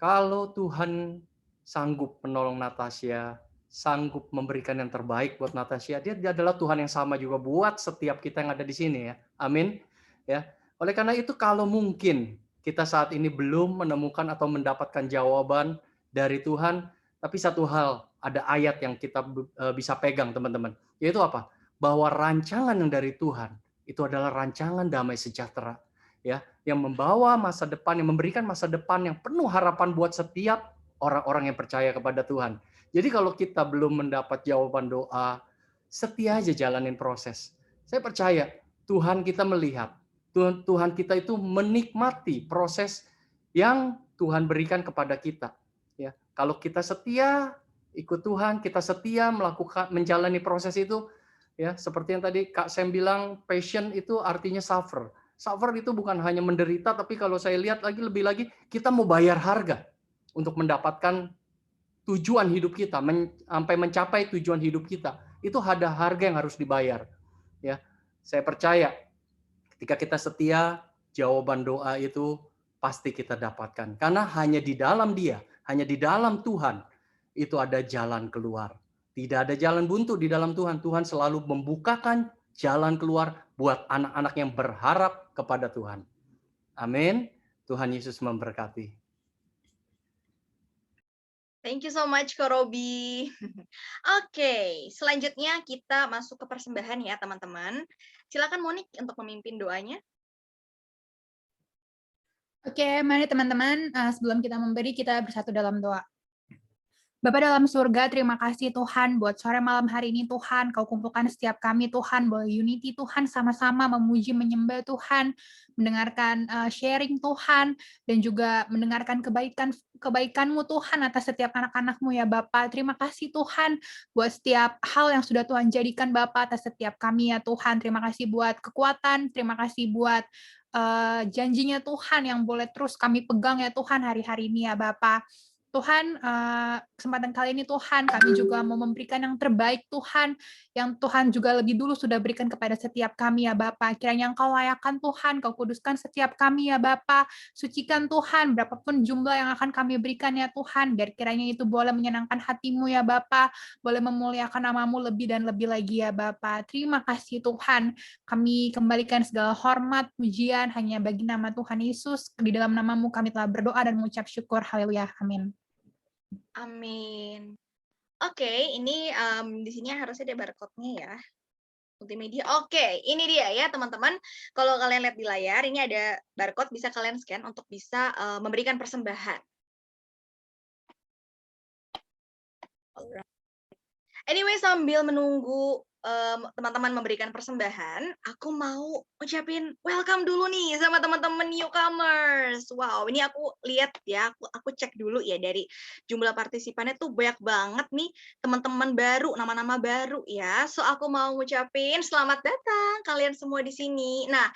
Kalau Tuhan sanggup menolong Natasha, sanggup memberikan yang terbaik buat Natasha. Dia adalah Tuhan yang sama juga buat setiap kita yang ada di sini ya. Amin. Ya. Oleh karena itu kalau mungkin kita saat ini belum menemukan atau mendapatkan jawaban dari Tuhan, tapi satu hal, ada ayat yang kita bisa pegang teman-teman. Yaitu apa? Bahwa rancangan yang dari Tuhan itu adalah rancangan damai sejahtera, ya, yang membawa masa depan, yang memberikan masa depan yang penuh harapan buat setiap orang-orang yang percaya kepada Tuhan. Jadi kalau kita belum mendapat jawaban doa, setia aja jalanin proses. Saya percaya Tuhan kita melihat, Tuhan kita itu menikmati proses yang Tuhan berikan kepada kita. Ya, kalau kita setia ikut Tuhan, kita setia melakukan menjalani proses itu. Ya, seperti yang tadi Kak Sam bilang, passion itu artinya suffer. Suffer itu bukan hanya menderita, tapi kalau saya lihat lebih lagi, kita mau bayar harga untuk mendapatkan tujuan hidup kita, sampai mencapai tujuan hidup kita. Itu ada harga yang harus dibayar. Ya, saya percaya ketika kita setia, jawaban doa itu pasti kita dapatkan. Karena hanya di dalam Dia, hanya di dalam Tuhan, itu ada jalan keluar. Tidak ada jalan buntu di dalam Tuhan. Tuhan selalu membukakan jalan keluar buat anak-anak yang berharap kepada Tuhan. Amin. Tuhan Yesus memberkati. Thank you so much, Ko Robi. Oke, selanjutnya kita masuk ke persembahan ya, teman-teman. Silakan Monik untuk memimpin doanya. Oke, mari teman-teman, sebelum kita memberi, kita bersatu dalam doa. Bapa dalam surga, terima kasih Tuhan buat sore malam hari ini Tuhan, Kau kumpulkan setiap kami Tuhan, boleh unity Tuhan, sama-sama memuji, menyembah Tuhan, mendengarkan sharing Tuhan, dan juga mendengarkan kebaikan-Mu Tuhan atas setiap anak-anak-Mu ya Bapa. Terima kasih Tuhan buat setiap hal yang sudah Tuhan jadikan Bapa atas setiap kami ya Tuhan. Terima kasih buat kekuatan, terima kasih buat janjinya Tuhan yang boleh terus kami pegang ya Tuhan hari-hari ini ya Bapa. Tuhan, kesempatan kali ini Tuhan, kami juga mau memberikan yang terbaik Tuhan, yang Tuhan juga lebih dulu sudah berikan kepada setiap kami ya Bapa. Kiranya Engkau layakkan Tuhan, Kau kuduskan setiap kami ya Bapa. Sucikan Tuhan, berapapun jumlah yang akan kami berikan ya Tuhan, biar kiranya itu boleh menyenangkan hati-Mu ya Bapa, boleh memuliakan nama-Mu lebih dan lebih lagi ya Bapa. Terima kasih Tuhan, kami kembalikan segala hormat, pujian hanya bagi nama Tuhan Yesus. Di dalam nama-Mu kami telah berdoa dan mengucap syukur. Haleluya. Amin. Amin. Oke, ini di sini harusnya ada barcode-nya ya. Multimedia. Oke, ini dia ya teman-teman. Kalau kalian lihat di layar, ini ada barcode, bisa kalian scan untuk bisa memberikan persembahan. Anyway, sambil menunggu teman-teman memberikan persembahan, aku mau ucapin welcome dulu nih sama teman-teman newcomers. Wow, ini aku lihat ya, aku cek dulu ya dari jumlah partisipannya tuh banyak banget nih teman-teman baru, nama-nama baru ya. So aku mau ngucapin selamat datang kalian semua di sini. Nah,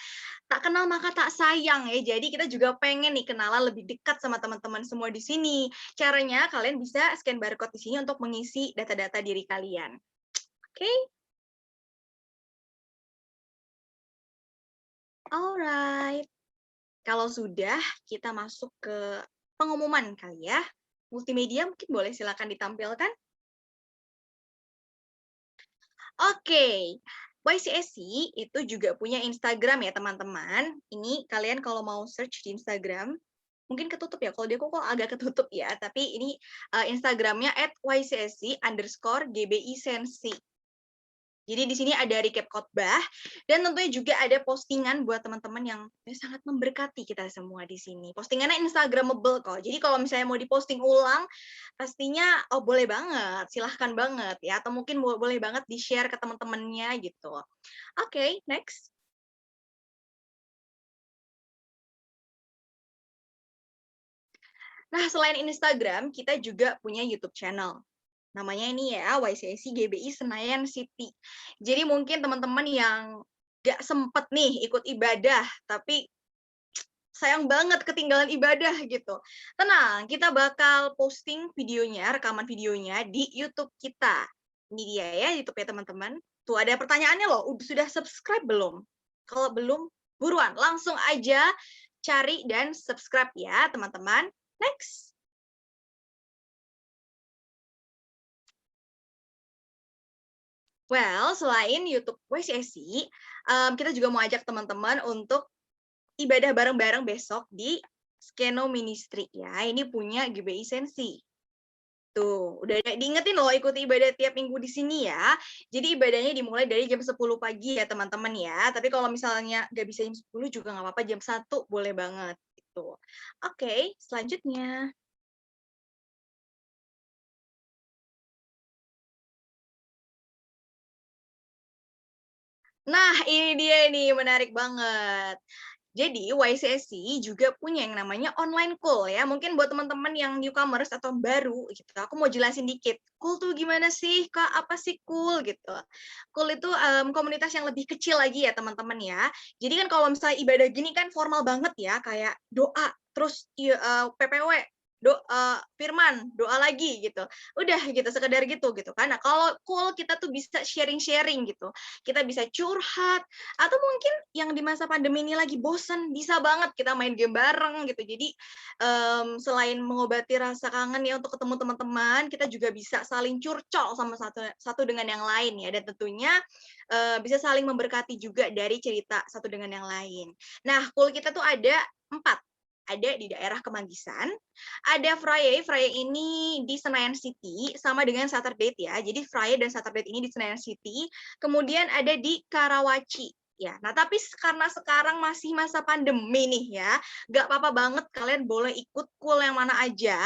tak kenal maka tak sayang ya. Jadi kita juga pengen nih kenalan lebih dekat sama teman-teman semua di sini. Caranya kalian bisa scan barcode di sini untuk mengisi data-data diri kalian. Oke. Alright. Kalau sudah, kita masuk ke pengumuman kali ya. Multimedia mungkin boleh silakan ditampilkan. Oke. YCSC itu juga punya Instagram ya teman-teman. Ini kalian kalau mau search di Instagram, mungkin ketutup ya, kalau dia kok agak ketutup ya, tapi ini Instagramnya @YCSC_GBI-Sensi. Jadi di sini ada recap khotbah, dan tentunya juga ada postingan buat teman-teman yang sangat memberkati kita semua di sini. Postingannya Instagramable kok, jadi kalau misalnya mau diposting ulang, pastinya boleh banget, silahkan banget ya, atau mungkin boleh banget di-share ke teman-temannya gitu. Oke, next. Nah, selain Instagram, kita juga punya YouTube channel. Namanya ini ya, YCSC GBI Senayan City. Jadi mungkin teman-teman yang gak sempet nih ikut ibadah, tapi sayang banget ketinggalan ibadah gitu. Tenang, kita bakal posting videonya, rekaman videonya di YouTube kita. Ini dia ya YouTube ya teman-teman. Tuh ada pertanyaannya loh, sudah subscribe belum? Kalau belum, buruan, langsung aja cari dan subscribe ya teman-teman. Next. Well, selain YouTube YCSI, kita juga mau ajak teman-teman untuk ibadah bareng-bareng besok di Skeno Ministry ya. Ini punya GBI Sensi. Tuh, udah diingetin loh ikuti ibadah tiap minggu di sini ya. Jadi ibadahnya dimulai dari jam 10 pagi ya teman-teman ya. Tapi kalau misalnya nggak bisa jam 10 juga nggak apa-apa, jam 1 boleh banget gitu. Oke, selanjutnya. Nah, ini dia nih, menarik banget. Jadi YCSI juga punya yang namanya online call ya. Mungkin buat teman-teman yang newcomers atau baru gitu, aku mau jelasin dikit. Cool tuh gimana sih, Kak? Apa sih cool gitu? Cool itu komunitas yang lebih kecil lagi ya, teman-teman ya. Jadi kan kalau misalnya ibadah gini kan formal banget ya, kayak doa, terus PPW, doa firman, doa lagi gitu. Udah gitu, sekedar gitu kan. Nah, kalau cool kita tuh bisa sharing-sharing gitu. Kita bisa curhat, atau mungkin yang di masa pandemi ini lagi bosen, bisa banget kita main game bareng gitu. Jadi selain mengobati rasa kangen ya untuk ketemu teman-teman, kita juga bisa saling curcol sama satu dengan yang lain ya. Dan tentunya bisa saling memberkati juga dari cerita satu dengan yang lain. Nah, cool kita tuh ada 4. Ada di daerah Kemanggisan, ada Friday ini di Senayan City, sama dengan Saturday ya. Jadi Friday dan Saturday ini di Senayan City. Kemudian ada di Karawaci. Ya, nah tapi karena sekarang masih masa pandemi nih ya, nggak apa-apa banget kalian boleh ikut cool yang mana aja.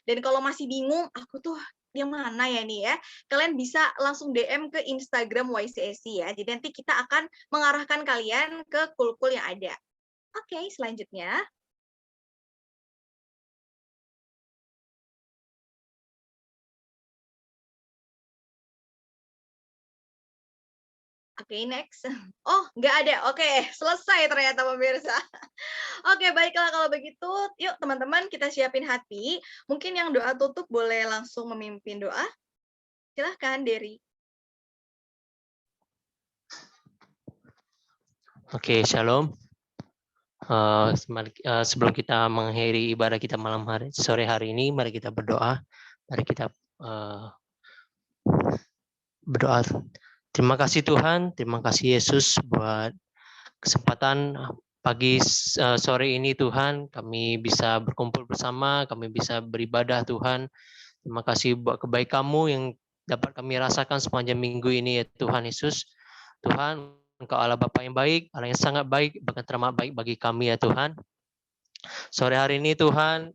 Dan kalau masih bingung, aku tuh yang mana ya nih ya, kalian bisa langsung DM ke Instagram YCSI ya. Jadi nanti kita akan mengarahkan kalian ke cool-cool yang ada. Oke, selanjutnya. Oke, next. Oh, nggak ada. Oke, selesai ternyata pemirsa. Oke, baiklah kalau begitu. Yuk teman-teman, kita siapin hati. Mungkin yang doa tutup boleh langsung memimpin doa. Silahkan, Dery. Oke, shalom. Sebelum kita mengakhiri ibadah kita sore hari ini, mari kita berdoa. Mari kita berdoa. Terima kasih Tuhan, terima kasih Yesus buat kesempatan pagi sore ini Tuhan, kami bisa berkumpul bersama, kami bisa beribadah Tuhan. Terima kasih buat kebaikan-Mu yang dapat kami rasakan sepanjang minggu ini ya Tuhan Yesus. Tuhan, Engkau Allah Bapa yang baik, Allah yang sangat baik, bahkan teramat baik bagi kami ya Tuhan. Sore hari ini Tuhan,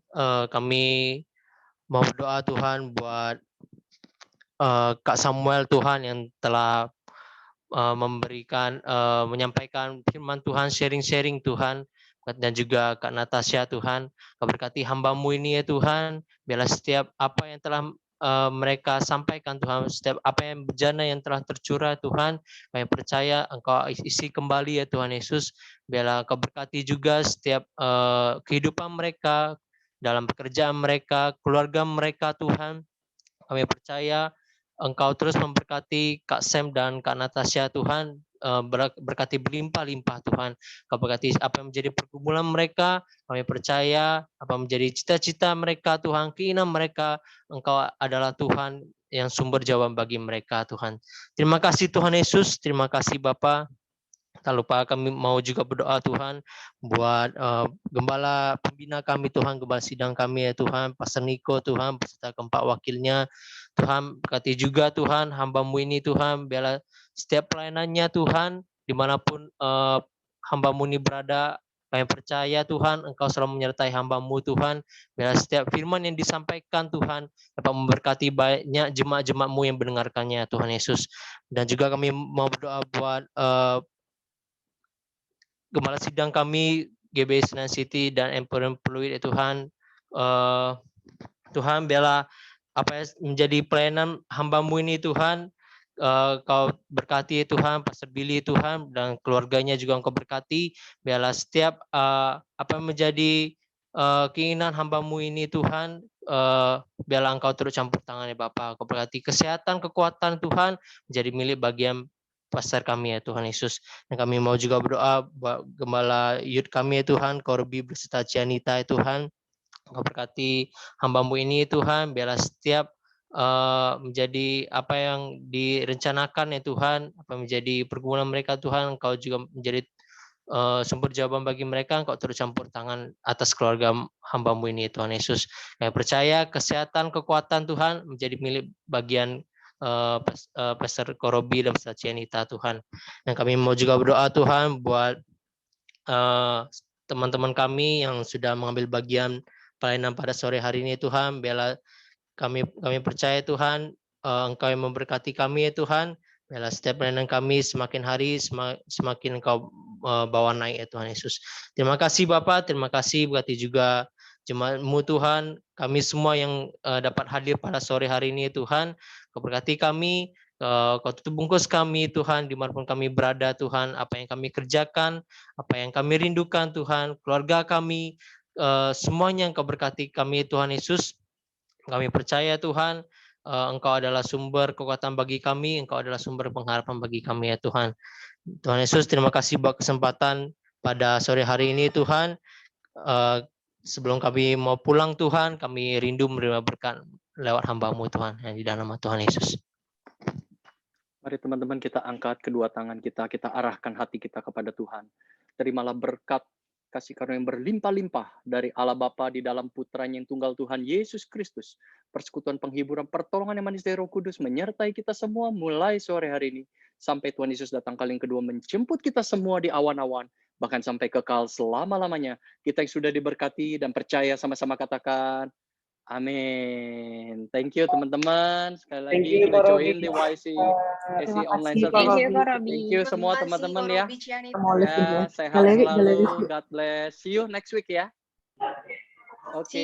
kami mau berdoa Tuhan buat Kak Samuel Tuhan yang telah menyampaikan firman Tuhan, sharing-sharing Tuhan, dan juga Kak Natasha Tuhan, Kau berkati hamba-Mu ini ya Tuhan, biarlah setiap apa yang telah mereka sampaikan Tuhan, setiap apa yang bejana yang telah tercurah Tuhan, kami percaya Engkau isi kembali ya Tuhan Yesus, biarlah Kau berkati juga setiap kehidupan mereka, dalam pekerjaan mereka, keluarga mereka Tuhan, kami percaya Engkau terus memberkati Kak Sam dan Kak Natasha Tuhan, berkati berlimpah-limpah Tuhan. Kau berkati apa yang menjadi pergumulan mereka, kami percaya apa menjadi cita-cita mereka Tuhan, keinginan mereka, Engkau adalah Tuhan yang sumber jawaban bagi mereka Tuhan. Terima kasih Tuhan Yesus, terima kasih Bapa. Tak lupa kami mau juga berdoa Tuhan buat gembala pembina kami Tuhan, gembala sidang kami ya Tuhan, Pastor Niko Tuhan, beserta keempat wakilnya. Tuhan berkati juga Tuhan hamba-Mu ini Tuhan, biarlah setiap pelayanannya Tuhan, dimanapun hamba-Mu ini berada, kami percaya Tuhan Engkau selalu menyertai hamba-Mu Tuhan, biarlah setiap firman yang disampaikan Tuhan dapat memberkati banyak jemaat-jemaat-Mu yang mendengarkannya Tuhan Yesus. Dan juga kami mau berdoa buat Gembala sidang kami, GBI Senayan City dan Emporium Fluid ya Tuhan. Tuhan biarlah apa yang menjadi pelayanan hamba-Mu ini Tuhan, Kau berkati Tuhan, Pastor Billy Tuhan, dan keluarganya juga Engkau berkati. Biarlah setiap apa yang menjadi keinginan hamba-Mu ini Tuhan, biarlah Engkau turut campur tangan ya Bapa. Kau berkati kesehatan, kekuatan Tuhan menjadi milik bagian pastor kami ya Tuhan Yesus. Dan kami mau juga berdoa buat gembala youth kami ya Tuhan, Korbi beserta Cianita ya Tuhan. Kau berkati hamba-Mu ini Tuhan, biarlah setiap menjadi apa yang direncanakan ya Tuhan, apa menjadi pergumulan mereka Tuhan, Engkau juga menjadi sumber jawaban bagi mereka. Engkau turut campur tangan atas keluarga hamba-Mu ini Tuhan Yesus. Kami percaya kesehatan, kekuatan Tuhan menjadi milik bagian Pastor Korobi dan Pastor Cianita Tuhan. Dan kami mau juga berdoa Tuhan buat teman-teman kami yang sudah mengambil bagian pelayanan pada sore hari ini Tuhan. Biarlah kami percaya Tuhan, Engkau yang memberkati kami ya Tuhan. Biarlah setiap pelayanan kami semakin hari semakin Engkau bawa naik ya Tuhan Yesus. Terima kasih Bapak, terima kasih berkati juga jemaat-Mu Tuhan. Kami semua yang dapat hadir pada sore hari ini ya Tuhan. Kau berkati kami, Kau tutup bungkus kami Tuhan, dimanapun kami berada Tuhan. Apa yang kami kerjakan, apa yang kami rindukan Tuhan, keluarga kami, semuanya Engkau berkati kami Tuhan Yesus. Kami percaya Tuhan, Engkau adalah sumber kekuatan bagi kami, Engkau adalah sumber pengharapan bagi kami ya Tuhan. Tuhan Yesus, terima kasih buat kesempatan pada sore hari ini Tuhan. Sebelum kami mau pulang Tuhan, kami rindu menerima berkat lewat hamba-Mu Tuhan, yang di dalam nama Tuhan Yesus. Mari teman-teman kita angkat kedua tangan kita arahkan hati kita kepada Tuhan. Terimalah berkat kasih karunia yang berlimpah-limpah dari Allah Bapa di dalam Putranya yang tunggal Tuhan Yesus Kristus. Persekutuan penghiburan, pertolongan yang manis dari Roh Kudus menyertai kita semua mulai sore hari ini. Sampai Tuhan Yesus datang kali yang kedua menjemput kita semua di awan-awan. Bahkan sampai kekal selama-lamanya. Kita yang sudah diberkati dan percaya sama-sama katakan, amin. Thank you teman-teman. Sekali lagi sudah join di YCSC Online Service. Thank you, Kak Robi. Thank you semua teman-teman ya. Ya, sehat Galeri, selalu. God bless. See you next week ya. Oke.